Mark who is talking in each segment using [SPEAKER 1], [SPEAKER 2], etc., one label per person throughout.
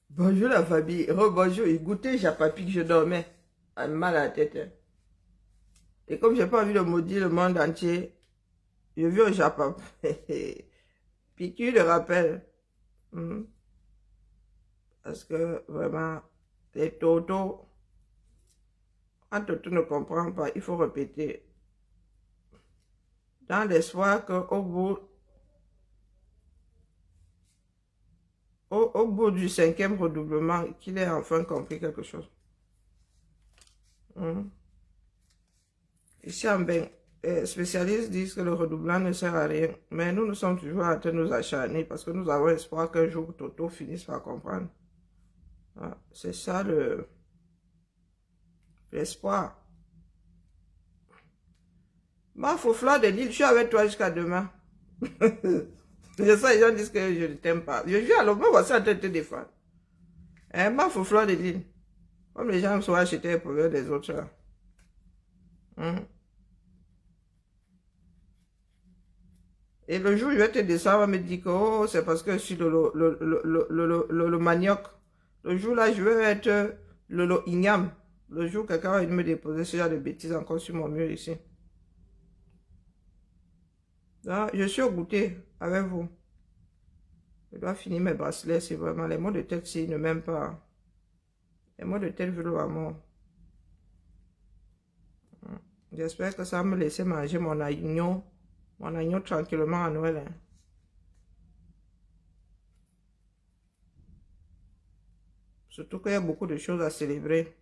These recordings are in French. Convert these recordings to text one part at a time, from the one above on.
[SPEAKER 1] Bonjour la famille, rebonjour. Écoutez, j'ai pas pu que je dormais. J'ai mal à la tête, hein. Et comme j'ai pas envie de maudire le monde entier, je vais au Japon. Piqûre de rappel. Hmm. Parce que vraiment, les totos, quand Toto ne comprend pas, il faut répéter. Dans l'espoir qu'au bout, au bout du 5e redoublement, qu'il ait enfin compris quelque chose. Hmm. Ici en Bain, les spécialistes disent que le redoublant ne sert à rien. Mais nous sommes toujours en train de nous acharner parce que nous avons espoir qu'un jour Toto finisse par comprendre. Ah, c'est ça l'espoir. Ma fleur de Lille, je suis avec toi jusqu'à demain. Je sais, les gens disent que je ne t'aime pas. Je suis alors, moi, voici en train de te défendre. Hein, ma fleur de Lille. Comme les gens me sont achetés pour eux des autres. Là. Et le jour où je vais te descendre, on va me dire que oh, c'est parce que je suis le manioc. Le jour là, je vais être le igname. Le jour où quelqu'un va me déposer ce genre de bêtises encore sur mon mur ici. Là, je suis au goûter avec vous. Je dois finir mes bracelets, c'est vraiment les mots de tête s'ils ne m'aiment pas. Les mots de tête veulent l'amour. J'espère que ça va me laisser manger mon agneau tranquillement à Noël. Hein. Surtout qu'il y a beaucoup de choses à célébrer.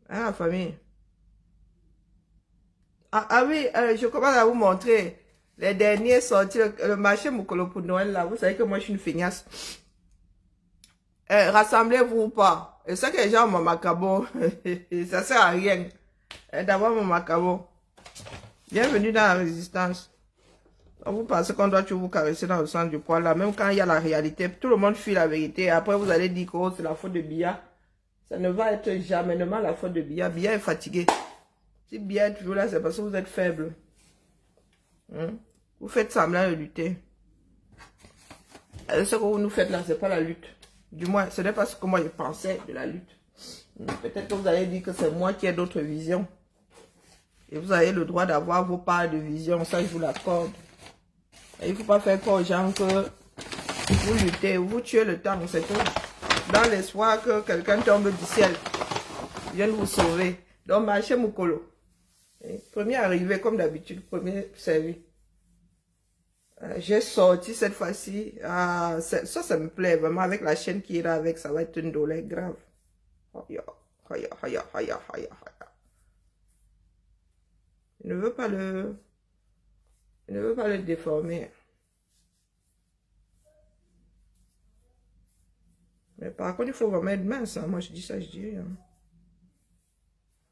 [SPEAKER 1] Hein, la famille? Ah oui, je commence à vous montrer les derniers sorties, le marché Mokolo pour Noël là. Vous savez que moi je suis une feignasse. Rassemblez-vous ou pas. Et ça que les gens ont mon macabo, ça sert à rien d'avoir mon macabo. Bienvenue dans la résistance. Donc, vous pensez qu'on doit toujours vous caresser dans le sens du poil là, même quand il y a la réalité, tout le monde fuit la vérité. Après vous allez dire que oh, c'est la faute de Bia. Ça ne va être jamais la faute de Bia. Bia est fatigué. Si Bia est toujours là, c'est parce que vous êtes faible. Vous faites semblant de lutter. Ce que vous nous faites là, c'est pas la lutte. Du moins, ce n'est pas ce que moi je pensais de la lutte. Peut-être que vous allez dire que c'est moi qui ai d'autres visions. Et vous avez le droit d'avoir vos parts de vision, ça je vous l'accorde. Il ne faut pas faire croire aux gens que vous luttez, vous tuez le temps, c'est tout. Dans l'espoir que quelqu'un tombe du ciel, vienne vous sauver. Donc marchez Mokolo. Premier arrivé comme d'habitude, premier servi. J'ai sorti cette fois-ci. Ça me plaît vraiment avec la chaîne qui ira avec. Ça va être une douleur grave. Je ne veux pas le déformer. Mais par contre, il faut vraiment être mince. Hein. Moi, je dis ça, je dis rien.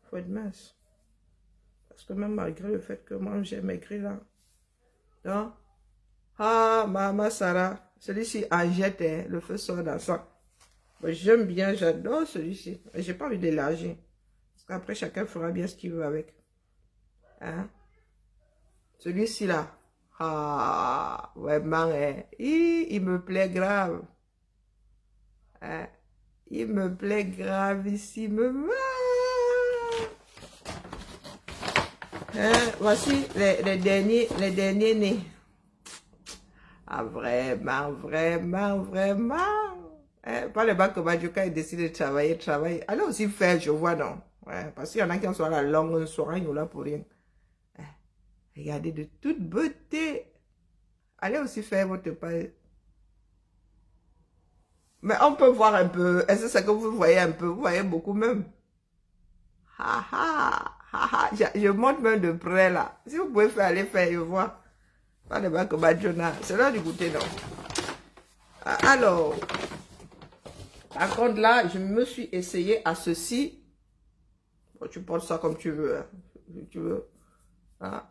[SPEAKER 1] Il faut être mince. Parce que même malgré le fait que moi, j'ai maigri là. Donc, ah, Mama Sarah, celui-ci en jette, hein, le feu sort dans ça. J'aime bien, j'adore celui-ci. J'ai pas envie d'élargir. Parce qu'après, chacun fera bien ce qu'il veut avec. Hein? Celui-ci là. Ah, vraiment, hein. Il me plaît grave. Hein? Il me plaît gravissime. Hein? Voici les derniers nés. Ah, vraiment, vraiment, vraiment. Hein? Pas le bac que Majoka a décidé de travailler. Allez aussi faire, je vois, non? Ouais, parce qu'il y en a qui sont à la longue soirée, nous là pour rien. Hein? Regardez de toute beauté. Allez aussi faire votre pas. Mais on peut voir un peu. Est-ce que c'est que vous voyez un peu? Vous voyez beaucoup même. Je monte même de près là. Si vous pouvez faire, allez faire, je vois. Pas de bac que Majona. C'est l'heure du goûter, non? Alors, par contre là, je me suis essayé à ceci. Bon, tu portes ça comme tu veux. Hein. Si tu veux. Ah.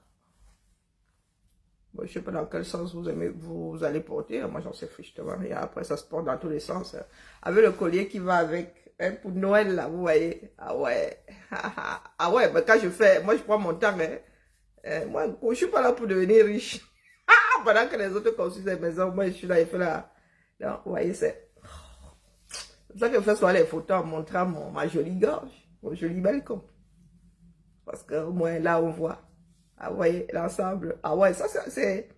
[SPEAKER 1] Bon, je ne sais pas dans quel sens vous allez porter. Moi, j'en sais justement rien. Après, ça se porte dans tous les sens. Hein. Avec le collier qui va avec. Hein, pour Noël, là, vous voyez. Ah ouais. Ah ouais, mais quand je fais, moi, je prends mon temps. Hein. Moi, je ne suis pas là pour devenir riche. Ah, Pendant que les autres construisent des maisons, moi je suis là, il fait là. Donc, vous voyez, c'est pour ça que je fais souvent les photos en montrant ma jolie gorge, mon joli balcon. Parce qu'au moins là, on voit. Ah, vous voyez, l'ensemble. Ah ouais, ça c'est...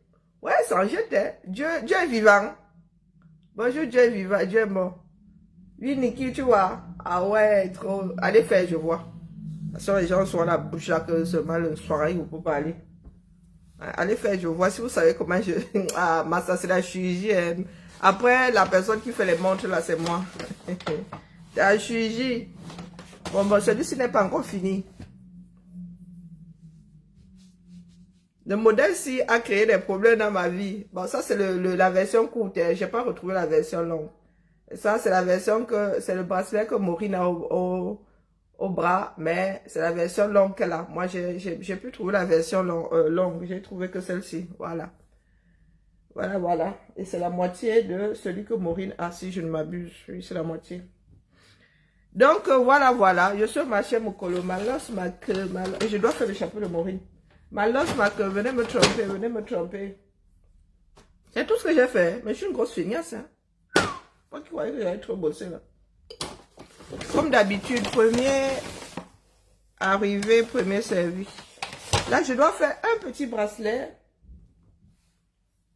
[SPEAKER 1] Ouais, ça en jette, hein. Dieu est vivant. Bonjour, Dieu est vivant, Dieu est mort. Oui, Niki, tu vois. Ah ouais, trop... Allez faire, je vois. Parce que les gens sont à la bouche là que seulement le soir, ils ne peuvent pas aller. Allez faire, je vois. Si vous savez comment je... Ah, ça c'est la chirurgie. Hein. Après, la personne qui fait les montres là, c'est moi. C'est la chirurgie. Bon, celui-ci n'est pas encore fini. Le modèle-ci a créé des problèmes dans ma vie. Bon, ça, c'est la version courte. Je n'ai pas retrouvé la version longue. Et ça, c'est la version que... C'est le bracelet que Maureen a au bras. Mais c'est la version longue qu'elle a. Moi, j'ai pu trouver la version longue. J'ai trouvé que celle-ci. Voilà. Voilà, voilà. Et c'est la moitié de celui que Maureen a, si je ne m'abuse. Oui, c'est la moitié. Donc, voilà, voilà. Je suis ma chère Mokolo. Je dois faire le chapeau de Maureen. Malos m'a que venez me tromper, venez me tromper. C'est tout ce que j'ai fait. Mais je suis une grosse feignasse. Hein. Pas qu'il croyait que j'allais trop bosser là. Comme d'habitude, premier arrivé, premier servi. Là, je dois faire un petit bracelet.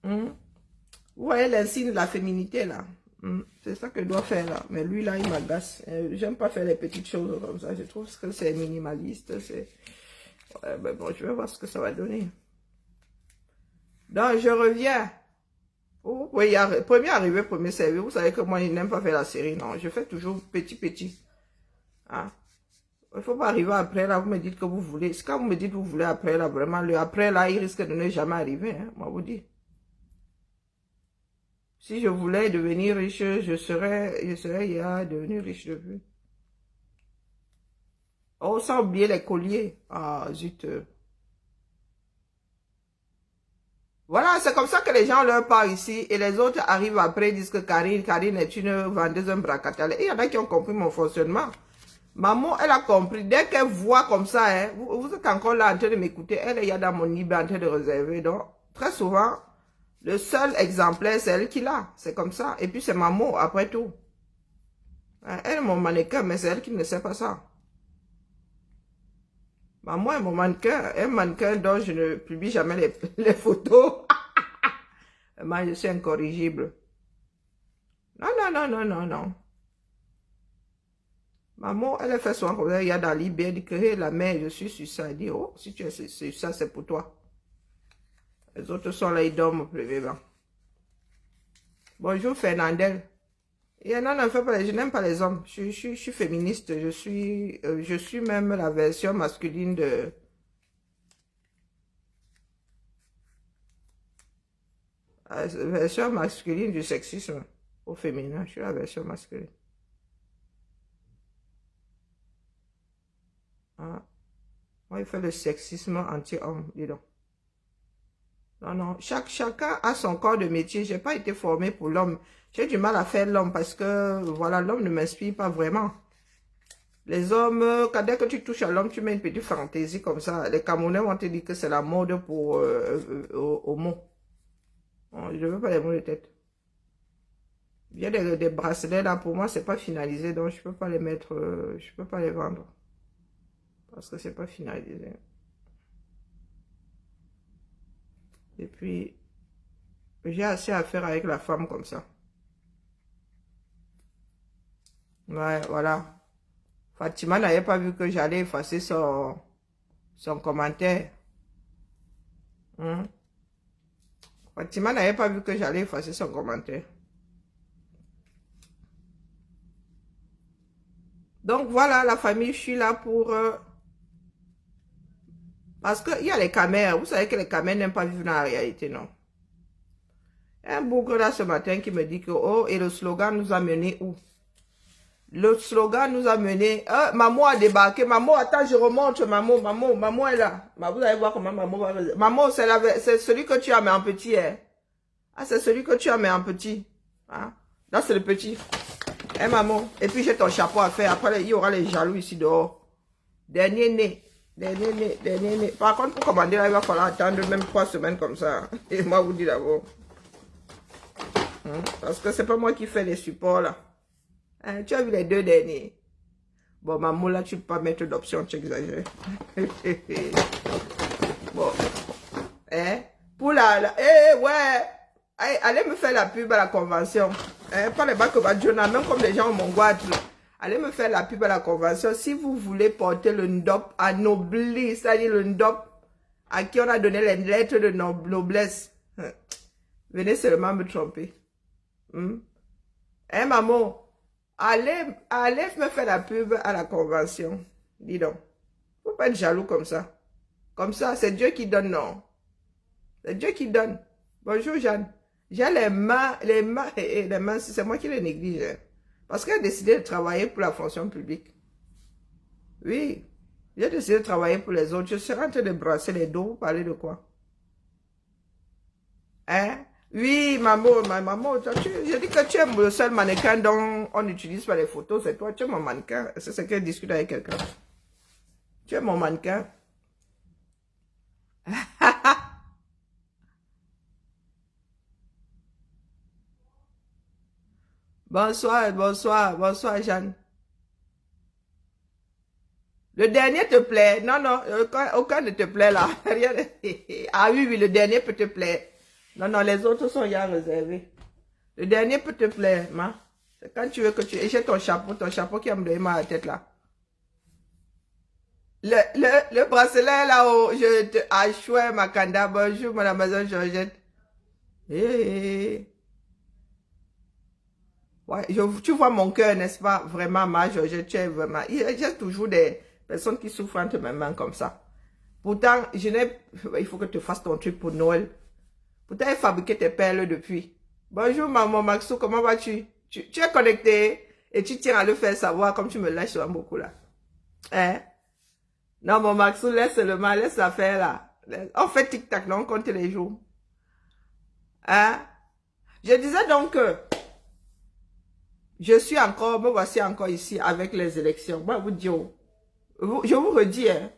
[SPEAKER 1] Vous voyez l'insigne de la féminité là. C'est ça que je dois faire là. Mais lui là, il m'agace. J'aime pas faire les petites choses comme ça. Je trouve que c'est minimaliste. C'est... Ouais, ben bon, je vais voir ce que ça va donner. Donc, je reviens. Oh, oui, premier arrivé, premier servi. Vous savez que moi, je n'aime pas faire la série. Non, je fais toujours petit. Hein? Il ne faut pas arriver après, là, vous me dites que vous voulez. Quand vous me dites que vous voulez après, là, vraiment, le après, là, il risque de ne jamais arriver. Hein, moi, vous dis. Si je voulais devenir riche, je serais hier devenu riche depuis. Oh, sans oublier les colliers. Ah, zut. Voilà, c'est comme ça que les gens leur parlent ici et les autres arrivent après et disent que Karine est une vendeuse, un bracatale. Et il y en a qui ont compris mon fonctionnement. Maman, elle a compris. Dès qu'elle voit comme ça, hein, vous êtes encore là en train de m'écouter, elle est dans mon IB en train de réserver. Donc, très souvent, le seul exemplaire, c'est elle qui l'a. C'est comme ça. Et puis, c'est maman, après tout. Elle est mon mannequin, mais c'est elle qui ne sait pas ça. Maman est mon mannequin, un mannequin dont je ne publie jamais les photos. Moi, je suis incorrigible. Non. Maman, elle a fait souvent comme ça. Il y a dans l'IB, elle dit que hey, la mère, je suis sur ça. Elle dit, oh, si tu es sur ça, c'est pour toi. Les autres sont là, ils dorment au privé. Bonjour, Fernandel. Et non, je n'aime pas les hommes. Je suis féministe. Je suis même la version masculine de... La version masculine du sexisme au féminin. Je suis la version masculine. Ah. Moi, il fait le sexisme anti-homme, dis donc. Non. Chacun a son corps de métier. Je n'ai pas été formée pour l'homme. J'ai du mal à faire l'homme parce que, voilà, l'homme ne m'inspire pas vraiment. Les hommes, dès que tu touches à l'homme, tu mets une petite fantaisie comme ça. Les Camerounais vont te dire que c'est la mode pour homo. Bon, je ne veux pas les mots de tête. Il y a des bracelets là, pour moi, c'est pas finalisé, donc je peux pas les mettre, je peux pas les vendre. Parce que c'est pas finalisé. Et puis, j'ai assez à faire avec la femme comme ça. Ouais, voilà. Fatima n'avait pas vu que j'allais effacer son commentaire. Fatima n'avait pas vu que j'allais effacer son commentaire. Donc voilà, la famille, je suis là pour... parce qu'il y a les caméras. Vous savez que les caméras n'aiment pas vivre dans la réalité, non? Un bougre là ce matin qui me dit que, oh, et le slogan nous a mené où? Le slogan nous a mené, maman a débarqué, maman, attends, je remonte, maman est là. Vous allez voir comment maman va... Maman, c'est celui que tu as, mais en petit, hein. Ah, c'est celui que tu as, mais en petit. Hein? Là, c'est le petit. Hein, maman? Et puis, j'ai ton chapeau à faire. Après, il y aura les jaloux ici dehors. Dernier né. Dernier. Par contre, pour commander, là, il va falloir attendre même 3 semaines comme ça. Et moi, vous dis d'abord. Parce que c'est pas moi qui fais les supports, là. Hein, tu as vu les 2 derniers. Bon, maman, là, tu ne peux pas mettre d'option, tu exagères. Bon. Hein? Pour ouais. Allez me faire la pub à la convention. Hein? Pas les bacs même comme les gens au Mongoat. Allez me faire la pub à la convention. Si vous voulez porter le Ndop anobli, c'est-à-dire le Ndop à qui on a donné les lettres de noblesse. Venez seulement me tromper. Hein, maman? Allez me faire la pub à la convention. Dis donc. Faut pas être jaloux comme ça. Comme ça, c'est Dieu qui donne, non. C'est Dieu qui donne. Bonjour, Jeanne. J'ai les mains, c'est moi qui les néglige. Parce qu'elle a décidé de travailler pour la fonction publique. Oui. J'ai décidé de travailler pour les autres. Je serai en train de brasser les dos. Vous parlez de quoi? Hein? Oui, maman, je dis que tu es le seul mannequin dont on n'utilise pas les photos. C'est toi, tu es mon mannequin. C'est ce qu'elle discute avec quelqu'un. Tu es mon mannequin. Bonsoir, Jeanne. Le dernier te plaît? Non, aucun ne te plaît là. Rien. Ah oui, le dernier peut te plaire. Non, les autres sont déjà réservés. Le dernier peut te plaire, ma. C'est quand tu veux que tu échètes ton chapeau qui a me donné ma tête là. Le bracelet là-haut, je te achouais ma canda. Bonjour, mademoiselle Georgette. Ouais, tu vois mon cœur, n'est-ce pas? Vraiment, ma Georgette, tu es vraiment... J'ai toujours des personnes qui souffrent entre mes mains comme ça. Pourtant, il faut que tu fasses ton truc pour Noël. Pourtant, j'ai fabriqué tes perles depuis. Bonjour, maman Maxou, comment vas-tu? Tu es connecté et tu tiens à le faire savoir comme tu me lâches beaucoup là. Hein? Non, mon Maxou, laisse la faire là. On fait tic-tac, non? On compte les jours. Hein? Je disais donc que me voici encore ici avec les élections. Moi, vous dire, je vous redis, hein.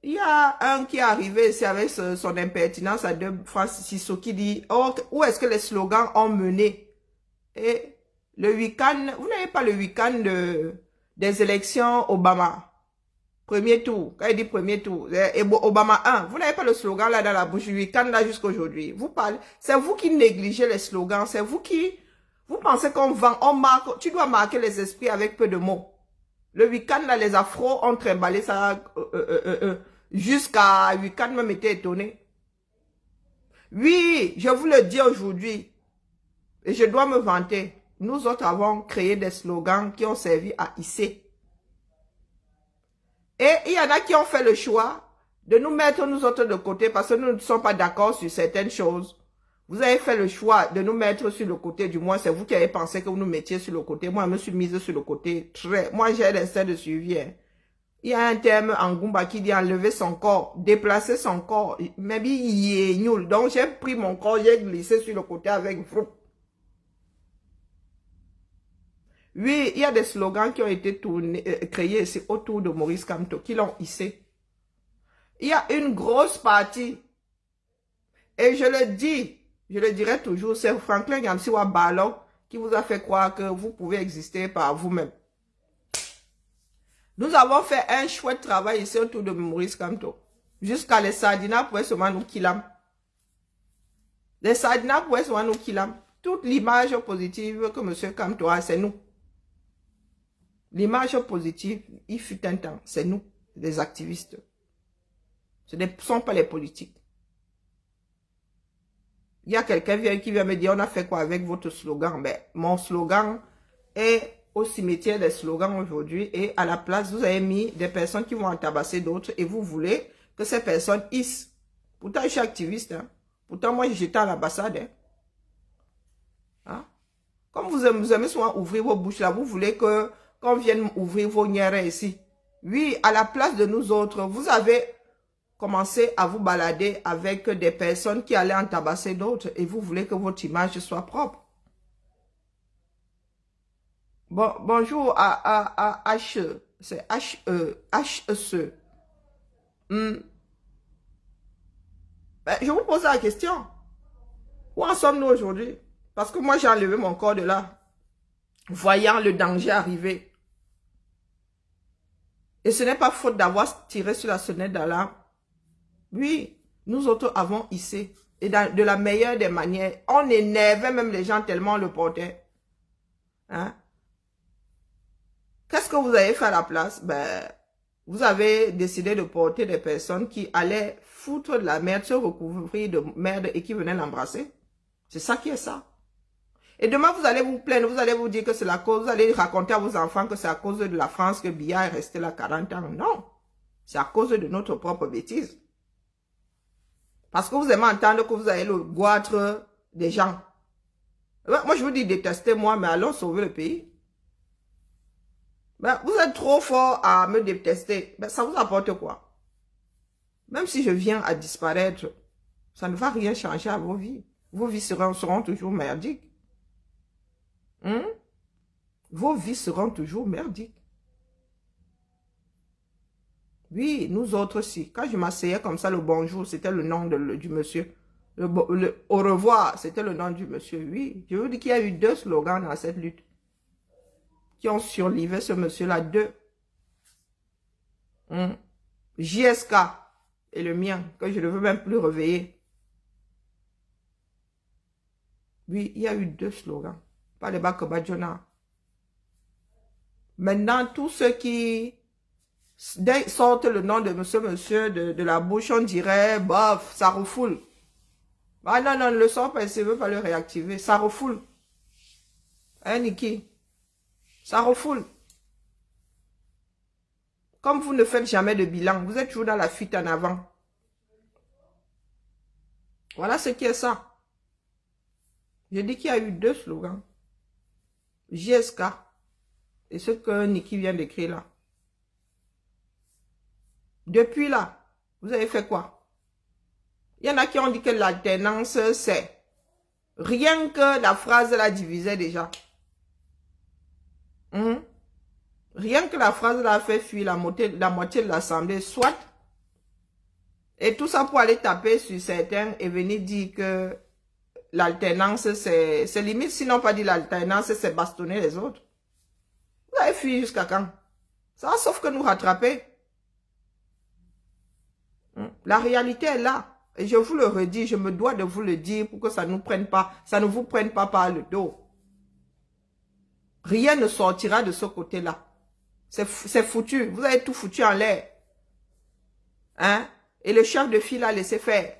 [SPEAKER 1] Il y a un qui est arrivé ici avec son impertinence à deux phrases Sissoko qui dit, oh, où est-ce que les slogans ont mené? Et le week-end, vous n'avez pas le week-end des élections Obama. Premier tour, quand il dit premier tour, et Obama 1, vous n'avez pas le slogan là dans la bouche du week-end là jusqu'à aujourd'hui. Vous parlez, c'est vous qui négligez les slogans, c'est vous pensez qu'on vend, on marque, tu dois marquer les esprits avec peu de mots. Le week-end là, les afros ont trimballé ça jusqu'à week-end même était étonné. Oui, je vous le dis aujourd'hui, et je dois me vanter, nous autres avons créé des slogans qui ont servi à hisser. Et il y en a qui ont fait le choix de nous mettre nous autres de côté parce que nous ne sommes pas d'accord sur certaines choses. Vous avez fait le choix de nous mettre sur le côté, du moins c'est vous qui avez pensé que vous nous mettiez sur le côté. Moi, je me suis mise sur le côté Moi, j'ai l'instinct de suivi. Hein. Il y a un terme en Goumba qui dit enlever son corps, déplacer son corps. Maybe il est nul. Donc, j'ai pris mon corps, j'ai glissé sur le côté avec vous. Oui, il y a des slogans qui ont été créés ici autour de Maurice Kamto, qui l'ont hissé. Il y a une grosse partie, et je le dis, je le dirai toujours, c'est Franklin Nyamsiwa Balo qui vous a fait croire que vous pouvez exister par vous-même. Nous avons fait un chouette travail ici autour de Maurice Kamto. Jusqu'à les Sardina pouvaient seulement nous killer. Les Sardina pouvaient seulement nous killer. Toute l'image positive que M. Kamto a, c'est nous. L'image positive, il fut un temps, c'est nous, les activistes. Ce ne sont pas les politiques. Il y a quelqu'un qui vient me dire, on a fait quoi avec votre slogan? Ben, mon slogan est au cimetière des slogans aujourd'hui et à la place, vous avez mis des personnes qui vont entabasser d'autres et vous voulez que ces personnes hissent. Pourtant, je suis activiste. Hein. Pourtant, moi, j'étais à l'ambassade. Hein. Hein? Comme vous aimez souvent ouvrir vos bouches là, vous voulez que qu'on vienne ouvrir vos nières ici. Oui, à la place de nous autres, vous avez commencé à vous balader avec des personnes qui allaient entabasser d'autres et vous voulez que votre image soit propre. Bon, bonjour à C'est HEC. Ben, je vous pose la question. Où en sommes-nous aujourd'hui? Parce que moi, j'ai enlevé mon corps de là, voyant le danger arriver. Et ce n'est pas faute d'avoir tiré sur la sonnette d'alarme. Oui, nous autres avons hissé. Et de la meilleure des manières. On énervait même les gens tellement on le portait. Hein? Qu'est-ce que vous avez fait à la place? Ben, vous avez décidé de porter des personnes qui allaient foutre de la merde, se recouvrir de merde et qui venaient l'embrasser. C'est ça qui est ça. Et demain, vous allez vous plaindre, vous allez vous dire que c'est la cause, vous allez raconter à vos enfants que c'est à cause de la France que Biya est resté là 40 ans. Non, c'est à cause de notre propre bêtise. Parce que vous aimez entendre que vous allez le goitre des gens. Moi, je vous dis détester moi, mais allons sauver le pays. Ben, vous êtes trop fort à me détester. Ben, ça vous apporte quoi? Même si je viens à disparaître, ça ne va rien changer à vos vies. Vos vies seront toujours merdiques. Vos vies seront toujours merdiques. Oui, nous autres aussi. Quand je m'asseyais comme ça, le bonjour, c'était le nom du monsieur. Au revoir, c'était le nom du monsieur. Oui, je vous dis qu'il y a eu 2 slogans dans cette lutte qui ont surlivé ce monsieur-là. 2. JSK et le mien, que je ne veux même plus réveiller. Oui, il y a eu 2 slogans. Pas les Bakabadjona. Maintenant, tous ceux qui sortent le nom de ce monsieur de la bouche, on dirait, bof, ça refoule. Ah non, non, ne le sort pas, il ne veut pas le réactiver. Ça refoule. Hein, Niki? Ça refoule. Comme vous ne faites jamais de bilan, vous êtes toujours dans la fuite en avant. Voilà ce qui est ça. Je dis qu'il y a eu 2 slogans. JSK et ce que Niki vient d'écrire là. Depuis là, vous avez fait quoi? Il y en a qui ont dit que l'alternance, c'est rien que la phrase la divisait déjà. Rien que la phrase là a fait fuir la moitié de l'Assemblée, soit. Et tout ça pour aller taper sur certains et venir dire que l'alternance, c'est limite, sinon pas dire l'alternance, c'est bastonner les autres. Vous avez fui jusqu'à quand? Ça va sauf que nous rattraper. La réalité est là. Et je vous le redis, je me dois de vous le dire pour que ça ne vous prenne pas par le dos. Rien ne sortira de ce côté-là. C'est foutu. Vous avez tout foutu en l'air. Hein? Et le chef de file a laissé faire.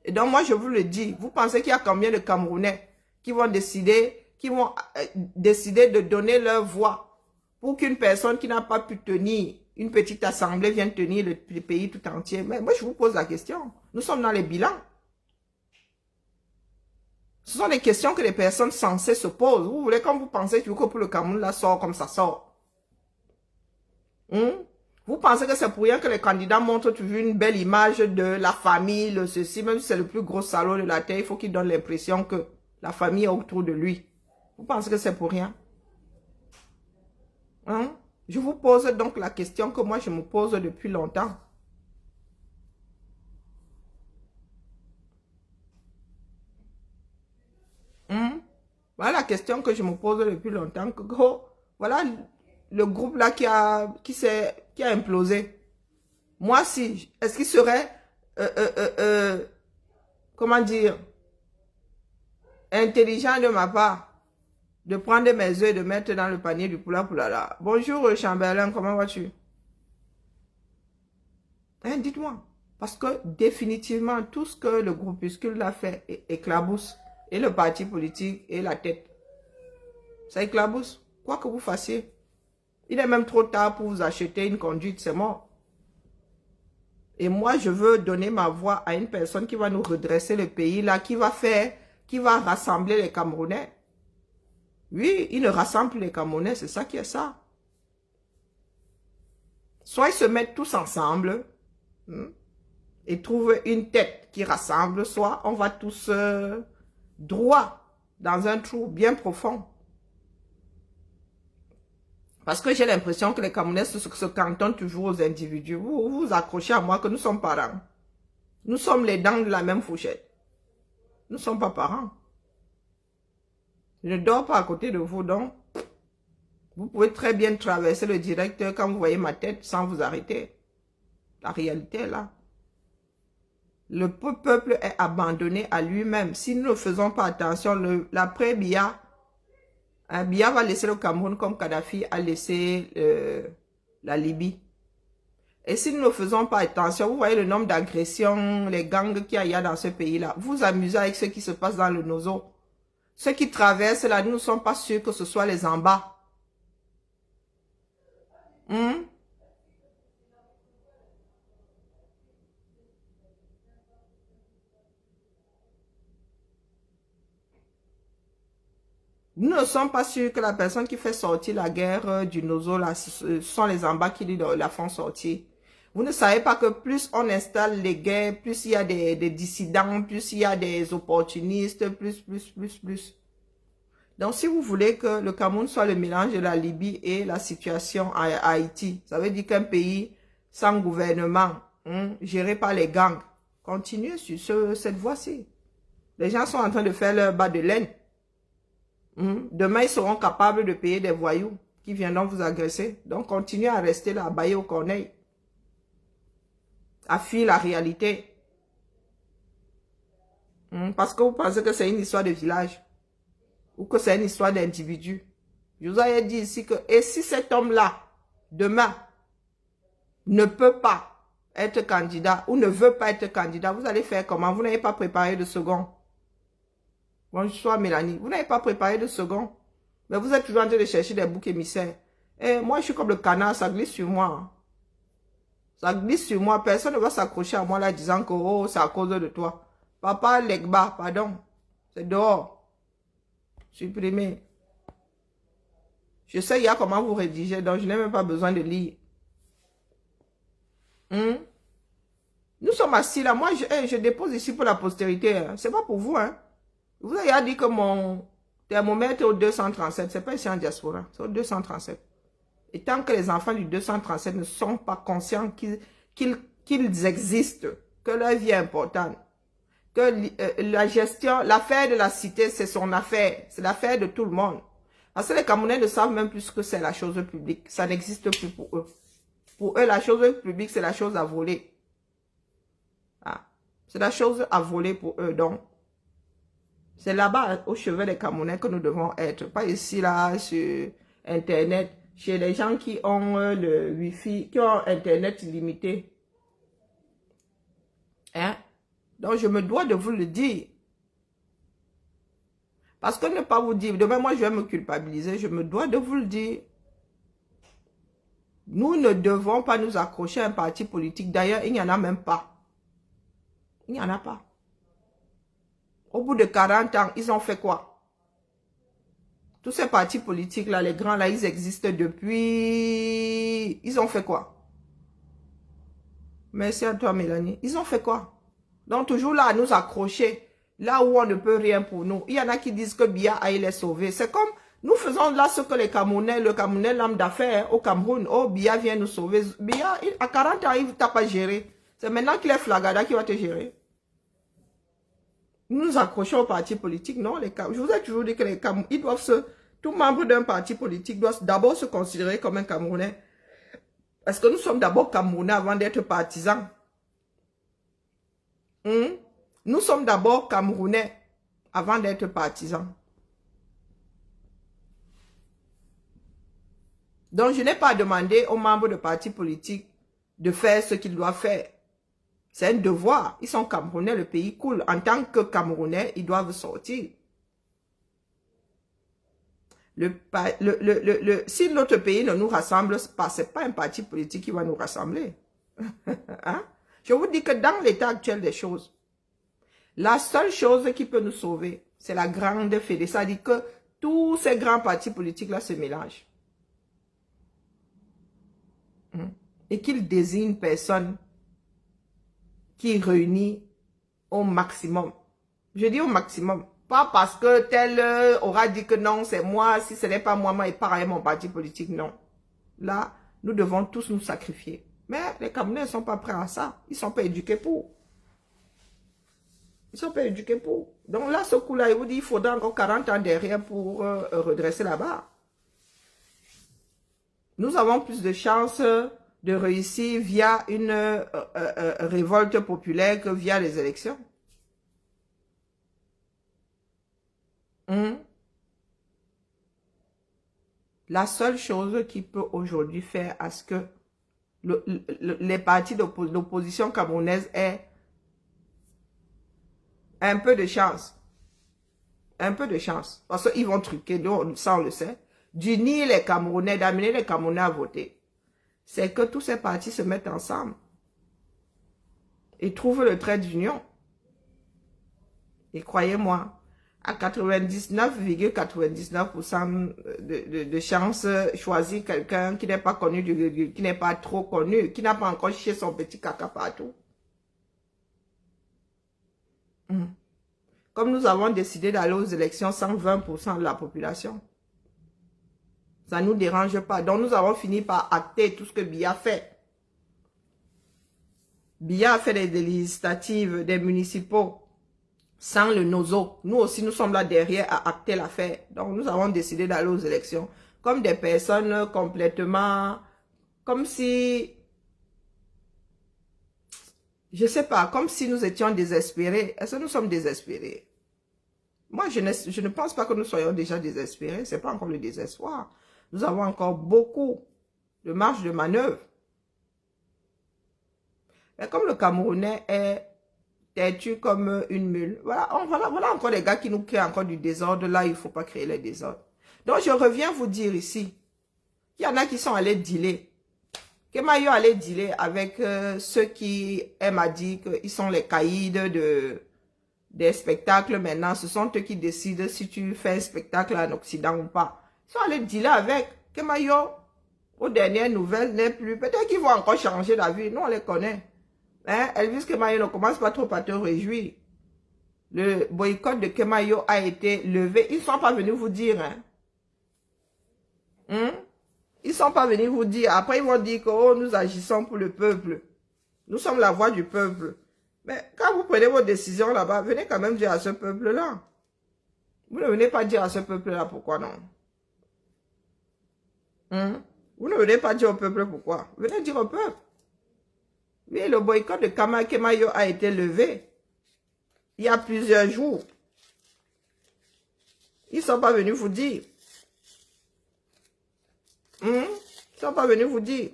[SPEAKER 1] Et donc moi je vous le dis, vous pensez qu'il y a combien de Camerounais qui vont décider de donner leur voix pour qu'une personne qui n'a pas pu tenir une petite assemblée vienne tenir le pays tout entier? Mais moi je vous pose la question. Nous sommes dans les bilans. Ce sont des questions que les personnes censées se posent. Vous voulez, comme vous pensez que pour le Cameroun, là, sort comme ça sort. Vous pensez que c'est pour rien que les candidats montrent toujours une belle image de la famille, le ceci, même si c'est le plus gros salaud de la terre, il faut qu'il donne l'impression que la famille est autour de lui. Vous pensez que c'est pour rien? Je vous pose donc la question que moi je me pose depuis longtemps. Voilà la question que je me pose depuis longtemps. Voilà le groupe là qui a implosé. Moi si, est-ce qu'il serait, comment dire, intelligent de ma part de prendre mes œufs et de mettre dans le panier du poula là. Bonjour Chamberlain, comment vas-tu? Dites-moi. Parce que définitivement, tout ce que le groupuscule l'a fait éclabousse. Et le parti politique et la tête. Ça éclabousse. Quoi que vous fassiez. Il est même trop tard pour vous acheter une conduite, c'est mort. Et moi, je veux donner ma voix à une personne qui va nous redresser le pays, là, qui va rassembler les Camerounais. Oui, il ne rassemble plus les Camerounais, c'est ça qui est ça. Soit ils se mettent tous ensemble et trouvent une tête qui rassemble, soit on va tous droit dans un trou bien profond. Parce que j'ai l'impression que les Camerounais se cantonnent toujours aux individus. Vous vous accrochez à moi que nous sommes parents. Nous sommes les dents de la même fourchette. Nous ne sommes pas parents. Je ne dors pas à côté de vous, donc vous pouvez très bien traverser le directeur quand vous voyez ma tête sans vous arrêter. La réalité est là. Le peuple est abandonné à lui-même. Si nous ne faisons pas attention, l'après Biya, Biya va laisser le Cameroun comme Kadhafi a laissé la Libye. Et si nous ne faisons pas attention, vous voyez le nombre d'agressions, les gangs qu'il y a dans ce pays-là. Vous vous amusez avec ce qui se passe dans le Nozo. Ceux qui traversent là, nous ne sommes pas sûrs que ce soit les en bas. Nous ne sommes pas sûrs que la personne qui fait sortir la guerre du Nozo, là, ce sont les en bas qui la font sortir. Vous ne savez pas que plus on installe les guerres, plus il y a des dissidents, plus il y a des opportunistes, plus. Donc, si vous voulez que le Cameroun soit le mélange de la Libye et la situation à Haïti, ça veut dire qu'un pays sans gouvernement, géré par les gangs, continuez sur cette voie-ci. Les gens sont en train de faire leur bas de laine. Demain, ils seront capables de payer des voyous qui viendront vous agresser. Donc, continuez à rester là, bailler au corneille. À fuir la réalité. Parce que vous pensez que c'est une histoire de village. Ou que c'est une histoire d'individu. Je vous avais dit ici que, et si cet homme-là, demain, ne peut pas être candidat, ou ne veut pas être candidat, vous allez faire comment? Vous n'avez pas préparé de second. Bonjour Mélanie, vous n'avez pas préparé de second. Mais vous êtes toujours en train de chercher des boucs émissaires. Et moi, je suis comme le canard, ça glisse sur moi. Ça glisse sur moi. Personne ne va s'accrocher à moi là disant que oh, c'est à cause de toi. Papa Legba, pardon. C'est dehors. Supprimé. Je sais, il y a comment vous rédiger, donc je n'ai même pas besoin de lire. Nous sommes assis là. Moi, je dépose ici pour la postérité. Hein. C'est pas pour vous. Hein. Vous avez dit que mon thermomètre est au 237. C'est pas ici en diaspora. C'est au 237. Et tant que les enfants du 237 ne sont pas conscients qu'ils existent, que leur vie est importante, que la gestion, l'affaire de la cité, c'est son affaire. C'est l'affaire de tout le monde. Parce que les Camerounais ne savent même plus ce que c'est la chose publique. Ça n'existe plus pour eux. Pour eux, la chose publique, c'est la chose à voler. Ah. C'est la chose à voler pour eux. Donc, c'est là-bas, au chevet des Camerounais, que nous devons être. Pas ici, là, sur Internet. Chez les gens qui ont le Wi-Fi, qui ont Internet illimité. Hein? Donc, je me dois de vous le dire. Parce que ne pas vous dire, demain, moi, je vais me culpabiliser. Je me dois de vous le dire. Nous ne devons pas nous accrocher à un parti politique. D'ailleurs, il n'y en a même pas. Il n'y en a pas. Au bout de 40 ans, ils ont fait quoi? Tous ces partis politiques-là, les grands, là, ils existent depuis... Ils ont fait quoi? Merci à toi, Mélanie. Ils ont fait quoi? Donc, toujours là, à nous accrocher. Là où on ne peut rien pour nous. Il y en a qui disent que Biya aille les sauver. C'est comme, nous faisons là ce que les Camerounais, le Camerounais l'âme d'affaires au Cameroun. Oh, Biya vient nous sauver. Biya, à 40 ans, il ne t'a pas géré. C'est maintenant qu'il est Flagada qui va te gérer. Nous nous accrochons au parti politique, non? Je vous ai toujours dit que les Camerounais, ils doivent tout membre d'un parti politique doit d'abord se considérer comme un Camerounais. Parce que nous sommes d'abord Camerounais avant d'être partisans. Nous sommes d'abord Camerounais avant d'être partisans. Donc, je n'ai pas demandé aux membres de partis politiques de faire ce qu'ils doivent faire. C'est un devoir. Ils sont Camerounais, le pays coule. En tant que Camerounais, ils doivent sortir. Si notre pays ne nous rassemble pas, ce n'est pas un parti politique qui va nous rassembler. Hein? Je vous dis que dans l'état actuel des choses, la seule chose qui peut nous sauver, c'est la grande fédération. C'est-à-dire que tous ces grands partis politiques-là se mélangent. Et qu'ils désignent personne qui réunit au maximum. Je dis au maximum. Pas parce que tel aura dit que non, c'est moi. Si ce n'est pas moi, moi, et pareil, mon parti politique, non. là, nous devons tous nous sacrifier. Mais les Camerounais ne sont pas prêts à ça. Ils ne sont pas éduqués pour. Ils ne sont pas éduqués pour. Donc là, ce coup-là, il vous dit qu'il faudra encore 40 ans derrière pour redresser la barre. Nous avons plus de chances de réussir via une révolte populaire que via les élections. La seule chose qui peut aujourd'hui faire à ce que les partis d'opposition camerounaise aient un peu de chance. Un peu de chance. Parce qu'ils vont truquer, ça on le sait. D'unir les Camerounais, d'amener les Camerounais à voter. C'est que tous ces partis se mettent ensemble. Et trouvent le trait d'union. Et croyez-moi, à 99,99% de chances, choisir quelqu'un qui n'est pas connu, qui n'est pas trop connu, qui n'a pas encore chié son petit caca partout. Comme nous avons décidé d'aller aux élections sans 20% de la population. Ça ne nous dérange pas. Donc nous avons fini par acter tout ce que Biya fait. Biya a fait des législatives, des municipaux, sans le nozo. Nous aussi, nous sommes là derrière à acter l'affaire. Donc nous avons décidé d'aller aux élections. Comme des personnes complètement, comme si, je sais pas, comme si nous étions désespérés. Est-ce que nous sommes désespérés? Moi, je ne pense pas que nous soyons déjà désespérés. Ce n'est pas encore le désespoir. Nous avons encore beaucoup de marge de manœuvre. Mais comme le Camerounais est têtu comme une mule, voilà encore des gars qui nous créent encore du désordre. Là, il ne faut pas créer le désordre. Donc, je reviens vous dire ici, il y en a qui sont allés dealer. Kemayo allait dealer avec ceux qui aiment à dire qu'ils sont les caïds des spectacles maintenant. Ce sont eux qui décident si tu fais un spectacle en Occident ou pas. Ils sont allés dealer avec Kemayo. Aux dernières nouvelles, n'est plus. Peut-être qu'ils vont encore changer d'avis. Nous, on les connaît. Hein? Elvis Kemayo ne commence pas trop à te réjouir. Le boycott de Kemayo a été levé. Ils ne sont pas venus vous dire. Ils ne sont pas venus vous dire. Après, ils vont dire que oh, nous agissons pour le peuple. Nous sommes la voix du peuple. Mais quand vous prenez vos décisions là-bas, venez quand même dire à ce peuple-là. Vous ne venez pas dire à ce peuple-là pourquoi non. Vous ne venez pas dire au peuple pourquoi. Venez dire au peuple. Oui, le boycott de Kemayo a été levé il y a plusieurs jours. Ils ne sont pas venus vous dire. Ils ne sont pas venus vous dire.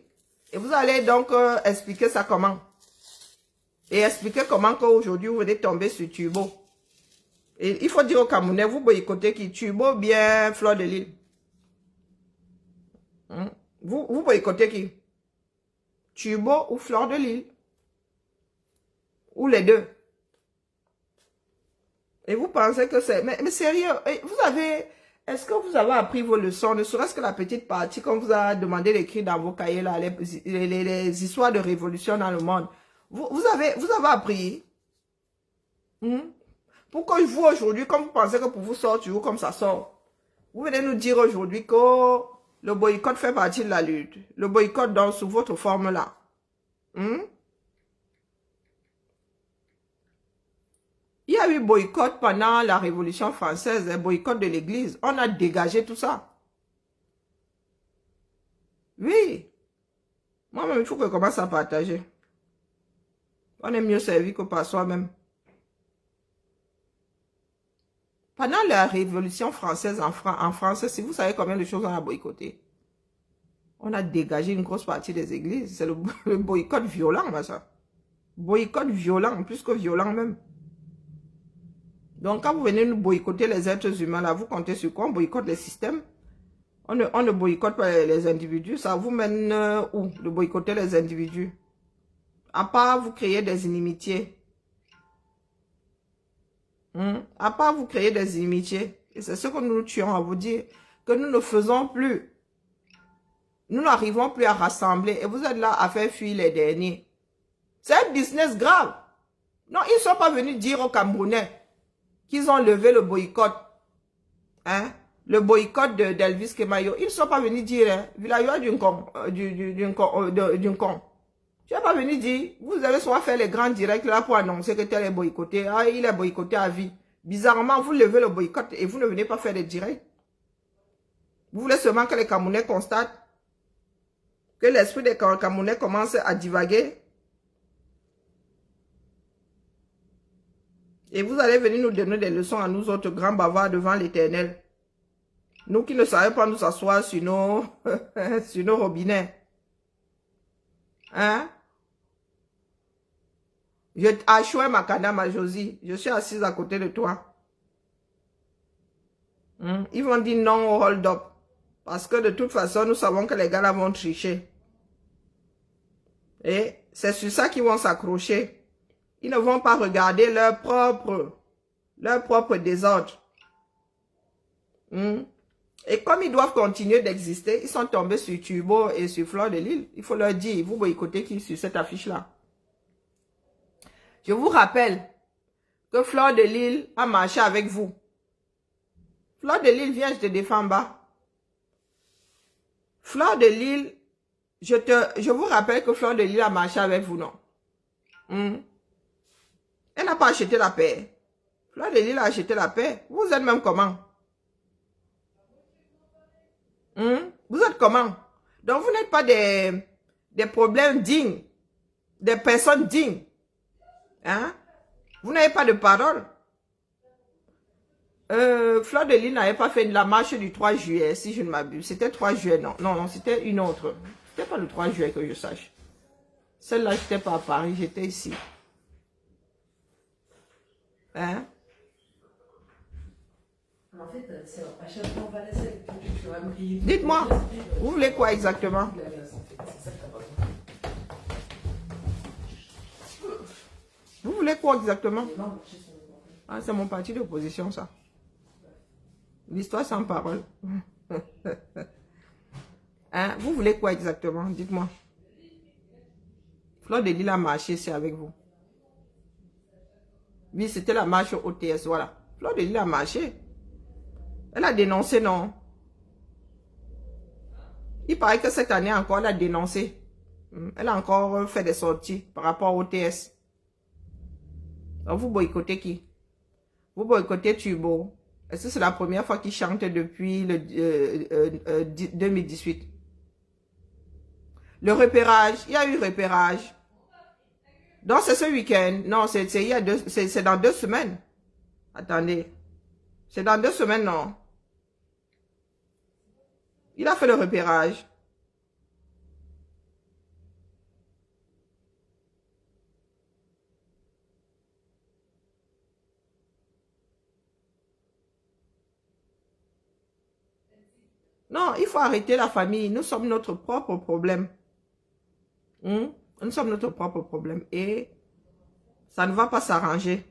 [SPEAKER 1] Et vous allez donc expliquer ça comment. Et expliquer comment qu'aujourd'hui vous venez tomber sur Turbo. Et il faut dire aux Camerounais, vous boycottez qui? Turbo ou bien Fleur de Lille? Vous boycottez qui? Turbo ou Fleur de Lille? Ou les deux? Et vous pensez que c'est... Mais sérieux, vous avez... Est-ce que vous avez appris vos leçons, ne serait-ce que la petite partie qu'on vous a demandé d'écrire dans vos cahiers, là, les histoires de révolution dans le monde? Vous avez appris? Pourquoi vous aujourd'hui, comme vous pensez que pour vous sort toujours comme ça sort, vous venez nous dire aujourd'hui que le boycott fait partie de la lutte. Le boycott donc sous votre forme là. Il y a eu boycott pendant la Révolution française, un boycott de l'église. On a dégagé tout ça. Oui. Moi-même, il faut que je commence à partager. On est mieux servi que par soi-même. Pendant la Révolution française en France, si vous savez combien de choses on a boycotté, on a dégagé une grosse partie des églises. C'est le boycott violent, ça. Boycott violent, plus que violent même. Donc, quand vous venez nous boycotter les êtres humains, là, vous comptez sur quoi? On boycotte les systèmes. On ne boycotte pas les individus. Ça vous mène où? De boycotter les individus. À part vous créer des inimitiés. À part vous créer des inimitiés. Et c'est ce que nous tuons à vous dire. Que nous ne faisons plus. Nous n'arrivons plus à rassembler. Et vous êtes là à faire fuir les derniers. C'est un business grave. Non, ils ne sont pas venus dire aux Camerounais qu'ils ont levé le boycott. le boycott d'Elvis Kemayo, ils ne sont pas venus dire, hein, Vilayo a d'une con. Tu n'es pas venu dire, vous avez souvent fait les grands directs là pour annoncer que tel est boycotté. Ah, il est boycotté à vie. Bizarrement, vous levez le boycott et vous ne venez pas faire des directs. Vous voulez seulement que les Camerounais constatent que l'esprit des Camerounais commence à divaguer. Et vous allez venir nous donner des leçons à nous autres grands bavards devant l'Éternel. Nous qui ne savons pas nous asseoir sur nos, sur nos robinets. Hein? Je achoué ma canne, ma Josie. Je suis assise à côté de toi. Ils vont dire non au hold-up. Parce que de toute façon, nous savons que les gars là vont tricher. Et c'est sur ça qu'ils vont s'accrocher. Ils ne vont pas regarder leur propre désordre. Et comme ils doivent continuer d'exister, ils sont tombés sur Turbo et sur Fleur de Lille. Il faut leur dire, vous boycottez qui sur cette affiche-là. Je vous rappelle que Fleur de Lille a marché avec vous. Fleur de Lille, viens, je te défends bas. Fleur de Lille, je vous rappelle que Fleur de Lille a marché avec vous, non? Elle n'a pas acheté la paix. Fleur de Lille a acheté la paix. Vous êtes même comment? Vous êtes comment? Donc vous n'êtes pas des problèmes dignes. Des personnes dignes. Hein? Vous n'avez pas de parole. Fleur de Lille n'avait pas fait la marche du 3 juillet, si je ne m'abuse. C'était 3 juillet, non. Non, c'était une autre. C'était pas le 3 juillet que je sache. Celle-là, je n'étais pas à Paris, j'étais ici. Hein?
[SPEAKER 2] En fait, à chaque fois, on va laisser.
[SPEAKER 1] Dites-moi, vous voulez quoi exactement? Vous voulez quoi exactement? Ah, c'est mon parti d'opposition, ça. L'histoire sans parole. Hein? Vous voulez quoi exactement? Dites-moi. Fleur de Lille a marché, c'est avec vous. Oui, c'était la marche au OTS, voilà. Fleur de Lille a marché. Elle a dénoncé, non? Il paraît que cette année encore, elle a dénoncé. Elle a encore fait des sorties par rapport au OTS. Alors, vous boycottez qui? Vous boycottez Turbo. Est-ce que c'est la première fois qu'il chante depuis le 2018? Le repérage, il y a eu repérage. Donc c'est ce week-end. Non, c'est dans 2 semaines. Attendez. C'est dans 2 semaines, non? Il a fait le repérage. Non, il faut arrêter la famille. Nous sommes notre propre problème. Nous sommes notre propre problème. Et ça ne va pas s'arranger.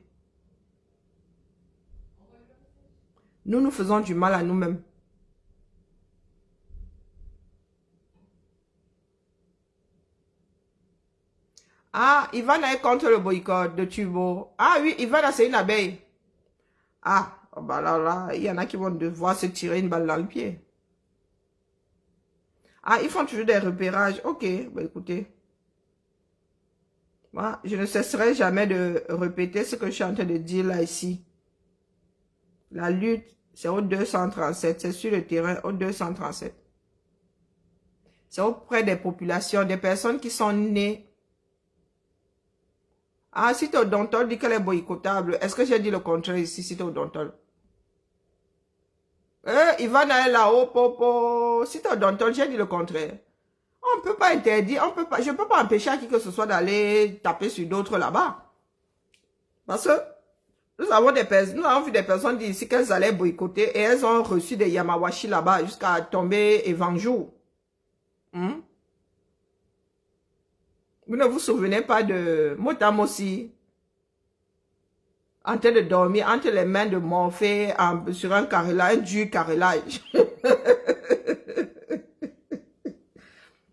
[SPEAKER 1] Nous nous faisons du mal à nous-mêmes. Ah, Ivan est contre le boycott de Turbo. Ah oui, Ivan, c'est une abeille. Ah, oh bah là, il y en a qui vont devoir se tirer une balle dans le pied. Ah, ils font toujours des repérages. Ok, bah écoutez. Moi, je ne cesserai jamais de répéter ce que je suis en train de dire là, ici. La lutte, c'est au 237. C'est sur le terrain au 237. C'est auprès des populations, des personnes qui sont nées. Ah, si t'es au Dontol, dit qu'elle est boycottable. Est-ce que j'ai dit le contraire ici, si t'es au Dontol? Ivan est là-haut, popo. Si t'es au Dontol, j'ai dit le contraire. On ne peut pas interdire, je ne peux pas empêcher à qui que ce soit d'aller taper sur d'autres là-bas. Parce que nous avons vu des personnes dire ici qu'elles allaient boycotter et elles ont reçu des Yamawashi là-bas jusqu'à tomber évangile. Vous ne vous souvenez pas de Motamosi en train de dormir entre les mains de Morphée sur un carrelage, un dur carrelage.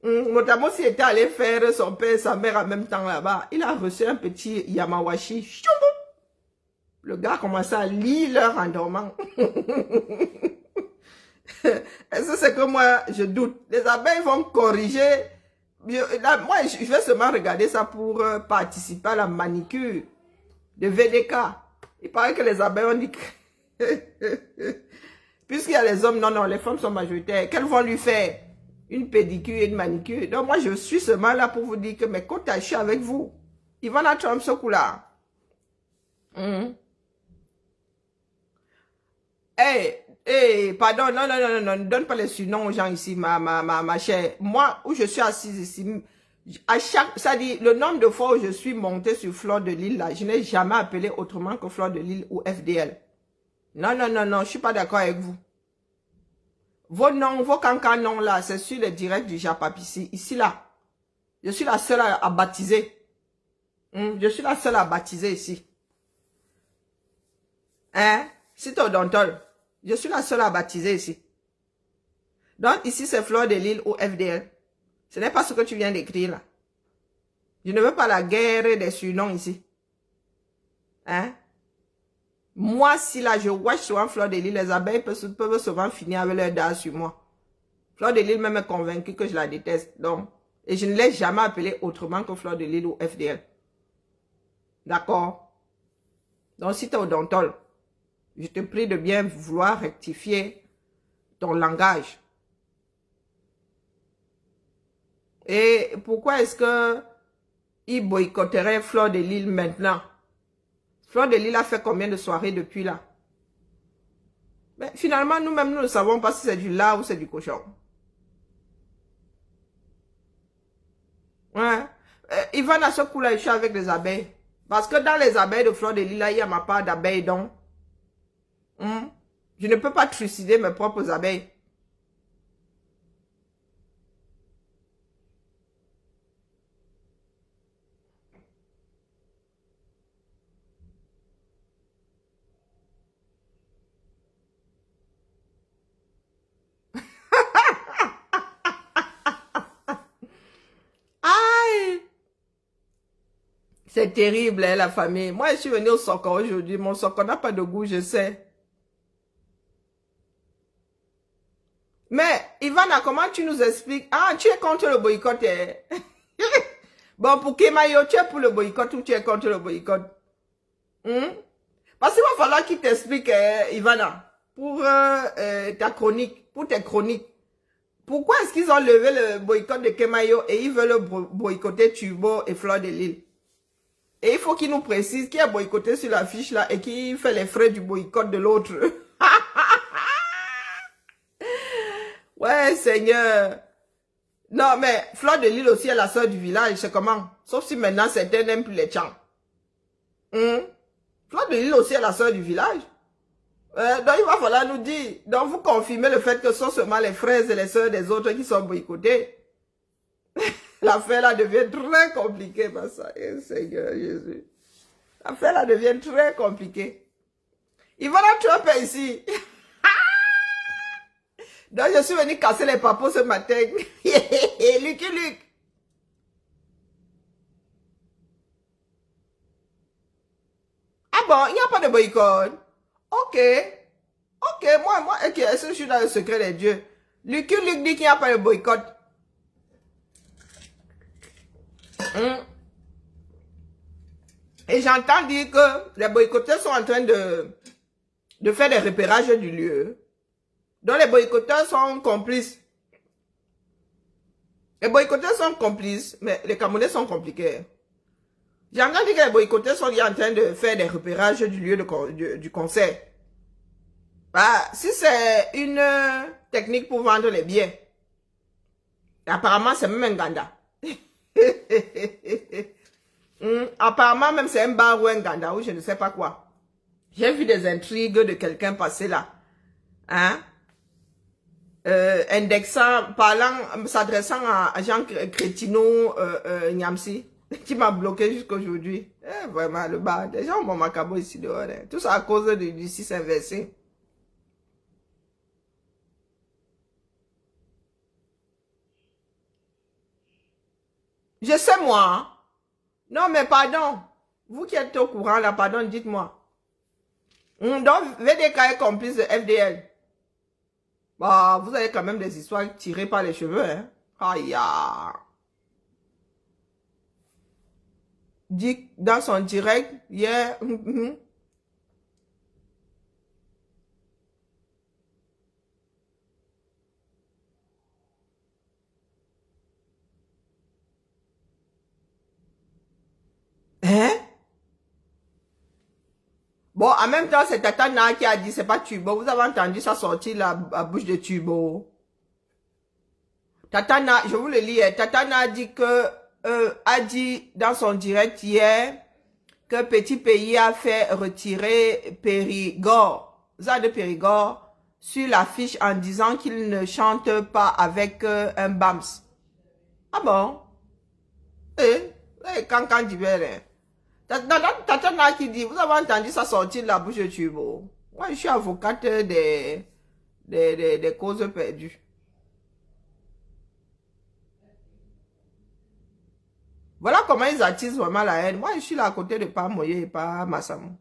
[SPEAKER 1] Motamosi était allé faire son père et sa mère en même temps là-bas. Il a reçu un petit Yamawashi. Le gars commençait à lire l'heure en dormant. Est-ce que c'est que moi, je doute? Les abeilles vont corriger. Moi, je vais seulement regarder ça pour participer à la manicure de VDK. Il paraît que les abeilles ont dit que... Puisqu'il y a les hommes, non, les femmes sont majoritaires. Qu'elles vont lui faire? Une pédicure et une manicure. Donc moi, je suis seulement là pour vous dire que mes côtes, je suis avec vous. Ivana Trump, ce coup-là. Pardon, non, ne donne pas les surnoms aux gens ici, ma chère. Moi, où je suis assise ici, ça dit, le nombre de fois où je suis montée sur Fleur de Lille, là, je n'ai jamais appelé autrement que Fleur de Lille ou FDL. Non, je suis pas d'accord avec vous. Vos noms, vos cancans là, c'est sur le direct du Japapici. Ici, là, je suis la seule à baptiser. Je suis la seule à baptiser ici. Hein? C'est odontol. Je suis la seule à baptiser ici. Donc, ici, c'est Fleur de Lille ou FDL. Ce n'est pas ce que tu viens d'écrire là. Je ne veux pas la guerre des surnoms ici. Hein? Moi, si là, je watch souvent Fleur de Lille, les abeilles peuvent souvent finir avec leur dard sur moi. Fleur de Lille même est convaincue que je la déteste. Donc, et je ne l'ai jamais appelée autrement que Fleur de Lille ou FDL. D'accord? Donc, si tu es odontol, je te prie de bien vouloir rectifier ton langage. Et pourquoi est-ce que il boycotterait Fleur de Lille maintenant? Fleur de Lille a fait combien de soirées depuis là? Mais finalement, nous-mêmes, nous ne savons pas si c'est du lard ou c'est du cochon. Ouais. Ivan, à ce coup-là, je suis avec les abeilles. Parce que dans les abeilles de Fleur de Lille, là, il y a ma part d'abeilles, donc. Je ne peux pas trucider mes propres abeilles. Aïe! C'est terrible, hein, la famille. Moi, je suis venue au Soko aujourd'hui. Mon Soko n'a pas de goût, je sais. Mais, Ivana, comment tu nous expliques? Ah, tu es contre le boycott. Hein? Bon, pour Kemayo, tu es pour le boycott ou tu es contre le boycott? Parce qu'il va falloir qu'il t'explique, Ivana, pour ta chronique, pour tes chroniques. Pourquoi est-ce qu'ils ont levé le boycott de Kemayo et ils veulent boycotter Turbo et Fleur de Lille? Et il faut qu'ils nous précisent qui a boycotté sur la fiche là et qui fait les frais du boycott de l'autre. Ouais, Seigneur. Non, mais Fleur de Lille aussi est la sœur du village, c'est comment? Sauf si maintenant certains n'aiment plus les chants. Fleur de Lille aussi est la sœur du village. Donc il va falloir nous dire. Donc vous confirmez le fait que ce sont seulement les frères et les sœurs des autres qui sont boycottés. L'affaire là devient très compliquée, par ça. Seigneur Jésus. L'affaire là devient très compliquée. Il va la tromper ici. Donc je suis venu casser les papos ce matin. Luc. Ah bon, il n'y a pas de boycott. Ok, moi, ok, est-ce que je suis dans le secret des dieux? Luc dit qu'il n'y a pas de boycott. Et j'entends dire que les boycotteurs sont en train de faire des repérages du lieu. Donc les boycotteurs sont complices. Les boycotteurs sont complices, mais les Camerounais sont compliqués. J'entends dire que les boycotteurs sont en train de faire des repérages du lieu du concert. Bah, si c'est une technique pour vendre les billets, apparemment c'est même un ganda. Apparemment même c'est un bar ou un ganda ou je ne sais pas quoi. J'ai vu des intrigues de quelqu'un passer là. Hein? Indexant, parlant, s'adressant à Jean Crétino Niamsi, qui m'a bloqué jusqu'aujourd'hui. Vraiment, le bar. Les gens ont macabo ici dehors. Hein. Tout ça à cause du 6 inversé. Je sais moi. Hein? Non, mais pardon. Vous qui êtes au courant là, pardon, dites-moi. Donc, VDK est complice de FDL. Bah, vous avez quand même des histoires tirées par les cheveux, hein. Aïe, aïe. Dit dans son direct, hier, hein? Bon, en même temps, c'est Tata Na qui a dit, c'est pas Turbo. Vous avez entendu ça sortir la bouche de Turbo. Tata Na, je vous le lis, Tata Na a dit dans son direct hier que Petit Pays a fait retirer Périgord, Zad de Périgord, sur l'affiche en disant qu'il ne chante pas avec un Bams. Ah bon? Quand d'hiver, Tata Na qui dit, vous avez entendu ça sortir de la bouche de Turbo. Moi, je suis avocate des causes perdues. Voilà comment ils attisent vraiment la haine. Moi, je suis là à côté de pas Moye et pas Massamo.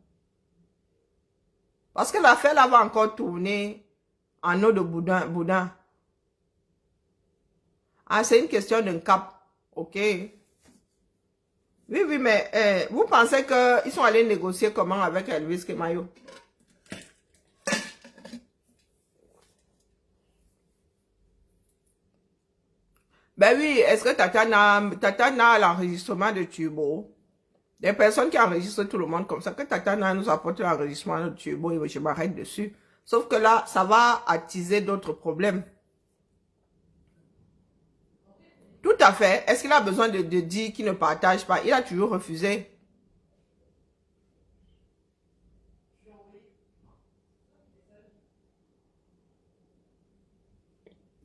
[SPEAKER 1] Parce que l'affaire là va encore tourner en eau de boudin. Ah, c'est une question d'un cap. Ok. Oui, mais vous pensez qu'ils sont allés négocier comment avec Elvis Kemayo? Ben oui, est-ce que Tata Na l'enregistrement de Turbo? Des personnes qui enregistrent tout le monde comme ça, que Tata Na nous apporte l'enregistrement de Turbo et je m'arrête dessus. Sauf que là, ça va attiser d'autres problèmes. Tout à fait. Est-ce qu'il a besoin de dire qu'il ne partage pas? Il a toujours refusé.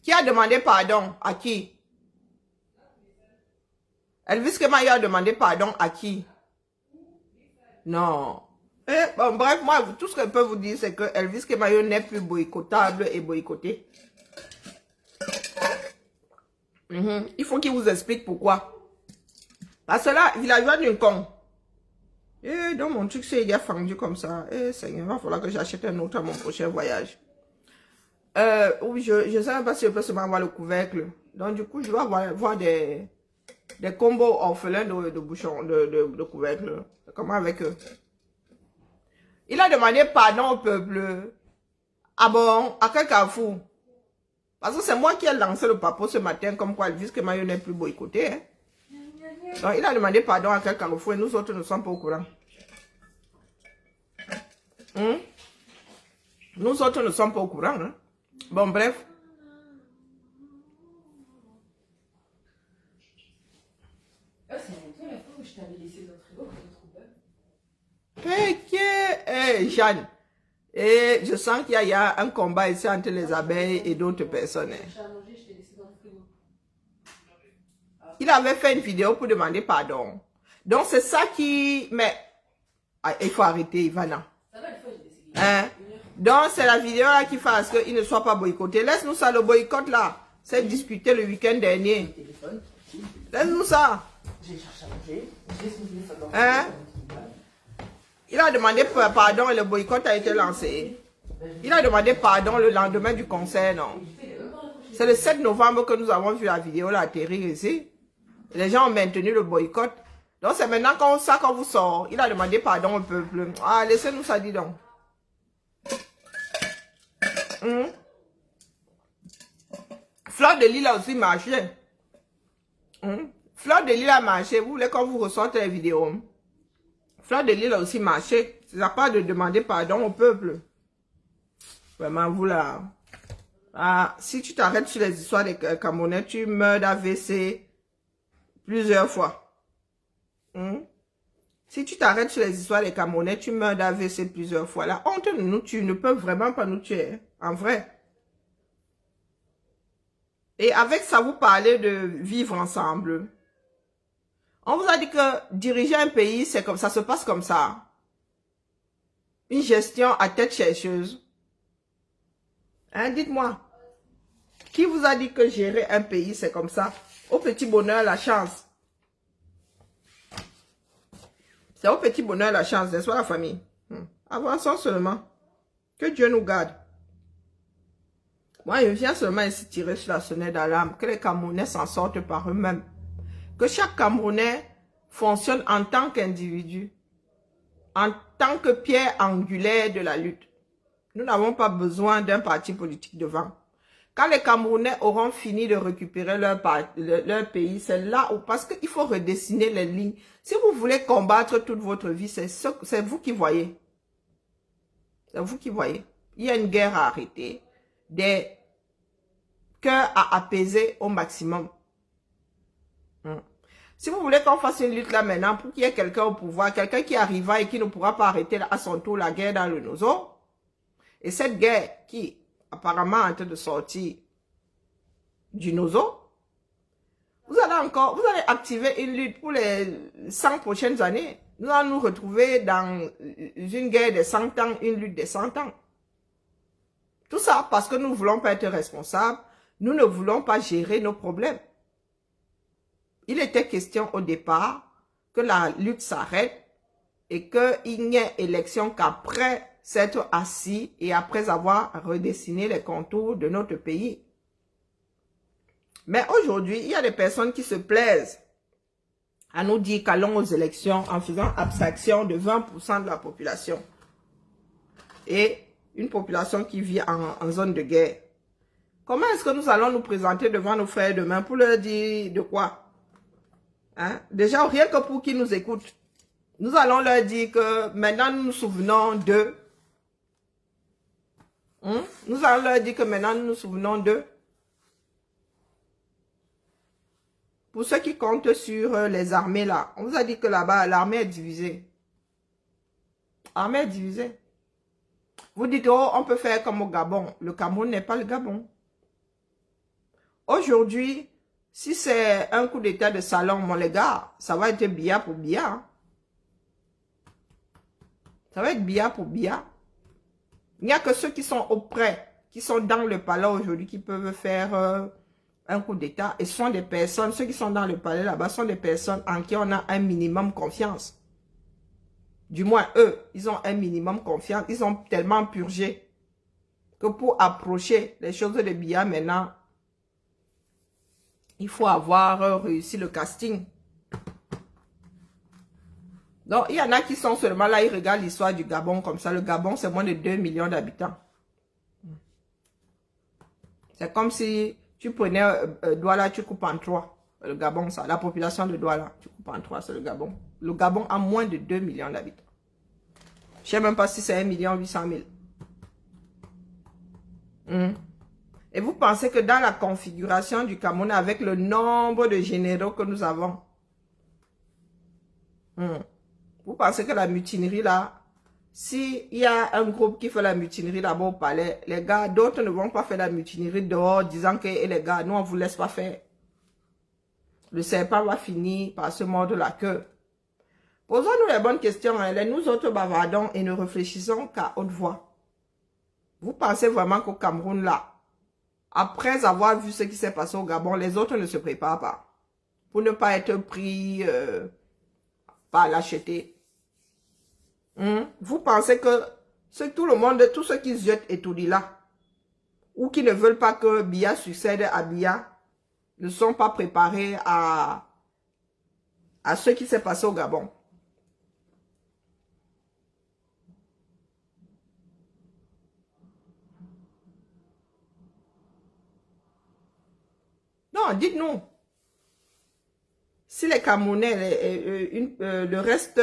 [SPEAKER 1] Qui a demandé pardon? À qui? Elvis Kemayo a demandé pardon à qui? Non. Bon, bref, moi, tout ce que je peux vous dire, c'est que Elvis Kemayo n'est plus boycottable et boycotté. Il faut qu'il vous explique pourquoi. Parce que là, villageois d'une con. Et donc, mon truc, c'est il a fendu comme ça. Seigneur, il va falloir que j'achète un autre à mon prochain voyage. Oui, je ne sais pas si je peux seulement avoir le couvercle. Donc, du coup, je dois avoir des combos orphelins de bouchons, de couvercle. Comment avec eux? Il a demandé pardon au peuple. Ah bon? À quel carrefour? Parce que c'est moi qui ai lancé le papo ce matin, comme quoi Elvis Kemayo n'est plus boycotté. Hein? Donc, il a demandé pardon à quel carrefour et nous autres ne sommes pas au courant. Nous autres ne sommes pas au courant. Hein? Bon, bref.
[SPEAKER 2] C'est avec toi la fois où je t'avais laissé dans le frigo pour te trouver.
[SPEAKER 1] Jeanne. Et je sens qu'il y a un combat ici entre les abeilles et d'autres personnes. Il avait fait une vidéo pour demander pardon. Donc c'est ça qui... Mais il faut arrêter, Ivana.
[SPEAKER 2] Ça va, une fois, j'ai décidé.
[SPEAKER 1] Hein? Donc c'est la vidéo là qui fait à ce qu'il ne soit pas boycotté. Laisse-nous ça, le boycott là. C'est discuté le week-end dernier. Laisse-nous ça.
[SPEAKER 2] J'ai cherché à manger. J'ai son téléphone dans le
[SPEAKER 1] Hein? Il a demandé pardon et le boycott a été lancé. Il a demandé pardon le lendemain du concert, non? C'est le 7 novembre que nous avons vu la vidéo là atterrir ici. Et les gens ont maintenu le boycott. Donc c'est maintenant qu'on vous sort. Il a demandé pardon au peuple. Ah, laissez-nous ça, dis donc. Fleur de Lille a aussi marché. Fleur de Lille a marché. Vous voulez qu'on vous ressorte les vidéos? Fleur de Lille a aussi marché. C'est la part de demander pardon au peuple. Vraiment, vous là. Ah, si tu t'arrêtes sur les histoires des Camerounais, tu meurs d'AVC plusieurs fois. Si tu t'arrêtes sur les histoires des Camerounais, tu meurs d'AVC plusieurs fois. La honte ne nous tue, ne peut vraiment pas nous tuer. Hein, en vrai. Et avec ça, vous parlez de vivre ensemble. On vous a dit que diriger un pays, c'est comme ça, se passe comme ça. Une gestion à tête chercheuse. Hein, dites-moi. Qui vous a dit que gérer un pays, c'est comme ça? Au petit bonheur, la chance. C'est au petit bonheur, la chance, n'est-ce pas la famille? Avançons seulement. Que Dieu nous garde. Moi, je viens seulement ici tirer sur la sonnette d'alarme, que les Camerounais s'en sortent par eux-mêmes. Que chaque Camerounais fonctionne en tant qu'individu, en tant que pierre angulaire de la lutte. Nous n'avons pas besoin d'un parti politique devant. Quand les Camerounais auront fini de récupérer leur pays, c'est là où, parce qu'il faut redessiner les lignes. Si vous voulez combattre toute votre vie, c'est vous qui voyez. C'est vous qui voyez. Il y a une guerre à arrêter, des cœurs à apaiser au maximum. Si vous voulez qu'on fasse une lutte là maintenant pour qu'il y ait quelqu'un au pouvoir, quelqu'un qui arrivera et qui ne pourra pas arrêter à son tour la guerre dans le Nozo, et cette guerre qui apparemment est en train de sortir du Nozo, vous allez activer une lutte pour les 100 prochaines années. Nous allons nous retrouver dans une guerre de 100 ans, une lutte de 100 ans. Tout ça parce que nous ne voulons pas être responsables, nous ne voulons pas gérer nos problèmes. Il était question au départ que la lutte s'arrête et qu'il n'y ait élection qu'après s'être assis et après avoir redessiné les contours de notre pays. Mais aujourd'hui, il y a des personnes qui se plaisent à nous dire qu'allons aux élections en faisant abstraction de 20% de la population. Et une population qui vit en zone de guerre. Comment est-ce que nous allons nous présenter devant nos frères demain pour leur dire de quoi? Hein? Déjà, rien que pour qu'ils nous écoutent, nous allons leur dire que maintenant nous nous souvenons d'eux. Nous allons leur dire que maintenant nous nous souvenons d'eux. Pour ceux qui comptent sur les armées là, on vous a dit que là-bas, l'armée est divisée. L'armée est divisée. Vous dites, oh, on peut faire comme au Gabon. Le Cameroun n'est pas le Gabon. Aujourd'hui, si c'est un coup d'état de salon, mon les gars, ça va être billard pour billard. Ça va être billard pour billard. Il n'y a que ceux qui sont auprès, qui sont dans le palais aujourd'hui, qui peuvent faire un coup d'état. Et ce sont des personnes, ceux qui sont dans le palais là-bas, sont des personnes en qui on a un minimum confiance. Du moins, eux, ils ont un minimum confiance. Ils ont tellement purgé que pour approcher les choses de billard maintenant, il faut avoir réussi le casting. Donc, il y en a qui sont seulement là, ils regardent l'histoire du Gabon comme ça. Le Gabon, c'est moins de 2 millions d'habitants. C'est comme si tu prenais Douala, tu coupes en 3. Le Gabon, ça, la population de Douala, tu coupes en 3, c'est le Gabon. Le Gabon a moins de 2 millions d'habitants. Je ne sais même pas si c'est 1,8 million. Et vous pensez que dans la configuration du Cameroun, avec le nombre de généraux que nous avons, vous pensez que la mutinerie là, s'il y a un groupe qui fait la mutinerie là-bas au palais, les gars, d'autres ne vont pas faire la mutinerie dehors, disant que les gars, nous on vous laisse pas faire. Le serpent va finir par se mordre la queue. Posons-nous les bonnes questions, hein. Nous autres bavardons et ne réfléchissons qu'à haute voix. Vous pensez vraiment qu'au Cameroun là, après avoir vu ce qui s'est passé au Gabon, les autres ne se préparent pas. Pour ne pas être pris par l'acheter. Vous pensez que tout le monde, tous ceux qui jettent et tout dit là, ou qui ne veulent pas que Biya succède à Biya, ne sont pas préparés à ce qui s'est passé au Gabon. Non, dites-nous. Si les Camerounais, le reste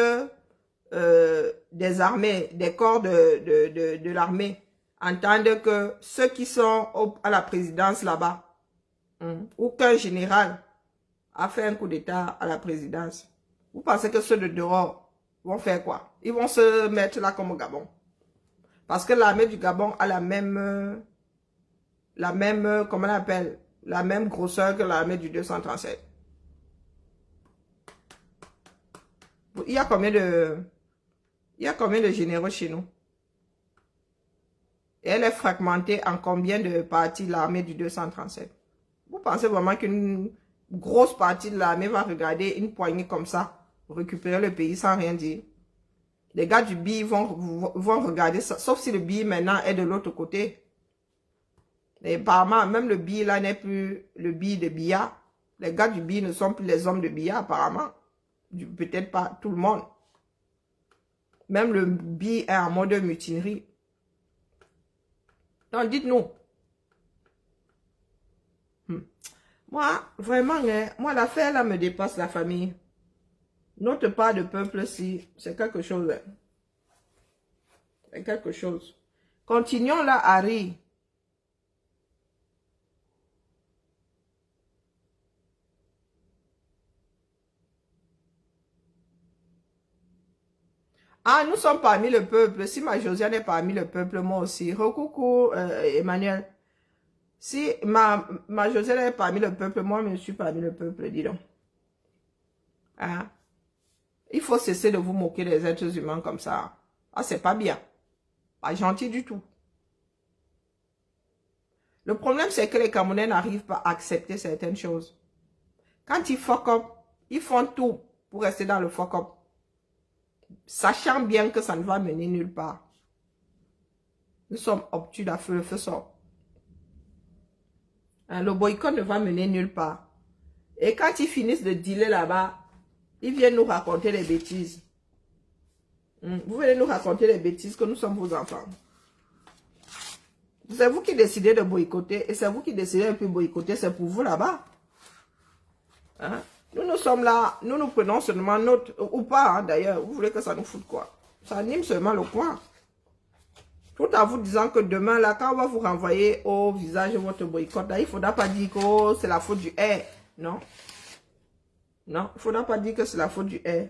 [SPEAKER 1] des armées, des corps de l'armée, entendent que ceux qui sont à la présidence là-bas, ou qu'un général a fait un coup d'état à la présidence, vous pensez que ceux de dehors vont faire quoi? Ils vont se mettre là comme au Gabon. Parce que l'armée du Gabon a la même, comment on appelle, la même grosseur que l'armée du 237. Il y a combien de généraux chez nous? Et elle est fragmentée en combien de parties l'armée du 237? Vous pensez vraiment qu'une grosse partie de l'armée va regarder une poignée comme ça, récupérer le pays sans rien dire? Les gars du BI vont regarder ça, sauf si le BI maintenant est de l'autre côté. Et apparemment, même le billet là n'est plus le billet de billard. Les gars du billet ne sont plus les hommes de billard, apparemment. Peut-être pas tout le monde. Même le billet est en mode mutinerie. Donc, dites-nous. Moi, vraiment, moi, l'affaire là me dépasse la famille. Notre part de peuple, si, c'est quelque chose. C'est quelque chose. Continuons là à rire. Ah, nous sommes parmi le peuple. Si ma Josiane est parmi le peuple, moi aussi. Recoucou, Emmanuel. Si ma Josiane est parmi le peuple, moi, je suis parmi le peuple, dis donc. Ah. Il faut cesser de vous moquer des êtres humains comme ça. Ah, c'est pas bien. Pas gentil du tout. Le problème, c'est que les Camerounais n'arrivent pas à accepter certaines choses. Quand ils fuck up, ils font tout pour rester dans le fuck up. Sachant bien que ça ne va mener nulle part. Nous sommes obtus à feu, le feu sort. Hein, le boycott ne va mener nulle part. Et quand ils finissent de dealer là-bas, ils viennent nous raconter des bêtises. Vous venez nous raconter des bêtises que nous sommes vos enfants. C'est vous qui décidez de boycotter et c'est vous qui décidez de ne plus boycotter, c'est pour vous là-bas. Hein? Nous sommes là, nous prenons seulement notre, ou pas d'ailleurs, vous voulez que ça nous foute quoi? Ça anime seulement le coin. Tout en vous disant que demain là, quand on va vous renvoyer au visage votre boycott, là, il ne faudra pas dire que oh, c'est la faute du air. Non. Non, il ne faudra pas dire que c'est la faute du air.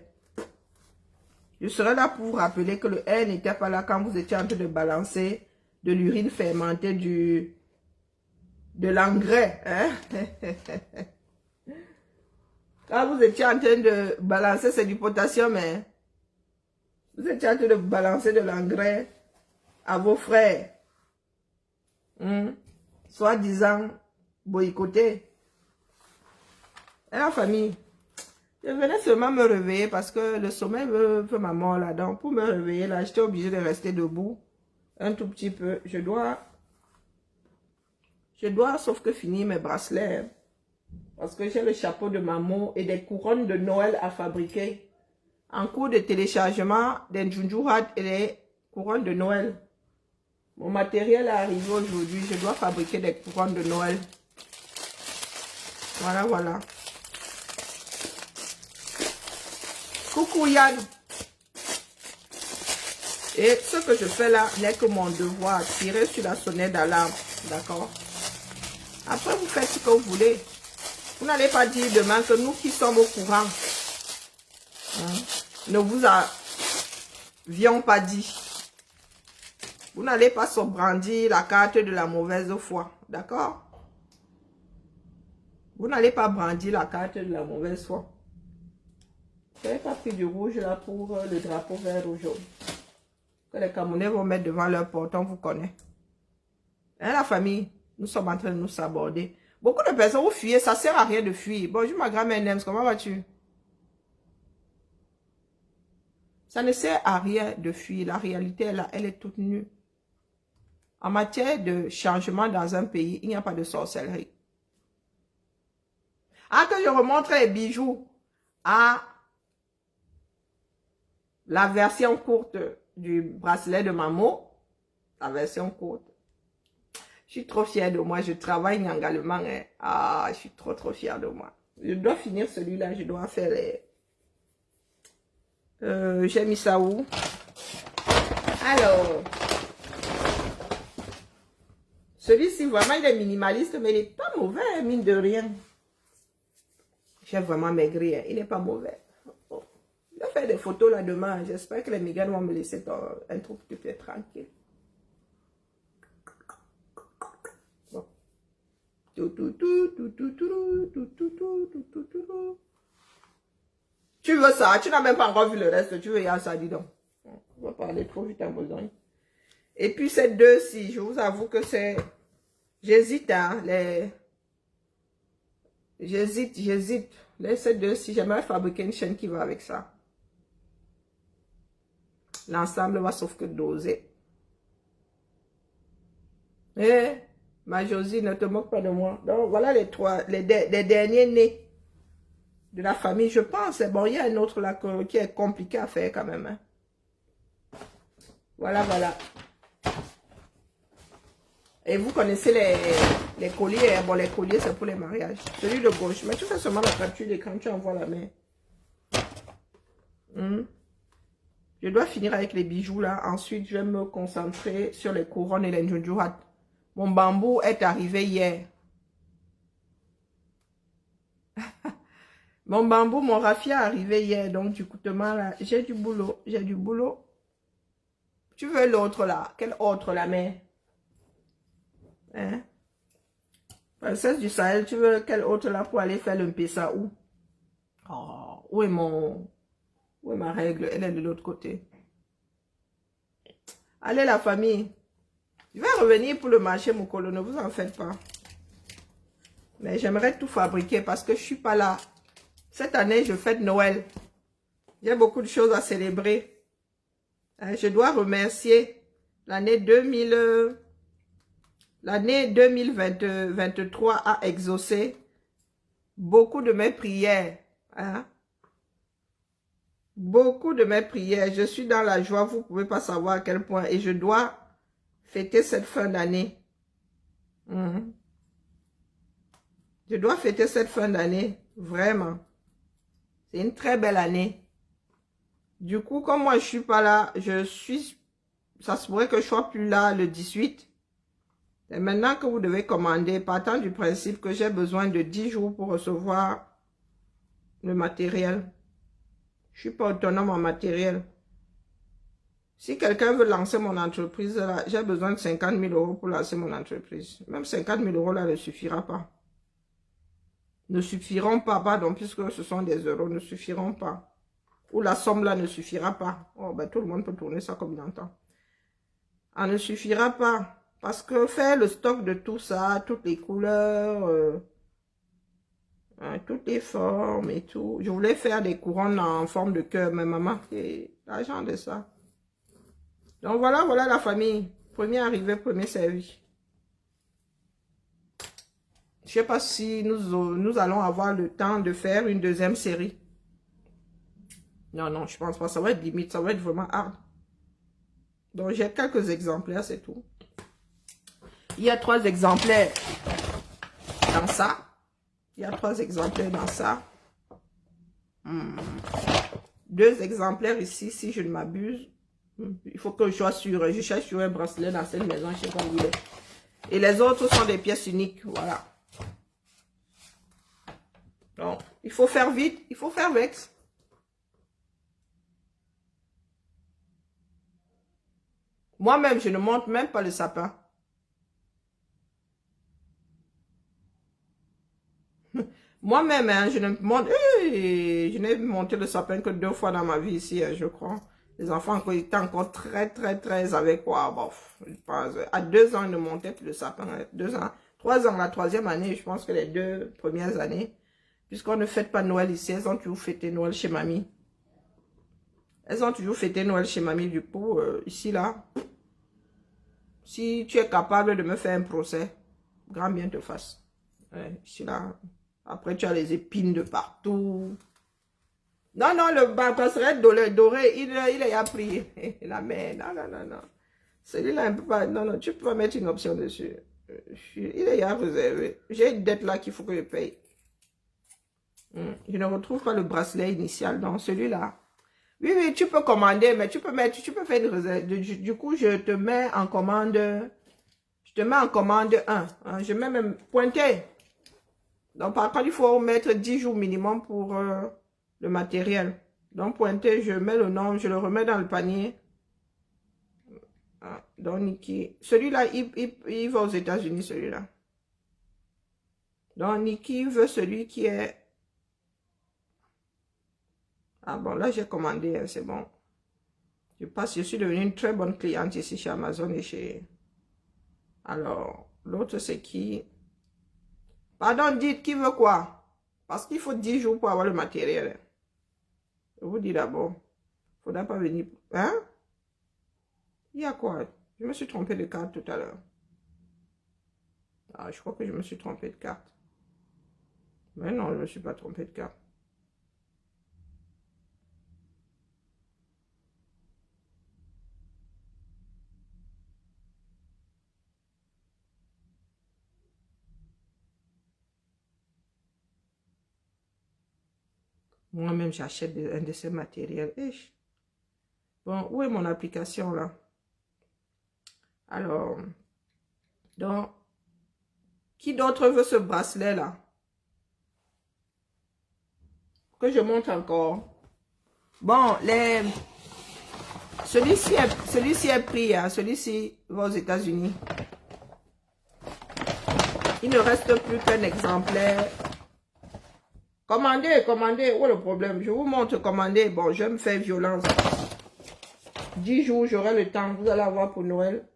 [SPEAKER 1] Je serai là pour vous rappeler que le air n'était pas là quand vous étiez en train de balancer de l'urine fermentée de l'engrais. Hein? Quand vous étiez en train de balancer, c'est du potassium. Hein? Vous étiez en train de balancer de l'engrais à vos frères. Soi-disant boycotter. Et la famille. Je venais seulement me réveiller parce que le sommeil veut ma mort là. Donc pour me réveiller là, j'étais obligée de rester debout un tout petit peu. Je dois sauf que finir mes bracelets. Parce que j'ai le chapeau de maman et des couronnes de Noël à fabriquer. En cours de téléchargement des Junjurat et des couronnes de Noël. Mon matériel est arrivé aujourd'hui. Je dois fabriquer des couronnes de Noël. Voilà, voilà. Coucou Yann. Et ce que je fais là n'est que mon devoir. Tirer sur la sonnette d'alarme. D'accord? Après, vous faites ce que vous voulez. Vous n'allez pas dire demain que nous qui sommes au courant, ne vous avions pas dit. Vous n'allez pas se brandir la carte de la mauvaise foi. D'accord? Vous n'allez pas brandir la carte de la mauvaise foi. Je n'avais pas pris du rouge là pour le drapeau vert ou jaune. Que les Camerounais vont mettre devant leur porte, on vous connaît. Hein, la famille, nous sommes en train de nous saborder. Beaucoup de personnes vous fuyez, ça ne sert à rien de fuir. Bonjour ma grand-mère Nems, comment vas-tu? Ça ne sert à rien de fuir. La réalité, là, elle est toute nue. En matière de changement dans un pays, il n'y a pas de sorcellerie. Ah, que je remonte les bijoux à la version courte du bracelet de Mamo. La version courte. Je suis trop fière de moi. Je travaille également. Hein. Ah, je suis trop fière de moi. Je dois finir celui-là. Je dois faire les... j'ai mis ça où? Alors... Celui-ci, vraiment, il est minimaliste, mais il n'est pas mauvais, mine de rien. J'ai vraiment maigri. Hein. Il n'est pas mauvais. Oh. Je vais faire des photos là demain. J'espère que les migraines vont me laisser un truc plus tranquille. Tu veux ça? Tu n'as même pas encore vu le reste. Tu veux y aller ça, dis donc. On va parler trop vite en besoin. Et puis ces deux-ci, je vous avoue que c'est... J'hésite, hein, J'hésite. Ces deux-ci, j'aimerais fabriquer une chaîne qui va avec ça. L'ensemble va sauf que doser. Et Ma Josie, ne te moque pas de moi. Donc, voilà les derniers nés de la famille, je pense. Bon, il y a un autre là qui est compliqué à faire quand même. Hein. Voilà, voilà. Et vous connaissez les colliers. Hein. Bon, les colliers, c'est pour les mariages. Celui de gauche. Mais tu fais seulement la capture d'écran, tu envoies la main. Je dois finir avec les bijoux là. Ensuite, je vais me concentrer sur les couronnes et les njunjurat. Mon bambou est arrivé hier. Mon bambou, mon raffia est arrivé hier. Donc, du coup, là, j'ai du boulot. J'ai du boulot. Tu veux l'autre là? Quel autre la main? Hein? Princesse du Sahel, tu veux quel autre là pour aller faire le mpessa où? Oh, où est ma règle? Elle est de l'autre côté. Allez la famille. Je vais revenir pour le marché Mokolo, ne vous en faites pas. Mais j'aimerais tout fabriquer parce que je ne suis pas là. Cette année, je fête Noël. J'ai beaucoup de choses à célébrer. Je dois remercier l'année 2023 a exaucé beaucoup de mes prières. Hein? Beaucoup de mes prières. Je suis dans la joie, vous ne pouvez pas savoir à quel point. Et je dois fêter cette fin d'année. Je dois fêter cette fin d'année. Vraiment. C'est une très belle année. Du coup, comme moi, je ne suis pas là, ça se pourrait que je ne sois plus là le 18. Et maintenant que vous devez commander, partant du principe que j'ai besoin de 10 jours pour recevoir le matériel. Je ne suis pas autonome en matériel. Si quelqu'un veut lancer mon entreprise, j'ai besoin de 50 000 € pour lancer mon entreprise. Même 50 000 € là ne suffira pas. Ne suffiront pas, pardon, puisque ce sont des euros, ne suffiront pas. Ou la somme là ne suffira pas. Oh, ben, tout le monde peut tourner ça comme il entend. Elle ne suffira pas. Parce que faire le stock de tout ça, toutes les couleurs, toutes les formes et tout. Je voulais faire des couronnes en forme de cœur, mais maman, c'est l'argent de ça. Donc voilà, voilà la famille. Premier arrivé, premier servi. Je ne sais pas si nous allons avoir le temps de faire une deuxième série. Non, non, je pense pas. Ça va être limite, ça va être vraiment hard. Donc j'ai quelques exemplaires, c'est tout. Il y a 3 exemplaires dans ça. Il y a 3 exemplaires dans ça. 2 exemplaires ici, si je ne m'abuse. Il faut que je sois sûre. Je cherche sur un bracelet dans cette maison, je ne sais pas où il est. Et les autres sont des pièces uniques. Voilà. Donc, il faut faire vite. Il faut faire vite. Moi-même, je ne monte même pas le sapin. Moi-même, hein, je n'ai monté le sapin que 2 fois dans ma vie ici, hein, je crois. Les enfants étaient encore très avec quoi. Bon, je pense, à 2 ans, ils ne montaient plus le sapin. 2 ans. 3 ans, la 3e année, je pense que les 2 premières années, puisqu'on ne fête pas Noël ici, elles ont toujours fêté Noël chez mamie. Elles ont toujours fêté Noël chez mamie, du coup, ici, là. Si tu es capable de me faire un procès, grand bien te fasse. Ouais, ici, là. Après, tu as les épines de partout. Non, non, le bracelet doré, il a pris la main. Non, non, non, non. Celui-là, un peu pas. Non, non, tu peux pas mettre une option dessus. Il est réservé. J'ai une dette là qu'il faut que je paye. Je ne retrouve pas le bracelet initial dans celui-là. Oui, oui, tu peux commander, mais tu peux faire une réserve. Du coup, je te mets en commande 1. Hein, je mets même pointé. Donc, par contre, il faut mettre 10 jours minimum pour le matériel. Donc, pointé, je mets le nom, je le remets dans le panier. Ah, donc, Niki. Celui-là, il va aux États-Unis, celui-là. Donc, Niki veut celui qui est... Ah bon, là, j'ai commandé, hein, c'est bon. Je suis devenue une très bonne cliente ici chez Amazon et chez... Alors, l'autre, c'est qui? Pardon, dites, qui veut quoi? Parce qu'il faut 10 jours pour avoir le matériel. Je vous dis d'abord. Il ne faudra pas venir... Hein? Il y a quoi? Je me suis trompée de carte tout à l'heure. Ah, je crois que je me suis trompée de carte. Mais non, je ne me suis pas trompée de carte. Moi-même, j'achète un de ces matériels. Bon, où est mon application là? Alors, donc, qui d'autre veut ce bracelet là? Que je montre encore. Bon, celui-ci est pris, hein. Celui-ci va aux États-Unis. Il ne reste plus qu'un exemplaire. Commandez, commandez. Où est le problème? Je vous montre commander. Bon, je me fais violence. 10 jours, j'aurai le temps. Vous allez avoir pour Noël.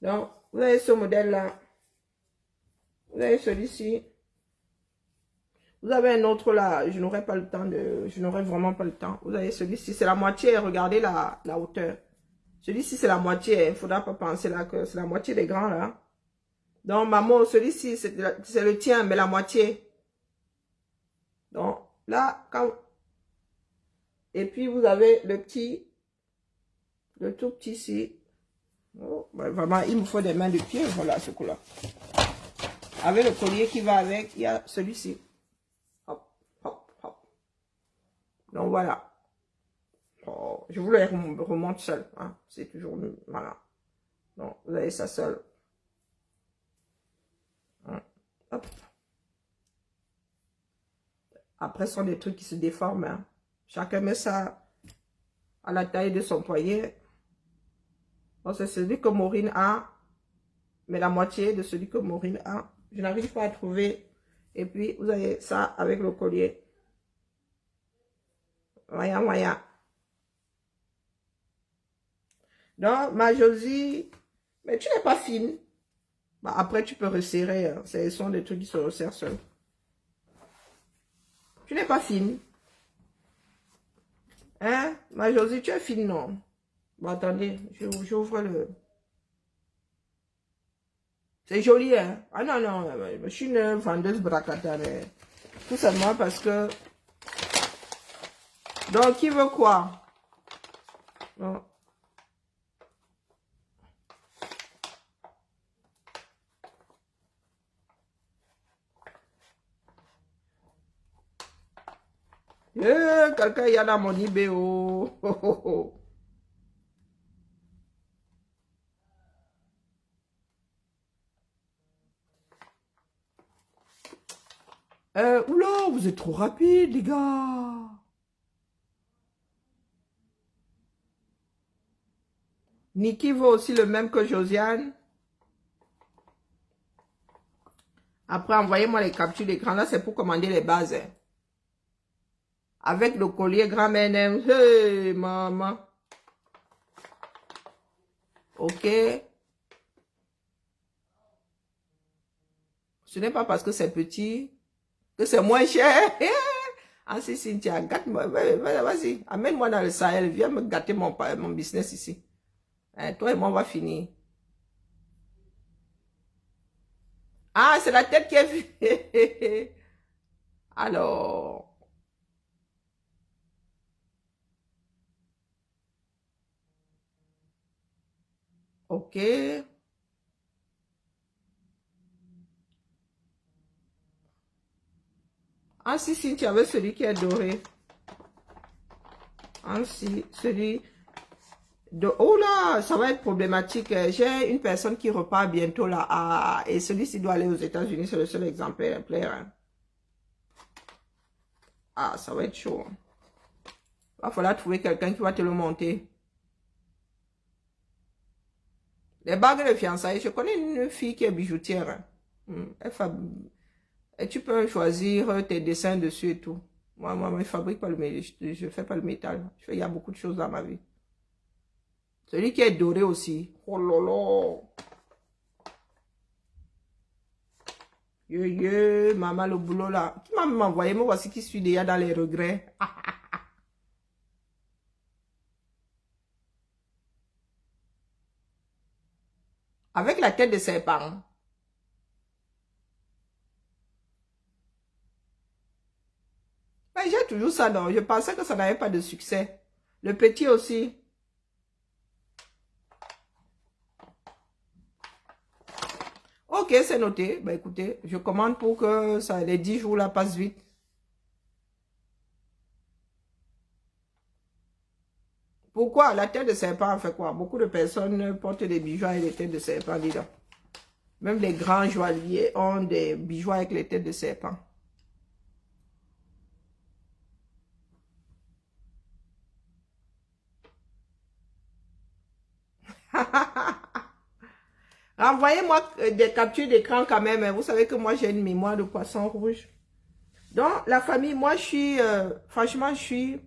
[SPEAKER 1] Donc, vous avez ce modèle-là. Vous avez celui-ci. Vous avez un autre là. Je n'aurai pas le temps de... Je n'aurai vraiment pas le temps. Vous avez celui-ci. C'est la moitié. Regardez la hauteur. Celui-ci, c'est la moitié. Il ne faudra pas penser là que c'est la moitié des grands là. Donc, maman, celui-ci, c'est le tien, mais la moitié. Donc, là, quand... Et puis, vous avez le petit... Le tout petit ici. Oh, ben vraiment, il me faut des mains de pied. Voilà ce coup-là. Avec le collier qui va avec, il y a celui-ci. Hop, hop, hop. Donc voilà. Oh, je vous le remonte seul. Hein. C'est toujours... Voilà. Donc, vous avez ça seul. Hein. Hop. Après, ce sont des trucs qui se déforment. Hein. Chacun met ça à la taille de son poignet. C'est celui que Maureen a, mais la moitié de celui que Maureen a. Je n'arrive pas à trouver. Et puis, vous avez ça avec le collier. Voyons, voyons. Donc, ma Josie, mais tu n'es pas fine. Bah, après, tu peux resserrer. Hein. Ce sont des trucs qui se resserrent seuls. Tu n'es pas fine. Hein? Ma Josie, tu es fine, non? Bon, attendez, j'ouvre le... C'est joli, hein? Ah non, non, je suis une vendeuse bracata, mais tout simplement parce que... Donc, qui veut quoi? Non. Quelqu'un y a dans mon eBay, oh. Oh, oh, oh. Oula, vous êtes trop rapide, les gars. Nikki vaut aussi le même que Josiane. Après, envoyez-moi les captures d'écran. Là, c'est pour commander les bases. Hein. Avec le collier grand-mère. Hey, maman. Ok. Ce n'est pas parce que c'est petit que c'est moins cher. Ah si, Cynthia, gâte-moi. Vas-y, amène-moi dans le Sahel. Viens me gâter mon business ici. Hein, toi et moi, on va finir. Ah, c'est la tête qui est vue. Alors. Ok. Ah si, tu avais celui qui est doré. Ah si, celui de... Oh là, ça va être problématique. J'ai une personne qui repart bientôt là. Ah, et celui-ci doit aller aux États-Unis. C'est le seul exemplaire. Hein. Ah, ça va être chaud. Il va falloir trouver quelqu'un qui va te le monter. Les bagues de fiançailles, je connais une fille qui est bijoutière. Hein. Et tu peux choisir tes dessins dessus et tout. Moi, je ne fabrique pas le métal. Je ne fais pas le métal. Il y a beaucoup de choses dans ma vie. Celui qui est doré aussi. Oh là là. Maman, le boulot là. Qui m'a envoyé? Moi, voici qui suis déjà dans les regrets. Avec la tête de ses parents. fais toujours ça, non? Je pensais que ça n'avait pas de succès. Le petit aussi. Ok, c'est noté. Ben écoutez, je commande pour que ça, les 10 jours là passent vite. Pourquoi? La tête de serpent fait quoi? Beaucoup de personnes portent des bijoux avec les têtes de serpent, dis donc. Même les grands joailliers ont des bijoux avec les têtes de serpent. Renvoyez-moi des captures d'écran quand même. Vous savez que moi, j'ai une mémoire de poisson rouge. Donc, la famille, moi, je suis... franchement, j'ai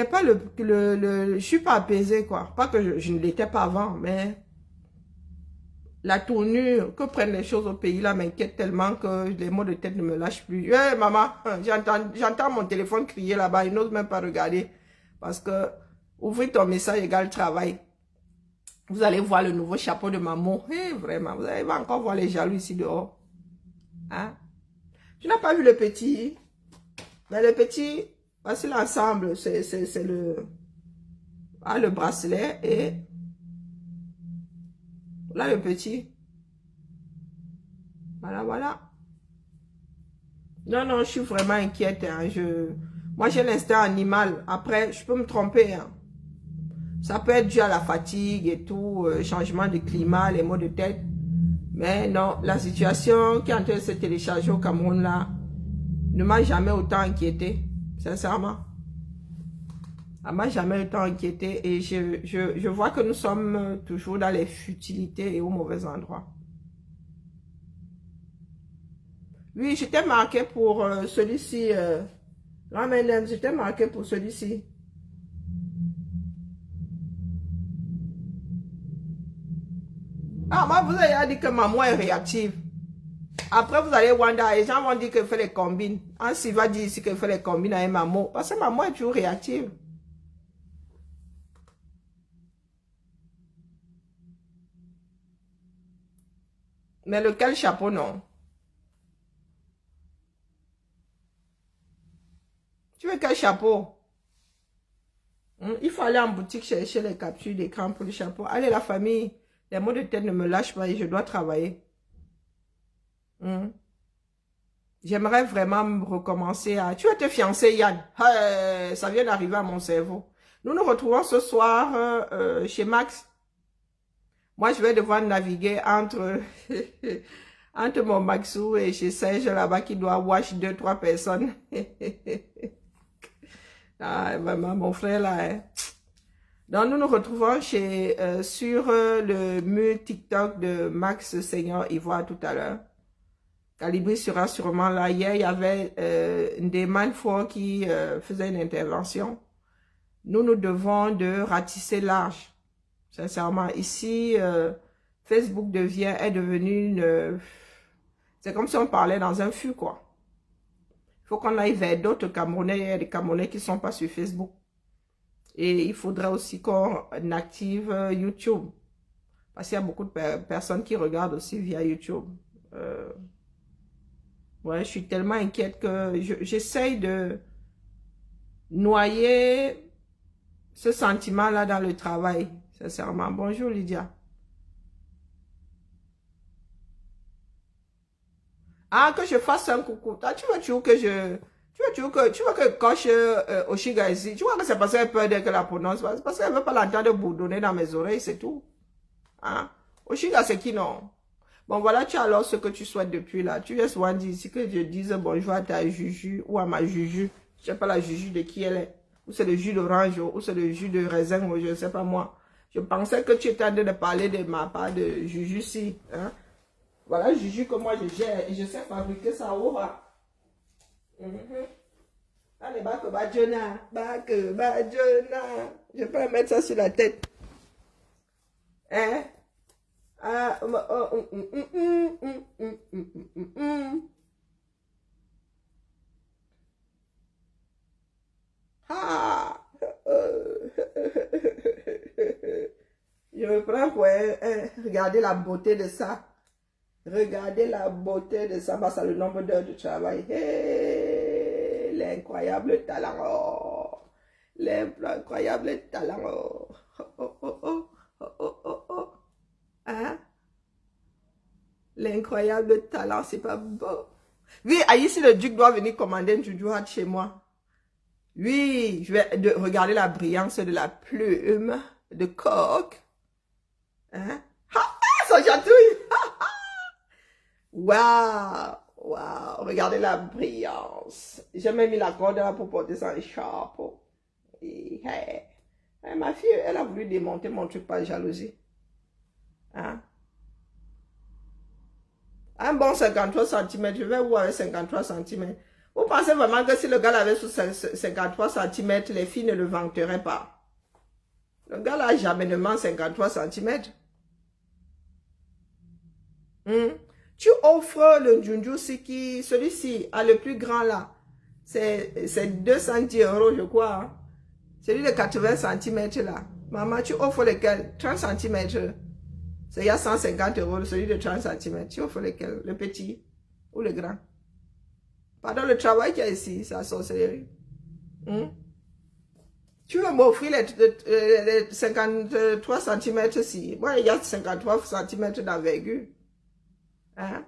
[SPEAKER 1] pas je suis pas apaisée, quoi. Pas que je ne l'étais pas avant, mais... La tournure que prennent les choses au pays, là, m'inquiète tellement que les maux de tête ne me lâchent plus. Hey, maman, j'entends mon téléphone crier là-bas. Il n'ose même pas regarder. Parce que, ouvrir ton message égale travail. Vous allez voir le nouveau chapeau de maman. Hey, vraiment, vous allez encore voir les jaloux ici dehors. Hein? Tu n'as pas vu le petit? Mais le petit, voici l'ensemble. C'est le bracelet et là le petit. Voilà, voilà. Non, non, je suis vraiment inquiète. Hein. Moi, j'ai l'instinct animal. Après, je peux me tromper. Hein. Ça peut être dû à la fatigue et tout, changement de climat, les maux de tête. Mais non, la situation qui est en train de se télécharger au Cameroun, là, ne m'a jamais autant inquiété. Sincèrement. Elle m'a jamais autant inquiété. Et je vois que nous sommes toujours dans les futilités et au mauvais endroit. Oui, j'étais marqué pour celui-ci. J'étais marqué pour celui-ci. Ah, moi, vous avez dit que maman est réactive. Après, vous allez Wanda, les gens vont dire qu'elle fait les combines. Ansi va dire ici qu'elle fait les combines avec maman. Parce que maman est toujours réactive. Mais lequel chapeau, non? Tu veux quel chapeau? Il faut aller en boutique chercher les captures d'écran pour le chapeau. Allez, la famille, les maux de tête ne me lâchent pas et je dois travailler. J'aimerais vraiment me recommencer à... Tu vas te fiancer, Yann. Ça vient d'arriver à mon cerveau. Nous nous retrouvons ce soir chez Max. Moi, je vais devoir naviguer entre, entre mon Maxou et chez Serge là-bas qui doit wash 2-3 personnes. Ah, vraiment, mon frère là. Hein. Donc, nous nous retrouvons sur le mur TikTok de Max Seigneur Ivoire tout à l'heure. Calibri sera sûrement là. Hier, il y avait des Manfort qui faisait une intervention. Nous devons de ratisser large. Sincèrement, ici, Facebook est devenu une... C'est comme si on parlait dans un fût, quoi. Il faut qu'on aille vers d'autres Camerounais. Il y a des Camerounais qui ne sont pas sur Facebook. Et il faudrait aussi qu'on active YouTube. Parce qu'il y a beaucoup de personnes qui regardent aussi via YouTube. Ouais, je suis tellement inquiète que j'essaye de noyer ce sentiment-là dans le travail. Sincèrement. Bonjour Lydia. Ah, que je fasse un coucou. Toi, tu veux toujours que je... Tu veux que quand je Oshiga ici, tu vois que c'est parce qu'elle peur que la prononce, parce qu'elle ne veut pas l'entendre bourdonner dans mes oreilles, c'est tout. Hein? Oshiga, c'est qui non? Bon, voilà, tu as alors ce que tu souhaites depuis là. Tu viens souvent dire ici que je dise bonjour à ta Juju ou à ma Juju. Je sais pas la Juju de qui elle est. Ou c'est le jus d'orange, ou c'est le jus de raisin, ou je ne sais pas moi. Je pensais que tu étais en train de parler de ma part de Juju si. Hein? Voilà, Juju que moi je gère et je sais fabriquer ça au rat. Allez, bac badjona, bac badjona. Je peux mettre ça sur la tête. Hein? Ah, ah. Je me prends pour regarder la beauté de ça. Regardez la beauté de ça, c'est le nombre d'heures de travail. Hey, l'incroyable talent. Oh. L'incroyable talent. Oh. Oh, oh, oh, oh, oh, oh, oh. Hein? L'incroyable talent, c'est pas beau. Oui, ici le duc doit venir commander un Juju Hat chez moi. Oui, je vais regarder la brillance de la plume de coq. Hein? Ah, ça chatouille! Waouh! Waouh! Regardez la brillance. J'ai même mis la corde là pour porter ça en chapeau. Et, hey. Hey, ma fille, elle a voulu démonter mon truc par jalousie. Hein? Un bon 53 cm, je vais où avec 53 cm? Vous pensez vraiment que si le gars avait sous 53 cm, les filles ne le vanteraient pas? Le gars là, jamais ne ment 53 cm. Tu offres le Junju Siki, celui-ci, à le plus grand là. C'est 210 €, je crois. Hein? Celui de 80 cm là. Maman, tu offres lequel? 30 cm. C'est il y a 150 €, celui de 30 cm. Tu offres lequel? Le petit ou le grand? Pardon, le travail qu'il y a ici, c'est la sorcellerie. Tu veux m'offrir les 53 cm si? Moi, il y a 53 cm d'envergure. Hein?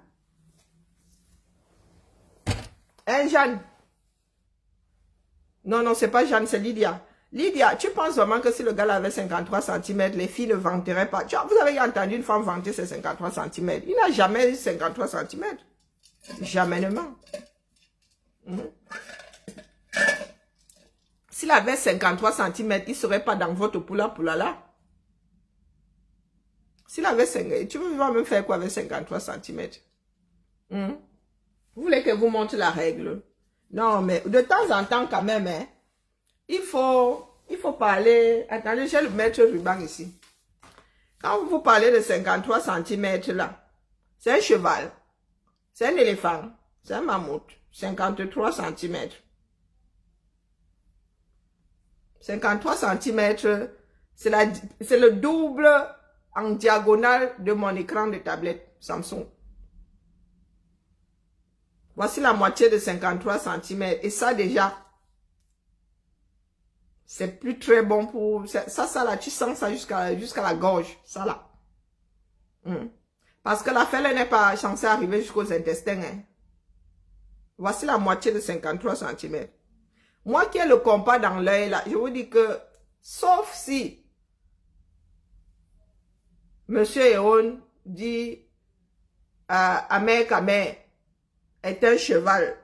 [SPEAKER 1] Hein, Jeanne? Non, non, c'est pas Jeanne, c'est Lydia. Lydia, tu penses vraiment que si le gars avait 53 cm, les filles ne vanteraient pas? Vous avez entendu une femme vanter ses 53 cm. Il n'a jamais eu 53 cm. Jamais ne ment. S'il avait 53 cm, il ne serait pas dans votre poula là. S'il avait 5, tu veux me faire quoi avec 53 cm? Vous voulez que vous montre la règle? Non, mais de temps en temps quand même, hein, il faut parler. Attendez, je vais le mettre ruban ici. Quand vous parlez de 53 cm là, c'est un cheval, c'est un éléphant, c'est un mammouth, 53 cm. 53 cm, c'est le double en diagonale de mon écran de tablette Samsung. Voici la moitié de 53 cm. Et ça déjà, c'est plus très bon pour... Ça là, tu sens ça jusqu'à la gorge. Ça là. Parce que la fêle n'est pas censée arriver jusqu'aux intestins. Hein. Voici la moitié de 53 cm. Moi qui ai le compas dans l'œil là, je vous dis que, sauf si Monsieur Eon dit Amer Kamer est un cheval,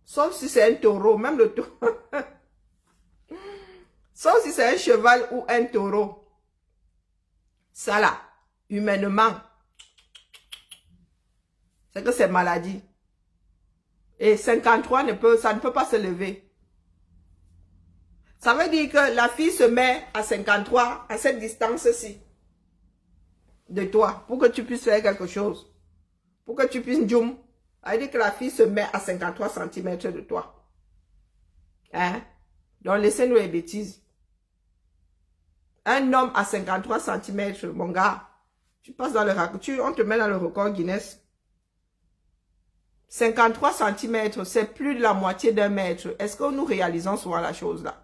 [SPEAKER 1] sauf si c'est un taureau, même le taureau, sauf si c'est un cheval ou un taureau, ça là, humainement, c'est que c'est maladie. Et 53 ça ne peut pas se lever. Ça veut dire que la fille se met à 53, à cette distance-ci, de toi, pour que tu puisses faire quelque chose. Pour que tu puisses zoom. Ça veut dire que la fille se met à 53 cm de toi. Hein? Donc, laissez-nous les bêtises. Un homme à 53 cm, mon gars, tu passes dans le record, on te met dans le record Guinness. 53 cm, c'est plus de la moitié d'un mètre. Est-ce que nous réalisons souvent la chose là?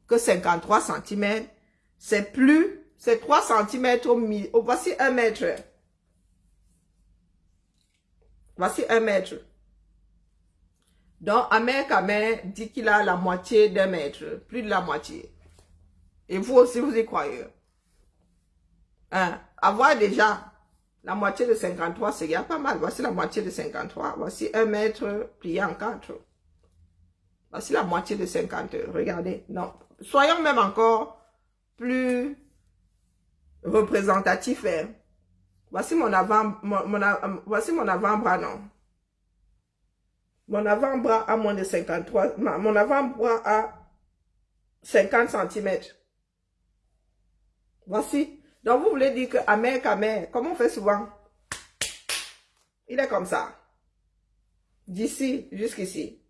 [SPEAKER 1] Que 53 cm, c'est 3 cm au milieu. Oh, voici 1 mètre. Voici 1 mètre. Donc, Amer Kamer dit qu'il a la moitié d'un mètre. Plus de la moitié. Et vous aussi, vous y croyez. Hein? Avoir déjà la moitié de 53, c'est pas mal. Voici la moitié de 53. Voici 1 mètre plié en 4. Voici la moitié de 50. Regardez. Non. Soyons même encore plus représentatifs. Hein. Voici mon voici mon avant-bras, non. Mon avant-bras a moins de 53. Mon avant-bras a 50 cm. Voici. Donc, vous voulez dire que Amer Kamer, comme on fait souvent, il est comme ça. D'ici jusqu'ici.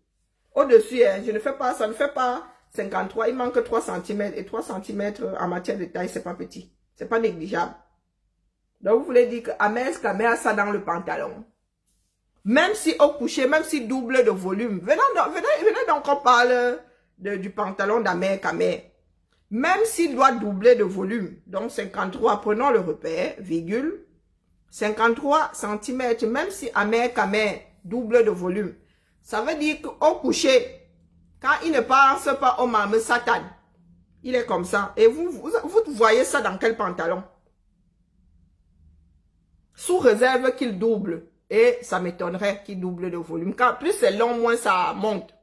[SPEAKER 1] Au-dessus, hein, je ne fais pas, ça ne fait pas 53, il manque 3 cm. Et 3 cm en matière de taille, c'est pas petit. C'est pas négligeable. Donc, vous voulez dire que Ahmed Kamé a ça dans le pantalon. Même si au coucher, même si double de volume. Venez donc, on parle du pantalon d'Ahmed Kamé. Même s'il doit doubler de volume, donc 53, prenons le repère, virgule, 53 cm, même si Ahmed Kamé double de volume, ça veut dire qu'au coucher, quand il ne pense pas au Mohamed Satan, il est comme ça. Et vous voyez ça dans quel pantalon? Sous réserve qu'il double. Et ça m'étonnerait qu'il double de volume. Car plus c'est long, moins ça monte.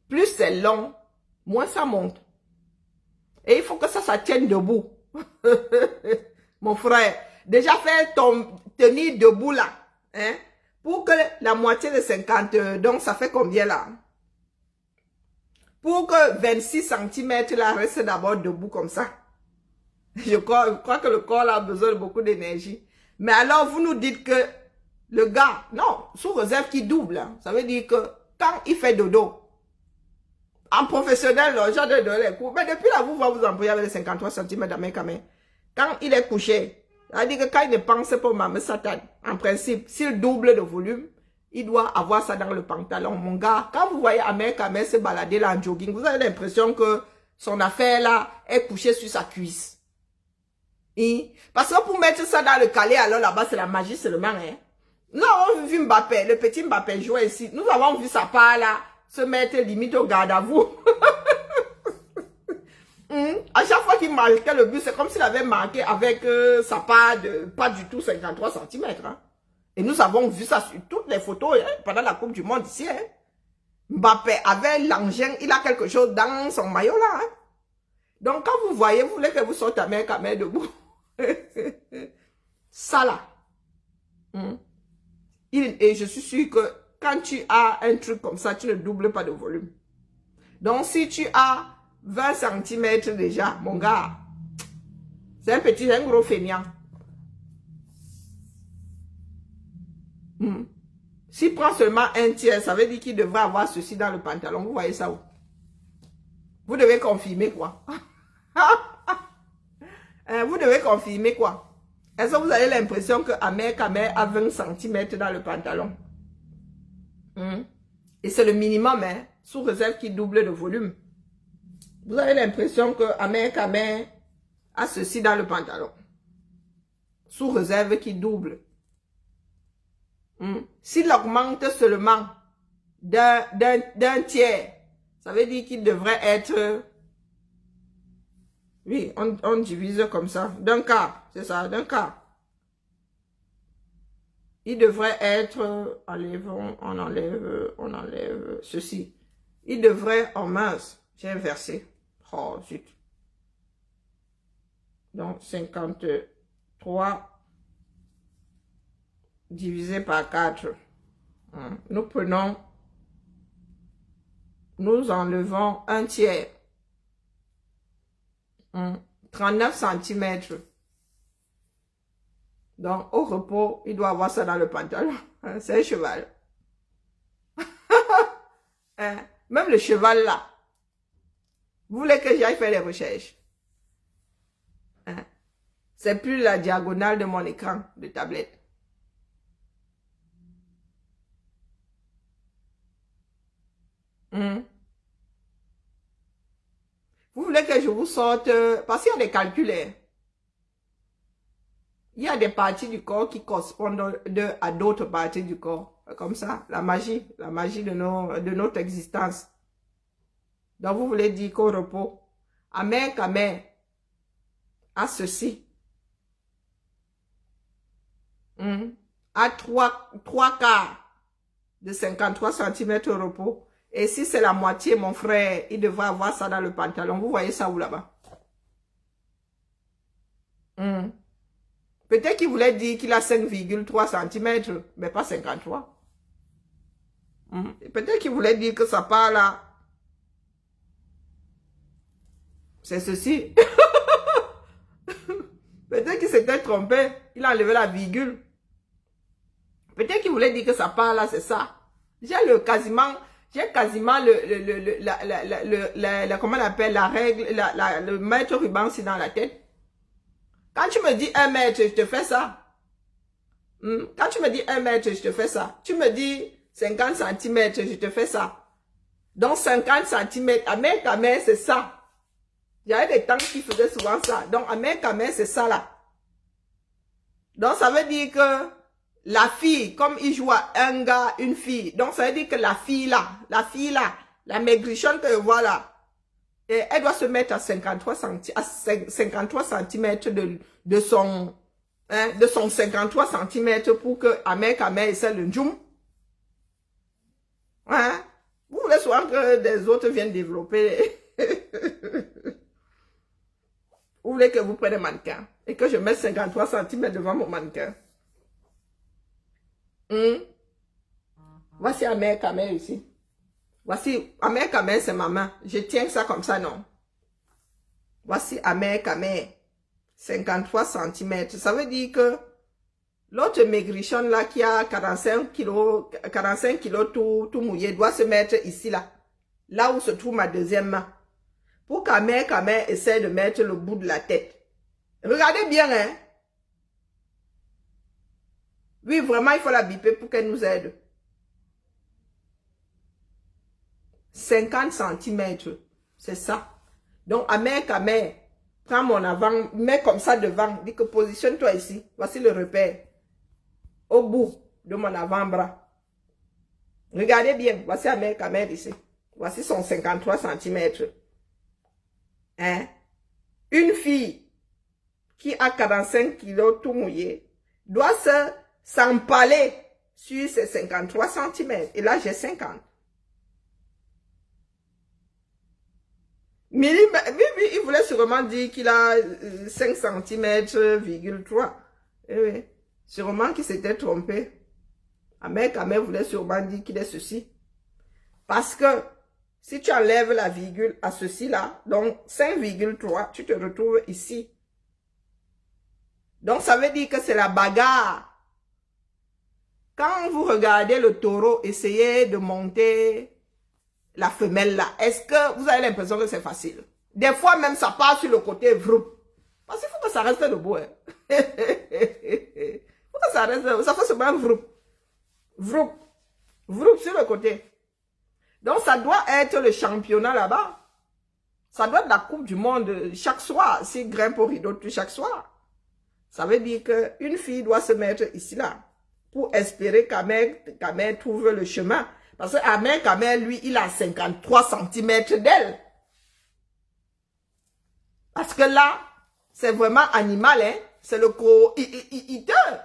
[SPEAKER 1] Plus c'est long, moins ça monte. Et il faut que ça tienne debout. Mon frère, déjà faire tenir debout là. Hein, pour que la moitié de 50, donc ça fait combien là? Pour que 26 cm là reste d'abord debout comme ça. Je crois que le corps là a besoin de beaucoup d'énergie. Mais alors vous nous dites que le gars, non, sous réserve qu'il double. Hein, ça veut dire que quand il fait dodo, en professionnel, j'adore donner les cours. Mais depuis là, vous employer avec les 53 cm d'Ahmed Kamé. Quand il est couché, ça veut dire que quand il ne pense pas au Mohamed Satan, en principe, s'il double de volume, il doit avoir ça dans le pantalon. Mon gars, quand vous voyez Ahmed Kamé se balader là en jogging, vous avez l'impression que son affaire là est couchée sur sa cuisse. Et parce que pour mettre ça dans le calais, alors là-bas, c'est la magie seulement. Hein. Nous avons vu Mbappé, le petit Mbappé jouer ici. Nous avons vu sa part là se mettre limite au garde à vous. À chaque fois qu'il marquait le but, c'est comme s'il avait marqué avec sa part de pas du tout 53 cm. Hein. Et nous avons vu ça sur toutes les photos hein, pendant la Coupe du Monde ici. Hein. Mbappé avait l'engin, il a quelque chose dans son maillot là. Hein. Donc quand vous voyez, vous voulez que vous sortez Ahmed Kamé debout. Ça là. Et je suis sûre que quand tu as un truc comme ça, tu ne doubles pas de volume. Donc si tu as 20 cm déjà, mon gars, c'est un gros feignant. S'il prend seulement un tiers, ça veut dire qu'il devrait avoir ceci dans le pantalon. Vous voyez ça où? Vous devez confirmer quoi? Vous devez confirmer quoi? Est-ce que vous avez l'impression que Ahmed Kamé a 20 cm dans le pantalon? Et c'est le minimum, hein, sous réserve qu'il double de volume. Vous avez l'impression que Ahmed Kamé a ceci dans le pantalon. Sous réserve qu'il double. S'il augmente seulement d'un tiers, ça veut dire qu'il devrait être... Oui, on divise comme ça. D'un quart, c'est ça, d'un quart. Il devrait être... Enlèvons, on enlève ceci. Il devrait... Oh mince, j'ai inversé. Oh, zut. Donc, 53 divisé par 4. Nous prenons... Nous enlevons un tiers. 39 cm. Donc, au repos, il doit avoir ça dans le pantalon. C'est un cheval. Même le cheval là. Vous voulez que j'aille faire les recherches? C'est plus la diagonale de mon écran de tablette. Vous voulez que je vous sorte... Parce qu'il y a des calculs. Il y a des parties du corps qui correspondent à d'autres parties du corps. Comme ça, la magie de notre existence. Donc, vous voulez dire qu'au repos, Ahmed Kamé a ceci. À 3 quarts de 53 cm au repos. Et si c'est la moitié, mon frère, il devrait avoir ça dans le pantalon. Vous voyez ça où là-bas? Peut-être qu'il voulait dire qu'il a 5,3 cm, mais pas 53. Peut-être qu'il voulait dire que ça part là. C'est ceci. Peut-être qu'il s'était trompé. Il a enlevé la virgule. Peut-être qu'il voulait dire que ça part là, c'est ça. J'ai quasiment comment on appelle la règle, le mètre ruban dans la tête. Quand tu me dis 1 mètre, je te fais ça. Quand tu me dis 1 mètre, je te fais ça. Tu me dis 50 cm, je te fais ça. Donc 50 cm, à main, c'est ça. Il y avait des temps qui faisaient souvent ça. Donc à main, c'est ça là. Donc ça veut dire que la fille, comme il joue à un gars, une fille, donc ça veut dire que la fille là, la maigrichonne que je vois là, et elle doit se mettre à 53 cm de son 53 cm pour que Amé essaie le djoum. Hein? Vous voulez souvent que des autres viennent développer. Vous voulez que vous preniez un mannequin et que je mette 53 cm devant mon mannequin. Voici Amé ici. Voici Amé, c'est ma main. Je tiens ça comme ça, non? Voici Amé, 53 cm. Ça veut dire que l'autre maigrichonne là qui a 45 kilos tout mouillé doit se mettre ici là. Là où se trouve ma deuxième main. Pour qu'Amé essaie de mettre le bout de la tête. Regardez bien, hein. Oui, vraiment, il faut la biper pour qu'elle nous aide. 50 cm, c'est ça. Donc, Amé, prends mon avant, mets comme ça devant. Dis que positionne-toi ici. Voici le repère. Au bout de mon avant-bras. Regardez bien. Voici Amé ici. Voici son 53 cm. Hein? Une fille qui a 45 kilos tout mouillé doit s'empaler sur ses 53 cm. Et là, j'ai 50. Mais il voulait sûrement dire qu'il a 5 cm,3. Oui, sûrement qu'il s'était trompé. Amé voulait sûrement dire qu'il est ceci. Parce que si tu enlèves la virgule à ceci là, donc 5,3, tu te retrouves ici. Donc ça veut dire que c'est la bagarre. Quand vous regardez le taureau essayer de monter la femelle là, est-ce que vous avez l'impression que c'est facile? Des fois même ça part sur le côté vroup. Parce qu'il faut que ça reste debout. Hein. Faut que ça reste, ça fait seulement vroup. Vroup. Vroup sur le côté. Donc ça doit être le championnat là-bas. Ça doit être la coupe du monde chaque soir. S'il grimpe au rideau chaque soir. Ça veut dire qu'une fille doit se mettre ici là. Pour espérer qu'Amé trouve le chemin. Parce qu'Amé, lui, il a 53 cm d'elle. Parce que là, c'est vraiment animal, hein. C'est le co-eater.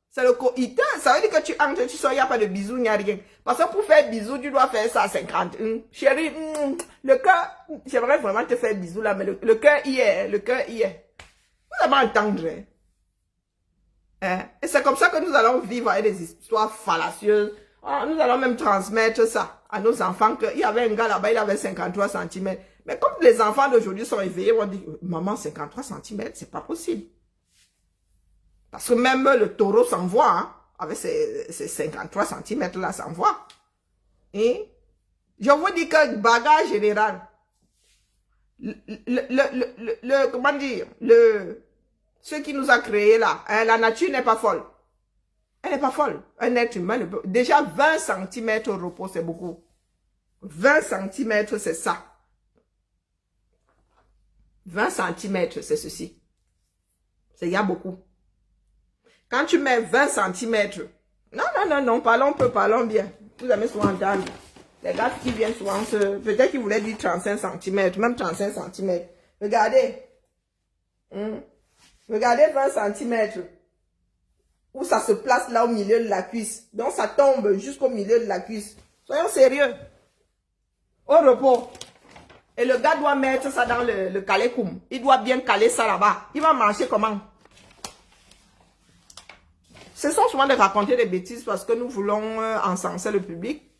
[SPEAKER 1] C'est le co-eater. Ça veut dire que tu entres, tu sors, il n'y a pas de bisous, il n'y a rien. Parce que pour faire bisous, tu dois faire ça à 50. Chérie, le cœur, j'aimerais vraiment te faire bisous là, mais le cœur y est, le cœur y est. Vous allez entendre, hein. Et c'est comme ça que nous allons vivre avec des histoires fallacieuses. Nous allons même transmettre ça à nos enfants, qu'il y avait un gars là-bas, il avait 53 cm. Mais comme les enfants d'aujourd'hui sont éveillés, on dit, maman, 53 cm, c'est pas possible. Parce que même le taureau s'envoie, hein, avec ses 53 cm là, s'envoie. Et je vous dis que bagage général, comment dire, ce qui nous a créé là, hein, la nature n'est pas folle. Elle n'est pas folle. Un être humain, déjà 20 cm au repos, c'est beaucoup. 20 cm, c'est ça. 20 cm, c'est ceci. Il y a beaucoup. Quand tu mets 20 cm, non, parlons bien. Vous avez souvent entendu. Les gars qui viennent souvent peut-être qu'ils voulaient dire 35 cm, même 35 cm. Regardez. Regardez 20 cm. Où ça se place là au milieu de la cuisse. Donc ça tombe jusqu'au milieu de la cuisse. Soyons sérieux. Au repos. Et le gars doit mettre ça dans le calécoum. Il doit bien caler ça là-bas. Il va marcher comment? Ce sont souvent de raconter des bêtises parce que nous voulons encenser le public.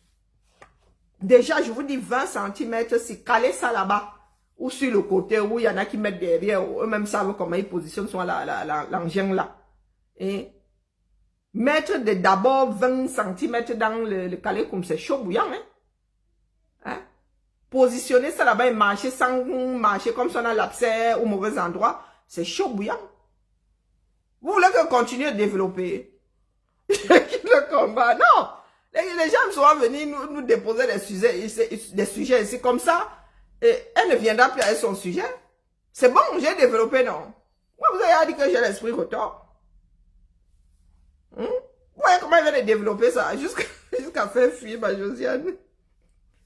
[SPEAKER 1] Déjà, je vous dis 20 cm, c'est caler ça là-bas. Ou sur le côté, où il y en a qui mettent derrière. Eux-mêmes savent comment ils positionnent l'engin là. Et mettre d'abord 20 cm dans le calécoum, c'est chaud bouillant. Hein? Positionner ça là-bas et marcher sans marcher comme si on a l'abcès au mauvais endroit, c'est chaud bouillant. Vous voulez que je continue de développer? Je quitte le combat. Non. Les gens sont venus nous déposer des sujets ici comme ça. Et elle ne viendra plus avec son sujet. C'est bon, j'ai développé, non? Moi, vous avez dit que j'ai l'esprit retort. Vous voyez comment elle vient de développer ça jusqu'à faire fuir ma Josiane.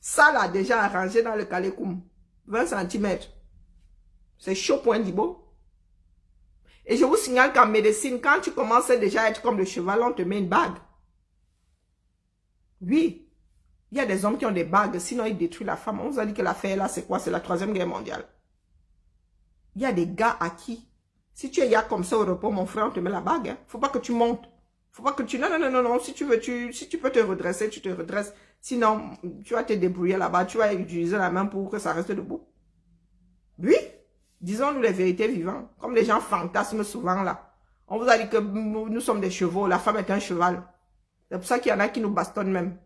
[SPEAKER 1] Ça, là, déjà arrangé dans le calécoum. 20 cm. C'est chaud point d'Ibo. Et je vous signale qu'en médecine, quand tu commences déjà à être comme le cheval, on te met une bague. Oui. Il y a des hommes qui ont des bagues, sinon ils détruisent la femme. On vous a dit que l'affaire là, c'est quoi? C'est la 3e guerre mondiale. Il y a des gars à qui, si tu es là comme ça au repos, mon frère, on te met la bague. Hein. Faut pas que tu montes. Faut pas que tu... Non. Si tu veux, si tu peux te redresser, tu te redresses. Sinon, tu vas te débrouiller là-bas. Tu vas utiliser la main pour que ça reste debout. Oui. Disons-nous les vérités vivantes. Comme les gens fantasment souvent là. On vous a dit que nous sommes des chevaux. La femme est un cheval. C'est pour ça qu'il y en a qui nous bastonnent même.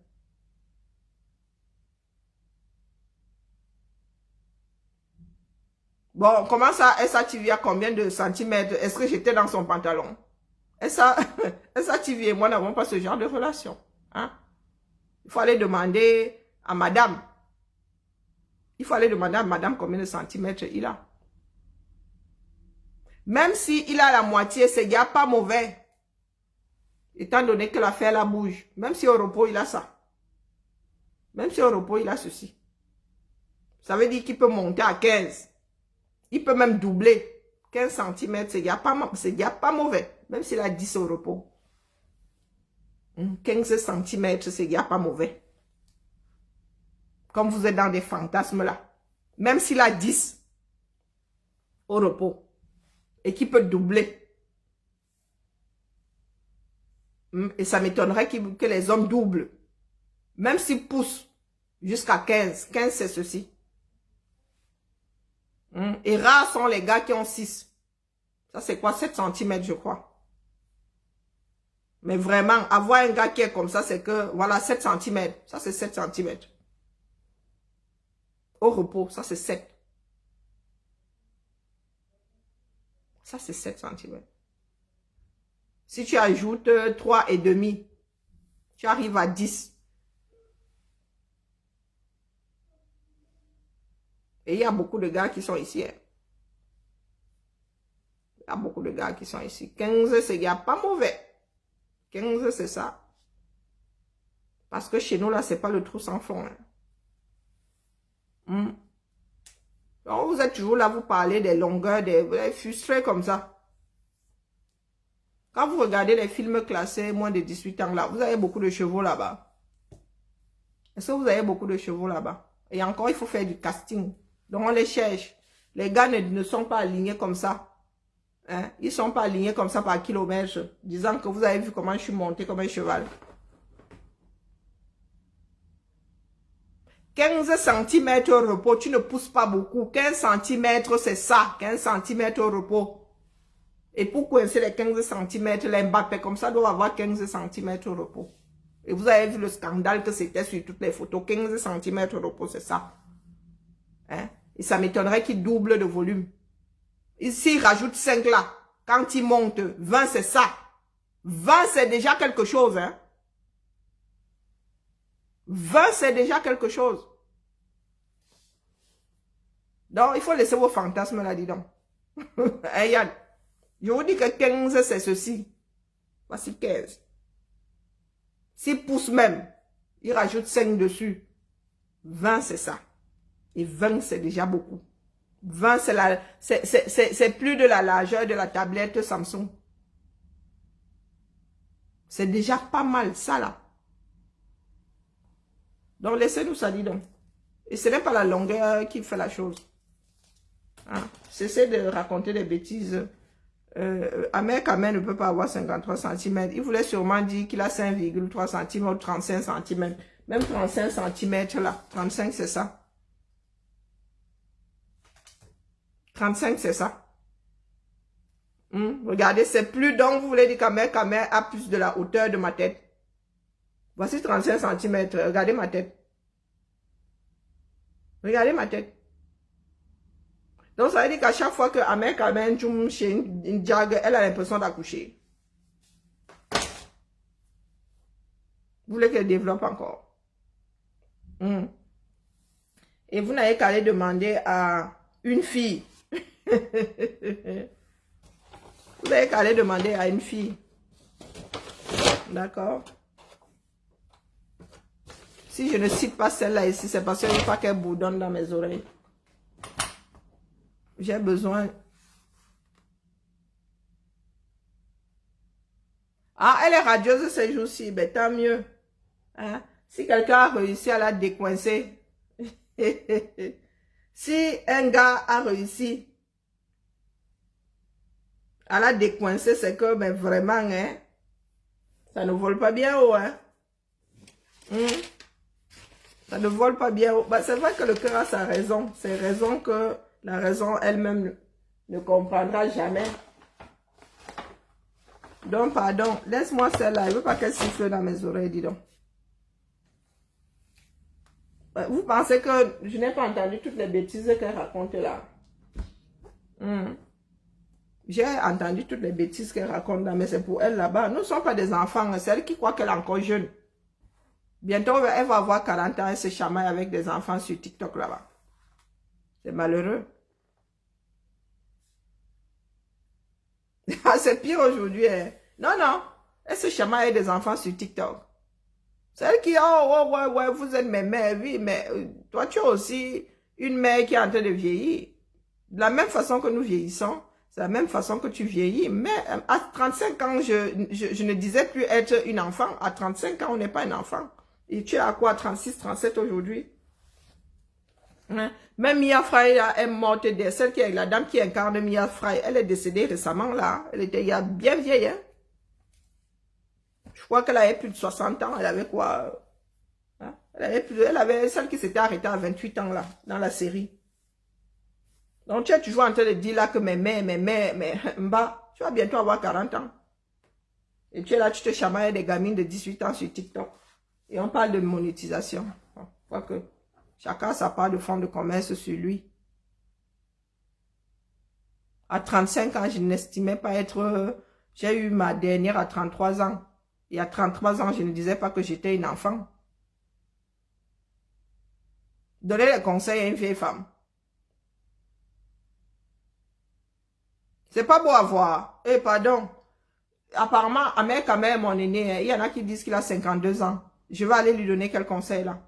[SPEAKER 1] Bon, comment ça, Essa TV a combien de centimètres? Est-ce que j'étais dans son pantalon? Essa TV et moi n'avons pas ce genre de relation. Hein? Il faut aller demander à madame. Il faut aller demander à madame combien de centimètres il a. Même s'il a la moitié, c'est déjà pas mauvais. Étant donné que l'affaire la bouge. Même si au repos, il a ça. Même si au repos, il a ceci. Ça veut dire qu'il peut monter à 15. Il peut même doubler. 15 cm, c'est déjà pas mauvais. Même s'il a 10 au repos. 15 cm, c'est déjà pas mauvais. Comme vous êtes dans des fantasmes là. Même s'il a 10 au repos. Et qu'il peut doubler. Et ça m'étonnerait que les hommes doublent. Même s'ils poussent jusqu'à 15. 15, c'est ceci. Et rares sont les gars qui ont 6. Ça, c'est quoi? 7 cm, je crois. Mais vraiment, avoir un gars qui est comme ça, c'est que, voilà, 7 cm. Ça, c'est 7 cm. Au repos, ça, c'est 7. Ça, c'est 7 cm. Si tu ajoutes 3,5, tu arrives à 10. Et il y a beaucoup de gars qui sont ici. Hein. Il y a beaucoup de gars qui sont ici. 15, c'est pas mauvais. 15, c'est ça. Parce que chez nous, là, c'est pas le trou sans fond. Hein. Donc, vous êtes toujours là, vous parlez des longueurs, vous êtes frustrés comme ça. Quand vous regardez les films classés, moins de 18 ans, là, vous avez beaucoup de chevaux là-bas. Est-ce que vous avez beaucoup de chevaux là-bas? Et encore, il faut faire du casting. Donc, on les cherche. Les gars ne sont pas alignés comme ça. Hein? Ils ne sont pas alignés comme ça par kilomètre, disant que vous avez vu comment je suis monté comme un cheval. 15 cm au repos, tu ne pousses pas beaucoup. 15 cm, c'est ça. 15 cm au repos. Et pour coincer les 15 cm, les Mbappé comme ça doivent avoir 15 cm au repos. Et vous avez vu le scandale que c'était sur toutes les photos. 15 cm au repos, c'est ça. Hein? Et ça m'étonnerait qu'il double de volume. Ici, il rajoute 5 là. Quand il monte, 20, c'est ça. 20, c'est déjà quelque chose. Hein? 20, c'est déjà quelque chose. Donc, il faut laisser vos fantasmes là, dis donc. Hein, Yann? Je vous dis que 15, c'est ceci. Voici 15. S'il pousse même, il rajoute 5 dessus. 20, c'est ça. Et 20, c'est déjà beaucoup. 20, c'est plus de la largeur de la tablette Samsung. C'est déjà pas mal, ça, là. Donc, laissez-nous ça, dis donc. Et ce n'est pas la longueur qui fait la chose. Hein? Cessez de raconter des bêtises. Amer Kamer ne peut pas avoir 53 cm. Il voulait sûrement dire qu'il a 5,3 cm ou 35 cm. Même 35 cm, là. 35, c'est ça. 35, c'est ça. Regardez, c'est plus donc vous voulez dire qu'Amer Kamer a plus de la hauteur de ma tête. Voici 35 cm. Regardez ma tête. Regardez ma tête. Donc, ça veut dire qu'à chaque fois que Amek amène Djoum chez une jag, elle a l'impression d'accoucher. Vous voulez qu'elle développe encore? Et vous n'avez qu'à aller demander à une fille. Vous n'avez qu'à aller demander à une fille. D'accord? Si je ne cite pas celle-là ici, c'est parce qu'il ne faut pas qu'elle bourdonne dans mes oreilles. J'ai besoin. Ah, elle est radieuse ces jours-ci. Ben, tant mieux. Hein? Si quelqu'un a réussi à la décoincer. Si un gars a réussi à la décoincer, c'est que ben, vraiment, hein, ça ne vole pas bien haut. Hein? Ça ne vole pas bien haut. Ben, c'est vrai que le cœur a sa raison. C'est raison que la raison elle-même ne comprendra jamais. Donc, pardon, laisse-moi celle-là. Je ne veux pas qu'elle siffle dans mes oreilles, dis donc. Vous pensez que je n'ai pas entendu toutes les bêtises qu'elle raconte là? J'ai entendu toutes les bêtises qu'elle raconte là, mais c'est pour elle là-bas. Nous ne sommes pas des enfants. C'est elle qui croit qu'elle est encore jeune. Bientôt, elle va avoir 40 ans et se chamaille avec des enfants sur TikTok là-bas. C'est malheureux. C'est pire aujourd'hui. Hein. Non, non. Elle se chamaille avec des enfants sur TikTok. C'est elle qui, ouais, vous êtes mes mères, oui, mais toi, tu as aussi une mère qui est en train de vieillir. De la même façon que nous vieillissons, c'est la même façon que tu vieillis. Mais à 35 ans, je ne disais plus être une enfant. À 35 ans, on n'est pas un enfant. Et tu es à quoi, 36, 37 aujourd'hui? Hein? Même Mia Fry est morte, celle qui est la dame qui incarne Mia Fry, elle est décédée récemment là. Elle était bien vieille, hein? Je crois qu'elle avait plus de 60 ans. Elle avait quoi? Hein? Elle avait celle qui s'était arrêtée à 28 ans là, dans la série. Donc tu es toujours en train de dire là que mais Mba, tu vas bientôt avoir 40 ans. Et tu es là, tu te chamailles des gamines de 18 ans sur TikTok. Et on parle de monétisation. Je crois que chacun a sa part de fonds de commerce sur lui. À 35 ans, je n'estimais pas être... J'ai eu ma dernière à 33 ans. Et à 33 ans, je ne disais pas que j'étais une enfant. Donner des conseils à une vieille femme. C'est pas beau à voir. Eh, pardon. Apparemment, Amek est mon aîné. Il y en a qui disent qu'il a 52 ans. Je vais aller lui donner quel conseil là?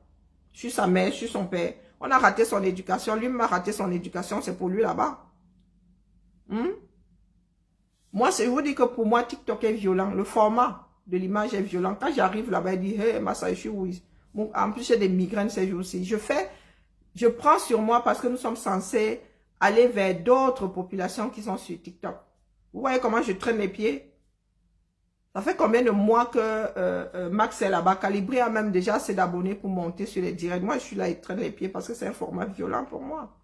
[SPEAKER 1] Je suis sa mère, je suis son père. On a raté son éducation. Lui m'a raté son éducation. C'est pour lui là-bas. Moi, je vous dis que pour moi, TikTok est violent. Le format de l'image est violent. Quand j'arrive là-bas, il dit, hey, Massa, je suis où? En plus, j'ai des migraines ces jours-ci. Je prends sur moi parce que nous sommes censés aller vers d'autres populations qui sont sur TikTok. Vous voyez comment je traîne les pieds? Ça fait combien de mois que Max est là-bas? Calibré a même déjà assez d'abonnés pour monter sur les directs. Moi, je suis là et traîne les pieds parce que c'est un format violent pour moi.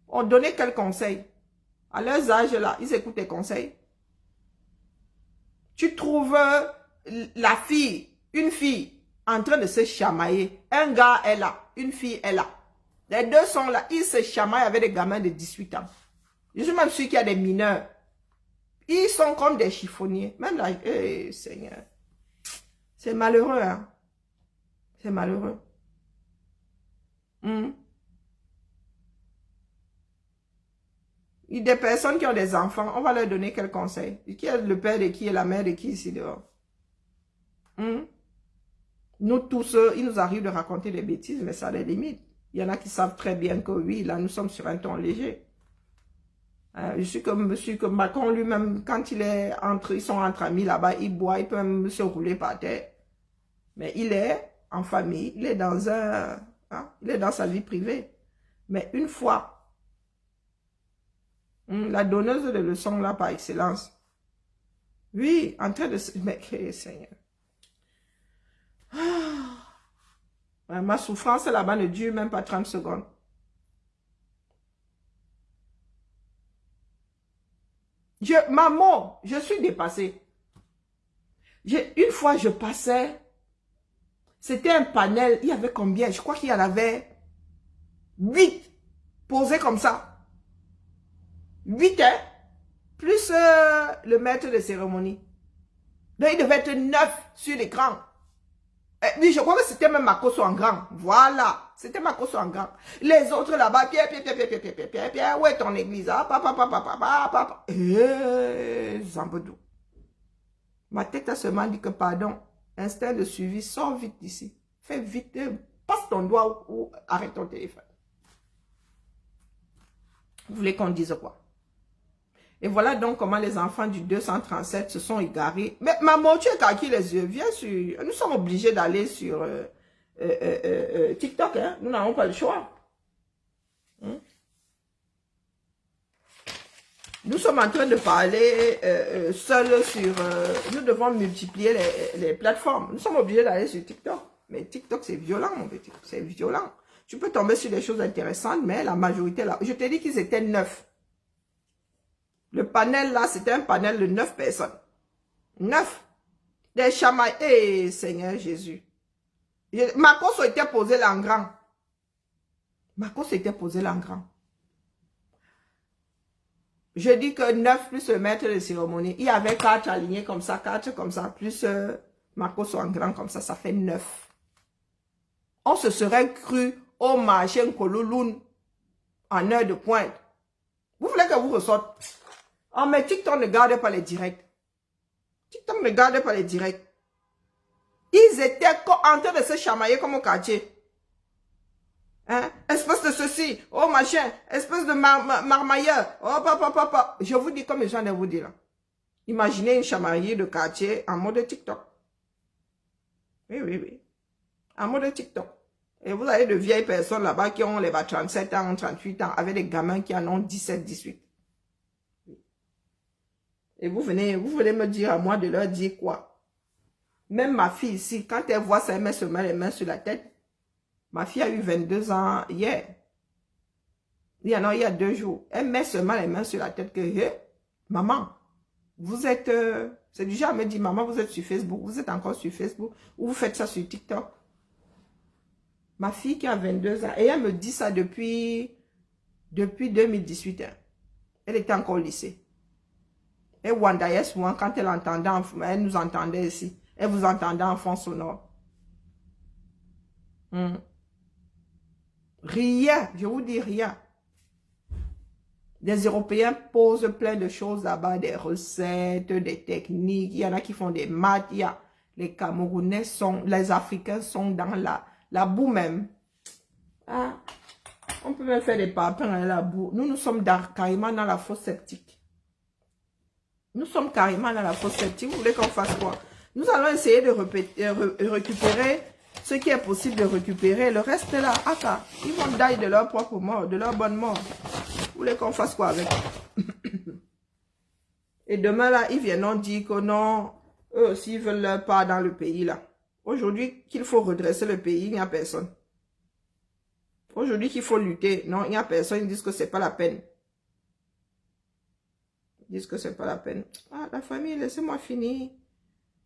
[SPEAKER 1] On donnait quel conseil? À leurs âges là, ils écoutent tes conseils. Tu trouves la fille, une fille, en train de se chamailler. Un gars est là, une fille est là. Les deux sont là, ils se chamaillent avec des gamins de 18 ans. Je suis même sûr qu'il y a des mineurs. Ils sont comme des chiffonniers. Même là, Seigneur. C'est malheureux, hein. C'est malheureux. Des personnes qui ont des enfants, on va leur donner quel conseil? Qui est le père et qui est la mère et qui est ici dehors? Nous tous, il nous arrive de raconter des bêtises, mais ça a des limites. Il y en a qui savent très bien que oui, là, nous sommes sur un ton léger. Je suis comme monsieur que Macron lui-même, quand ils sont entre amis là-bas, il boit, il peut même se rouler par terre. Mais il est en famille, il est dans il est dans sa vie privée. Mais une fois, la donneuse de leçons là par excellence, oui, en train de se... Mais, Seigneur. Ma souffrance là-bas ne dure même pas 30 secondes. Maman, je suis dépassée. Une fois, je passais, c'était un panel, il y avait combien? Je crois qu'il y en avait 8 posés comme ça. 8, hein? Plus le maître de cérémonie. Donc, il devait être 9 sur l'écran. Oui, je crois que c'était même Makoso en grand. Voilà. C'était Makoso en grand. Les autres là-bas, Pierre, où est ton église? Ah, papa. Zambedou. Ma tête a seulement dit que pardon. Instinct de suivi, sors vite d'ici. Fais vite, passe ton doigt ou arrête ton téléphone. Vous voulez qu'on dise quoi? Et voilà donc comment les enfants du 237 se sont égarés. Mais maman, tu es à qui les yeux? Viens sur... Nous sommes obligés d'aller sur TikTok. Hein? Nous n'avons pas le choix. Nous sommes en train de parler seuls sur... nous devons multiplier les plateformes. Nous sommes obligés d'aller sur TikTok. Mais TikTok, c'est violent, mon petit. C'est violent. Tu peux tomber sur des choses intéressantes, mais la majorité, là... Je t'ai dit qu'ils étaient 9. Le panel, là, c'était un panel de 9 personnes. 9. Des chamailles. Eh, Seigneur Jésus. Marcos était posé là en grand. Marcos était posé là en grand. Je dis que 9 plus le maître de cérémonie. Il y avait 4 alignés comme ça, 4 comme ça, plus Marcos en grand comme ça fait 9. On se serait cru au marché Nkololoun en heure de pointe. Vous voulez que vous ressorte? Oh, mais TikTok ne garde pas les directs. TikTok ne garde pas les directs. Ils étaient en train de se chamailler comme au quartier. Hein? Espèce de ceci, oh machin, espèce de marmailleur, oh papa. Je vous dis comme je viens de vous dire. Imaginez une chamaillerie de quartier en mode TikTok. Oui. En mode TikTok. Et vous avez de vieilles personnes là-bas qui ont les 37 ans, 38 ans, avec des gamins qui en ont 17, 18. Et vous venez me dire à moi de leur dire quoi? Même ma fille ici, quand elle voit ça, elle met seulement les mains sur la tête. Ma fille a eu 22 ans hier. Il y a 2 jours. Elle met seulement les mains sur la tête que, maman, vous êtes... c'est du genre, elle me dit, maman, vous êtes sur Facebook, vous êtes encore sur Facebook, ou vous faites ça sur TikTok. Ma fille qui a 22 ans, et elle me dit ça depuis 2018. Hein. Elle était encore au lycée. Et Wanda, souvent, quand elle entendait, elle nous entendait ici. Elle vous entendait en fond sonore. Rien, je vous dis rien. Les Européens posent plein de choses là-bas, des recettes, des techniques. Il y en a qui font des maths. Les Camerounais les Africains sont dans la boue même. Ah, on peut même faire des papins dans la boue. Nous sommes carrément dans la fosse septique. Nous sommes carrément dans la fosse septique. Vous voulez qu'on fasse quoi? Nous allons essayer de récupérer ce qui est possible de récupérer. Le reste là, ils vont die de leur propre mort, de leur bonne mort. Vous voulez qu'on fasse quoi avec? Et demain là, ils viendront dire que non, eux aussi ils veulent leur part dans le pays là. Aujourd'hui, qu'il faut redresser le pays, il n'y a personne. Aujourd'hui, qu'il faut lutter, non, il n'y a personne. Ils disent que c'est pas la peine. Ils disent que c'est pas la peine. Ah, la famille, laissez-moi finir.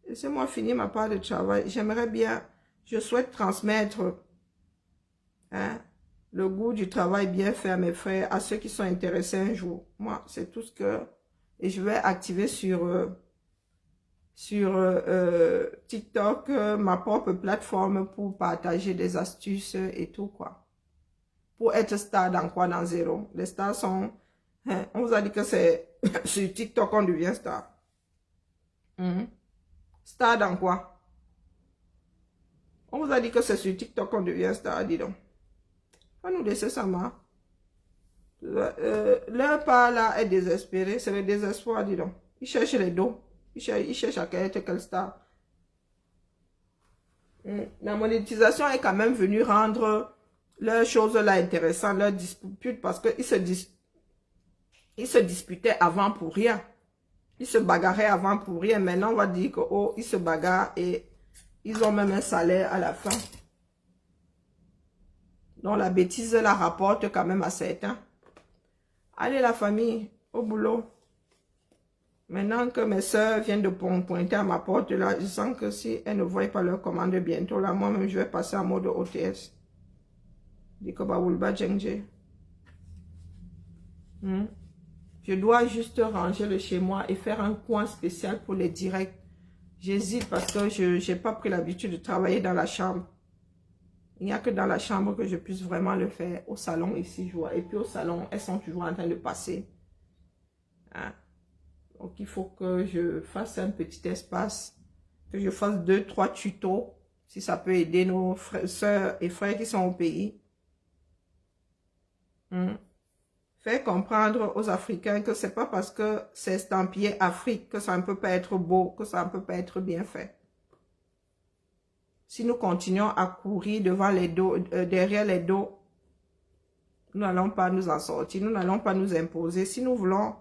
[SPEAKER 1] Laissez-moi finir ma part de travail. J'aimerais bien, je souhaite transmettre le goût du travail bien fait à mes frères, à ceux qui sont intéressés un jour. Moi, c'est tout ce que... Et je vais activer sur TikTok ma propre plateforme pour partager des astuces et tout, quoi. Pour être star dans quoi? Dans zéro. Les stars sont... on vous a dit que c'est sur TikTok qu'on devient star. Star dans quoi? On vous a dit que c'est sur TikTok qu'on devient star, dis donc. On nous laisser ça, ma. Leur part là est désespéré, c'est le désespoir, dis donc. Ils cherchent les dos. Ils cherchent à être quelle star. La monétisation est quand même venue rendre leurs choses là intéressantes, leurs disputes, parce qu'ils se disputaient avant pour rien. Ils se bagarraient avant pour rien. Maintenant, on va dire que ils se bagarrent et ils ont même un salaire à la fin. Donc, la bêtise la rapporte quand même à certains. Allez, la famille, au boulot. Maintenant que mes soeurs viennent de pointer à ma porte là, je sens que si elles ne voient pas leur commande bientôt, là, moi-même, je vais passer en mode OTS. Dikoba Wulba Djengje. Je dois juste ranger le chez moi et faire un coin spécial pour les directs. J'hésite parce que je n'ai pas pris l'habitude de travailler dans la chambre. Il n'y a que dans la chambre que je puisse vraiment le faire. Au salon, ici, je vois. Et puis au salon, elles sont toujours en train de passer. Hein? Donc, il faut que je fasse un petit espace. Que je fasse 2-3 tutos. Si ça peut aider nos soeurs et frères qui sont au pays. Faire comprendre aux Africains que c'est pas parce que c'est estampillé Afrique que ça ne peut pas être beau, que ça ne peut pas être bien fait. Si nous continuons à courir devant les dos, derrière les dos, nous n'allons pas nous en sortir, nous n'allons pas nous imposer. Si nous voulons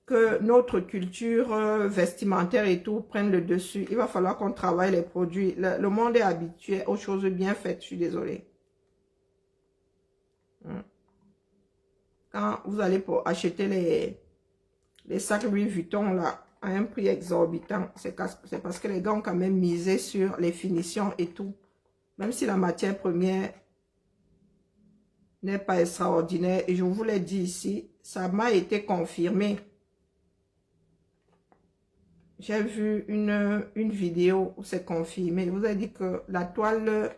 [SPEAKER 1] que notre culture vestimentaire et tout prenne le dessus, il va falloir qu'on travaille les produits. Le monde est habitué aux choses bien faites, je suis désolée. Quand vous allez pour acheter les sacs Louis Vuitton là, à un prix exorbitant, c'est parce que les gars ont quand même misé sur les finitions et tout. Même si la matière première n'est pas extraordinaire. Et je vous l'ai dit ici, ça m'a été confirmé. J'ai vu une vidéo où c'est confirmé. Je vous ai dit que la toile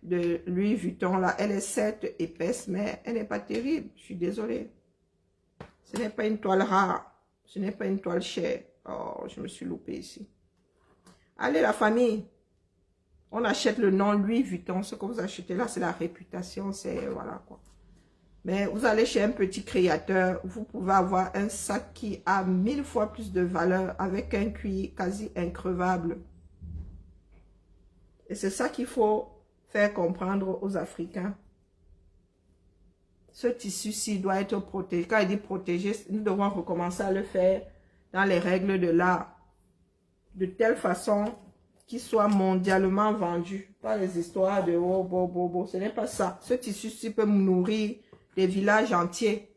[SPEAKER 1] de Louis Vuitton, là, elle est certes épaisse, mais elle n'est pas terrible. Je suis désolée. Ce n'est pas une toile rare. Ce n'est pas une toile chère. Oh, je me suis loupée ici. Allez, la famille. On achète le nom Louis Vuitton. Ce que vous achetez là, c'est la réputation. C'est, voilà quoi. Mais vous allez chez un petit créateur. Vous pouvez avoir un sac qui a 1000 fois plus de valeur avec un cuir quasi increvable. Et c'est ça qu'il faut faire comprendre aux Africains. Ce tissu-ci doit être protégé. Quand il dit protégé, nous devons recommencer à le faire dans les règles de l'art. De telle façon qu'il soit mondialement vendu. Pas les histoires de oh, bo. Ce n'est pas ça. Ce tissu-ci peut nourrir des villages entiers.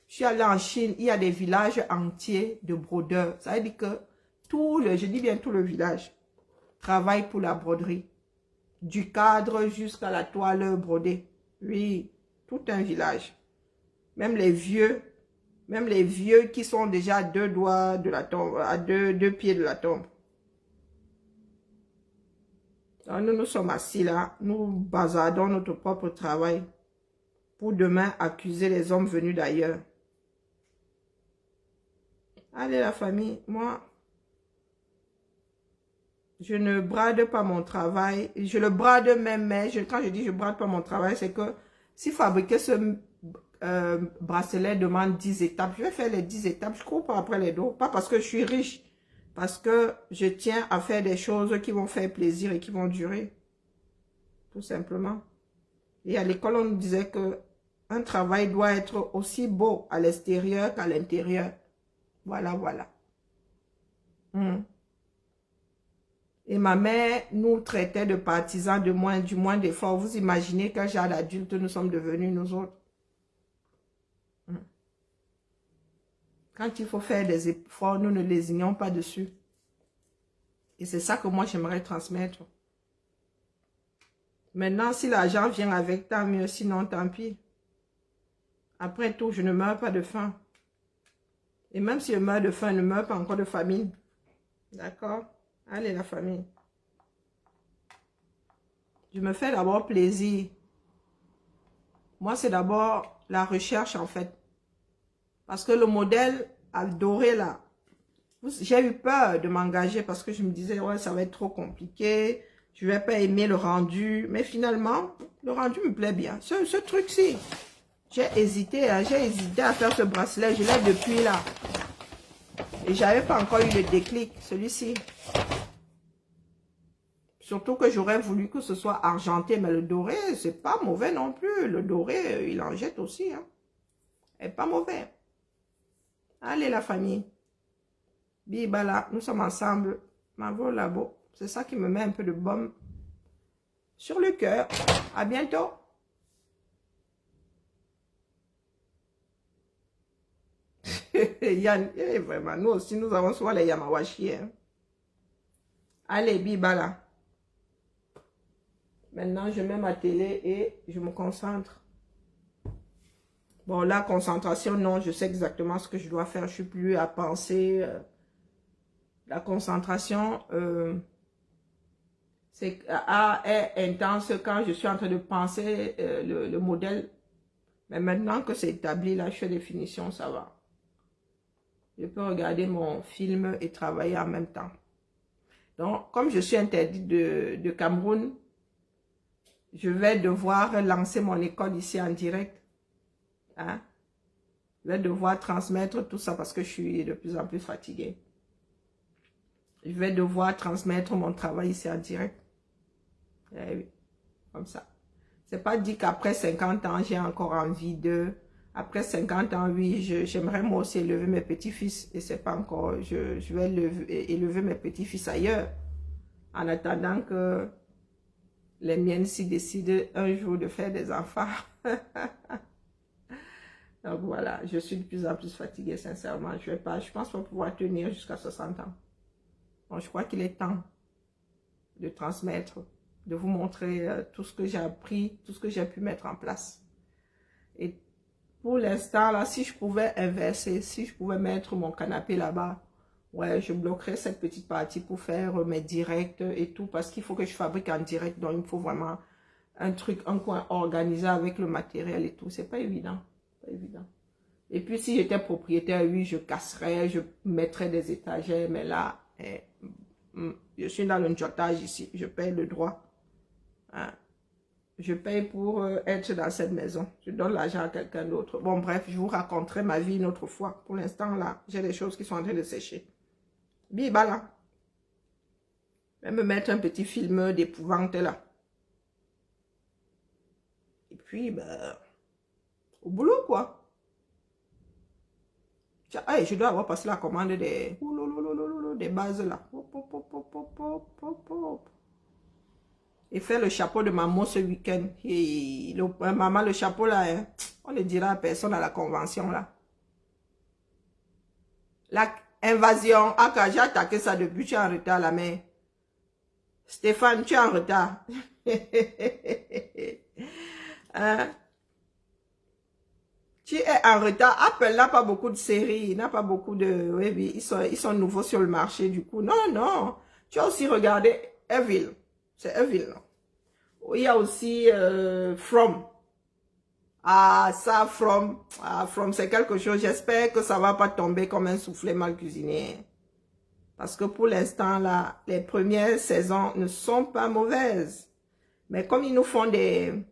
[SPEAKER 1] Je suis allée en Chine, il y a des villages entiers de brodeurs. Ça veut dire que je dis bien tout le village, travaille pour la broderie. Du cadre jusqu'à la toile brodée. Oui, tout un village. Même les vieux qui sont déjà à 2 doigts de la tombe, à deux pieds de la tombe. Alors nous sommes assis là, nous bazardons notre propre travail pour demain accuser les hommes venus d'ailleurs. Allez la famille, moi, je ne brade pas mon travail. Je le brade même, mais quand je dis je brade pas mon travail, c'est que si fabriquer ce bracelet demande 10 étapes, je vais faire les 10 étapes, je cours pas après les dos. Pas parce que je suis riche, parce que je tiens à faire des choses qui vont faire plaisir et qui vont durer. Tout simplement. Et à l'école, on nous disait que un travail doit être aussi beau à l'extérieur qu'à l'intérieur. Voilà, voilà. Et ma mère nous traitait de partisans du moins d'efforts. Vous imaginez quel genre d'adultes nous sommes devenus, nous autres. Quand il faut faire des efforts, nous ne lésignons pas dessus. Et c'est ça que moi, j'aimerais transmettre. Maintenant, si l'argent vient avec, tant mieux. Sinon, tant pis. Après tout, je ne meurs pas de faim. Et même si je meurs de faim, je ne meurs pas encore de famine. D'accord? Allez, la famille. Je me fais d'abord plaisir. Moi, c'est d'abord la recherche, en fait. Parce que le modèle doré, là, j'ai eu peur de m'engager parce que je me disais, ouais, ça va être trop compliqué. Je ne vais pas aimer le rendu. Mais finalement, le rendu me plaît bien. Ce truc-ci, j'ai hésité à faire ce bracelet. Je l'ai depuis là. Et j'avais pas encore eu le déclic, celui-ci. Surtout que j'aurais voulu que ce soit argenté, mais le doré, c'est pas mauvais non plus. Le doré, il en jette aussi. Hein. Et pas mauvais. Allez la famille. Bibala, nous sommes ensemble. Mavo labo. C'est ça qui me met un peu de baume sur le cœur. À bientôt. Yann, vraiment, nous aussi, nous avons souvent les Yamawashi. Hein. Allez, Bibala. Maintenant, je mets ma télé et je me concentre. Bon, la concentration, non, je sais exactement ce que je dois faire. Je suis plus à penser. La concentration, est intense quand je suis en train de penser le modèle. Mais maintenant que c'est établi, là, je fais des finitions, ça va. Je peux regarder mon film et travailler en même temps. Donc, comme je suis interdite de Cameroun, je vais devoir lancer mon école ici en direct. Hein? Je vais devoir transmettre tout ça parce que je suis de plus en plus fatiguée. Je vais devoir transmettre mon travail ici en direct. Eh oui, comme ça. C'est pas dit qu'après 50 ans, j'ai encore envie de... Après 50 ans, oui, j'aimerais moi aussi élever mes petits-fils. Et c'est pas encore... Je vais élever mes petits-fils ailleurs. En attendant que les miennes s'y décident un jour de faire des enfants. Donc voilà, je suis de plus en plus fatiguée, sincèrement. Je pense pas pouvoir tenir jusqu'à 60 ans. Donc je crois qu'il est temps de transmettre, de vous montrer tout ce que j'ai appris, tout ce que j'ai pu mettre en place. Et pour l'instant, là, si je pouvais inverser, si je pouvais mettre mon canapé là-bas, ouais, je bloquerais cette petite partie pour faire mes directs et tout, parce qu'il faut que je fabrique en direct, donc il me faut vraiment un truc, un coin organisé avec le matériel et tout. C'est pas évident, pas évident. Et puis si j'étais propriétaire, oui, je casserais, je mettrais des étagères, mais là, je suis dans le njotage ici, je paye le droit. Hein. Je paye pour être dans cette maison. Je donne l'argent à quelqu'un d'autre. Bon, bref, je vous raconterai ma vie une autre fois. Pour l'instant, là, j'ai des choses qui sont en train de sécher. Biba, là. Je vais me mettre un petit film d'épouvante, là. Et puis, ben, au boulot, quoi. Hey, je dois avoir passé la commande des bases, là. Et faire le chapeau de maman ce week-end. Maman, le chapeau là, hein, on ne dira à personne à la convention là. La invasion, j'ai attaqué ça depuis, tu es en retard là, mais Stéphane, tu es en retard. Hein? Tu es en retard. Apple n'a pas beaucoup de séries, il n'a pas beaucoup de... Oui, ils sont nouveaux sur le marché du coup. Non, non, tu as aussi regardé Evil. C'est Evil, non? Il y a aussi From. Ah, ça, From. Ah, From, c'est quelque chose. J'espère que ça va pas tomber comme un soufflé mal cuisiné. Parce que pour l'instant, là, les premières saisons ne sont pas mauvaises. Mais comme ils nous font des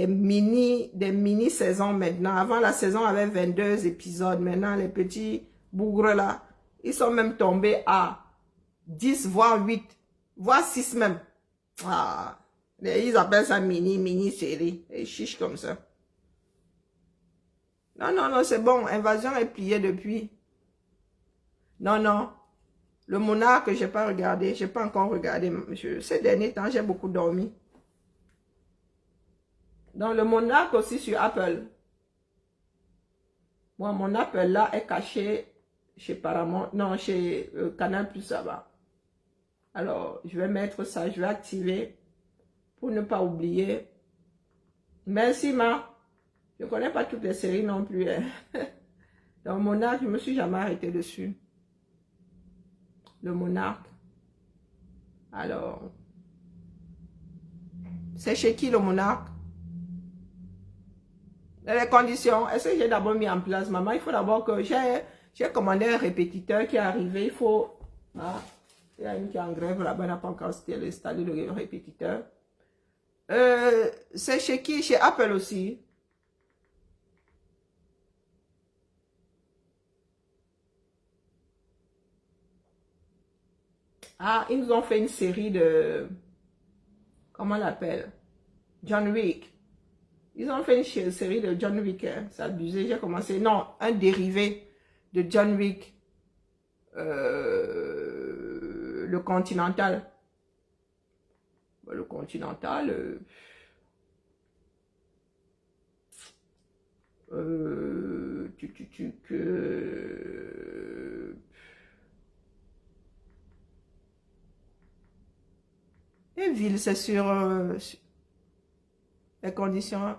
[SPEAKER 1] mini-saisons maintenant. Avant, la saison avait 22 épisodes. Maintenant, les petits bougres, là, ils sont même tombés à 10, voire 8, voire 6 même. Ah, ils appellent ça mini-série. Et chiche comme ça. Non, non, non, c'est bon. Invasion est pliée depuis. Non, non. Le Monarque, j'ai pas regardé. J'ai pas encore regardé. Ces derniers temps, j'ai beaucoup dormi. Donc, le Monarque aussi sur Apple. Moi, mon Apple là est caché chez Paramount. Non, chez Canal Plus, ça va. Alors, je vais mettre ça. Je vais activer pour ne pas oublier. Merci, ma. Je ne connais pas toutes les séries non plus. Hein. Donc, Monarque, je ne me suis jamais arrêté dessus. Le Monarque. Alors, c'est chez qui le Monarque? Les conditions, est-ce que j'ai d'abord mis en place, maman? Il faut d'abord que j'ai commandé un répétiteur qui est arrivé. Il faut... Ah, il y a une qui est en grève là-bas, n'a pas encore installé le répétiteur. C'est chez qui? Chez Apple aussi. Ah, ils nous ont fait une série de... Comment on l'appelle? John Wick. Ils ont fait une série de John Wick. Hein. C'est abusé. J'ai commencé... Non, un dérivé de John Wick. Le Continental. Le Continental... Et ville, c'est sur les conditions.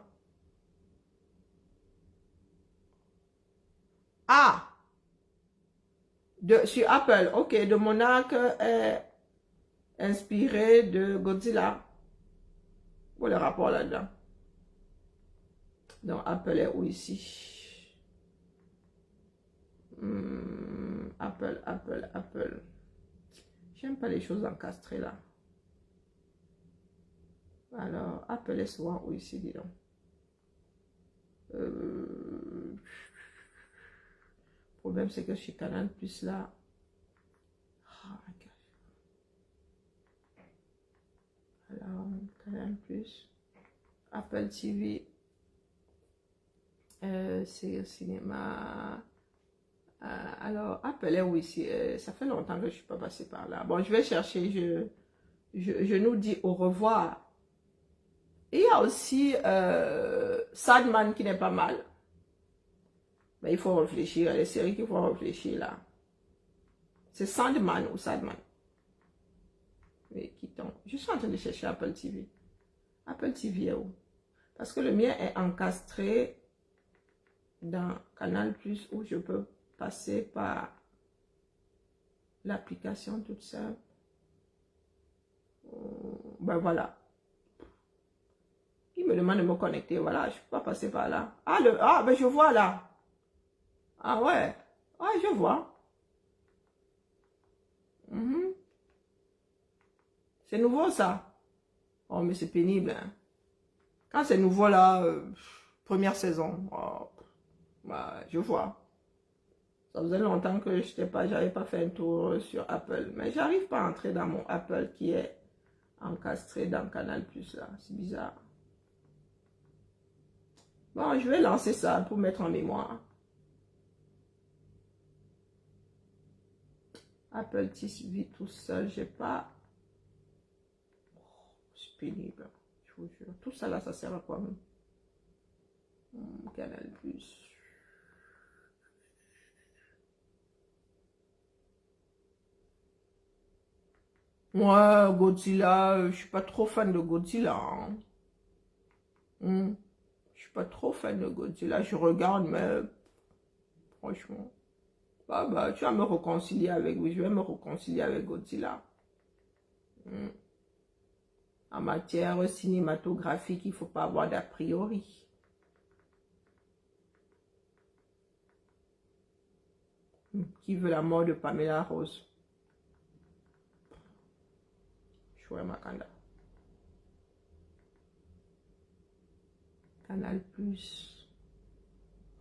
[SPEAKER 1] Ah! Sur Apple, ok, de Monarque est inspiré de Godzilla. Pour le rapport là-dedans. Donc, Apple est où ici? Apple. J'aime pas les choses encastrées là. Alors, Apple est souvent où ici, dis donc. Le problème, c'est que chez Canal Plus là. Oh my God. Alors, Canal Plus, Apple TV, c'est cinéma. Alors, Apple est où ici? Ça fait longtemps que je ne suis pas passée par là. Bon, je vais chercher. Je nous dis au revoir. Il y a aussi Sadman qui n'est pas mal. Mais il faut réfléchir. Les séries qu'il faut réfléchir là. C'est Sandman ou Sadman. Mais quittons. Je suis en train de chercher Apple TV. Apple TV est où? Parce que le mien est encastré dans Canal Plus où je peux passer par l'application toute seule. Ben voilà. Il me demande de me connecter. Voilà, je ne peux pas passer par là. Ben je vois là. Ah ouais. Ouais, je vois. C'est nouveau ça. Oh, mais c'est pénible. Hein. Quand c'est nouveau là, première saison. Oh, bah, je vois. Ça faisait longtemps que j'avais pas fait un tour sur Apple. Mais j'arrive pas à entrer dans mon Apple qui est encastré dans Canal Plus là. C'est bizarre. Bon, je vais lancer ça pour mettre en mémoire. Apple TV tout seul, j'ai pas. C'est pénible. Je vous jure. Tout ça là, ça sert à quoi même? Canal Plus. Moi, Godzilla, je suis pas trop fan de Godzilla. Hein. Je suis pas trop fan de Godzilla. Je regarde, mais franchement, bah, tu vas me réconcilier avec. Oui, je vais me réconcilier avec Godzilla. En matière cinématographique, il faut pas avoir d'a priori. Qui veut la mort de Pamela Rose? Choué Makanda. Canal Plus.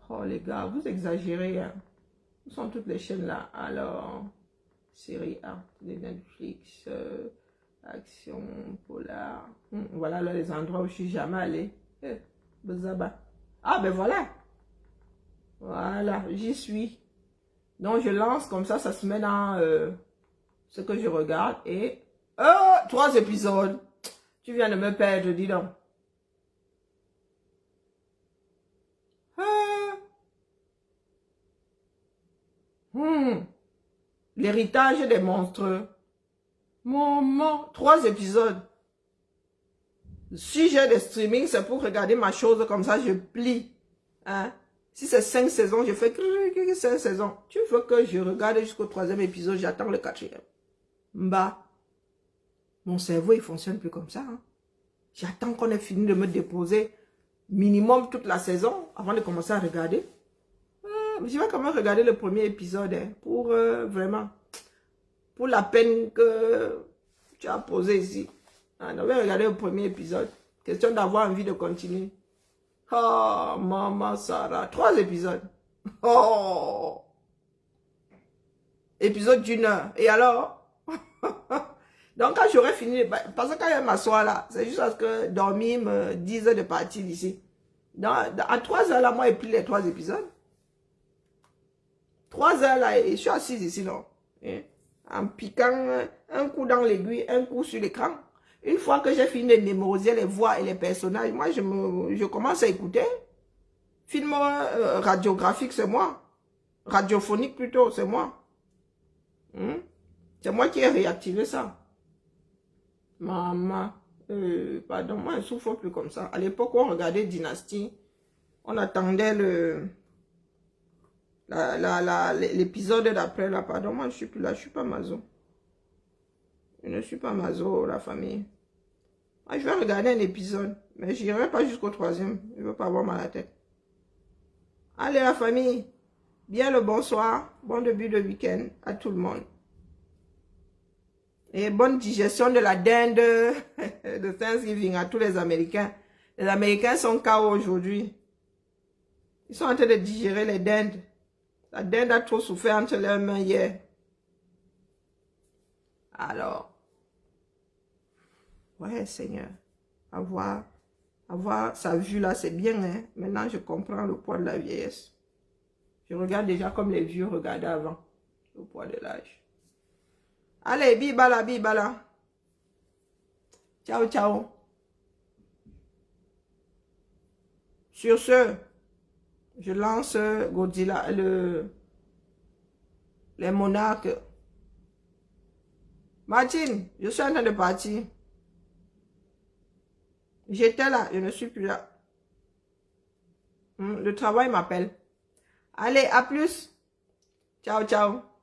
[SPEAKER 1] Oh les gars, vous exagérez. Hein. Où sont toutes les chaînes là? Alors, série art de Netflix, action, polar. Voilà là, les endroits où je suis jamais allée. Bezaba. Ah ben voilà. Voilà, j'y suis. Donc je lance comme ça se met dans ce que je regarde et 3 épisodes. Tu viens de me perdre, dis donc. L'héritage des monstres. Maman, 3 épisodes. Si j'ai des streamings, c'est pour regarder ma chose comme ça, je plie. Hein? Si c'est 5 saisons, je fais 5 saisons. Tu veux que je regarde jusqu'au 3e épisode, j'attends le 4e. Bah, mon cerveau, il fonctionne plus comme ça. Hein? J'attends qu'on ait fini de me déposer minimum toute la saison avant de commencer à regarder. Je vais quand même regarder le premier épisode hein, pour vraiment, pour la peine que tu as posée ici. Je vais regarder le premier épisode. Question d'avoir envie de continuer. Oh, maman Sarah. 3 épisodes. Oh. Épisode d'1 heure. Et alors? Donc, quand j'aurai fini, parce que quand je m'assois là, c'est juste parce que dormir me disent de partir d'ici. À 3 heures là, moi, et puis les 3 épisodes. 3 heures là, et je suis assise ici, non? En piquant un coup dans l'aiguille, un coup sur l'écran. Une fois que j'ai fini de mémoriser les voix et les personnages, moi, je commence à écouter. Film radiographique, c'est moi. Radiophonique plutôt, c'est moi. C'est moi qui ai réactivé ça. Maman, pardon, moi, je ne souffre plus comme ça. À l'époque, on regardait Dynastie. On attendait l'épisode d'après, là, pardon, moi, je suis plus là, je suis pas mazo. Je ne suis pas mazo, la famille. Moi, je vais regarder un épisode, mais je n'irai pas jusqu'au 3e. Je ne veux pas avoir mal à la tête. Allez, la famille, bien le bonsoir, bon début de week-end à tout le monde. Et bonne digestion de la dinde de Thanksgiving à tous les Américains. Les Américains sont KO aujourd'hui. Ils sont en train de digérer les dindes. La dinde a trop souffert entre leurs mains hier. Alors, ouais, Seigneur, avoir sa vue là, c'est bien, hein. Maintenant, je comprends le poids de la vieillesse. Je regarde déjà comme les vieux regardaient avant, le poids de l'âge. Allez, bibala, bibala. Ciao, ciao. Sur ce, je lance Godzilla, les monarques. Martine, je suis en train de partir. J'étais là, je ne suis plus là. Le travail m'appelle. Allez, à plus. Ciao, ciao.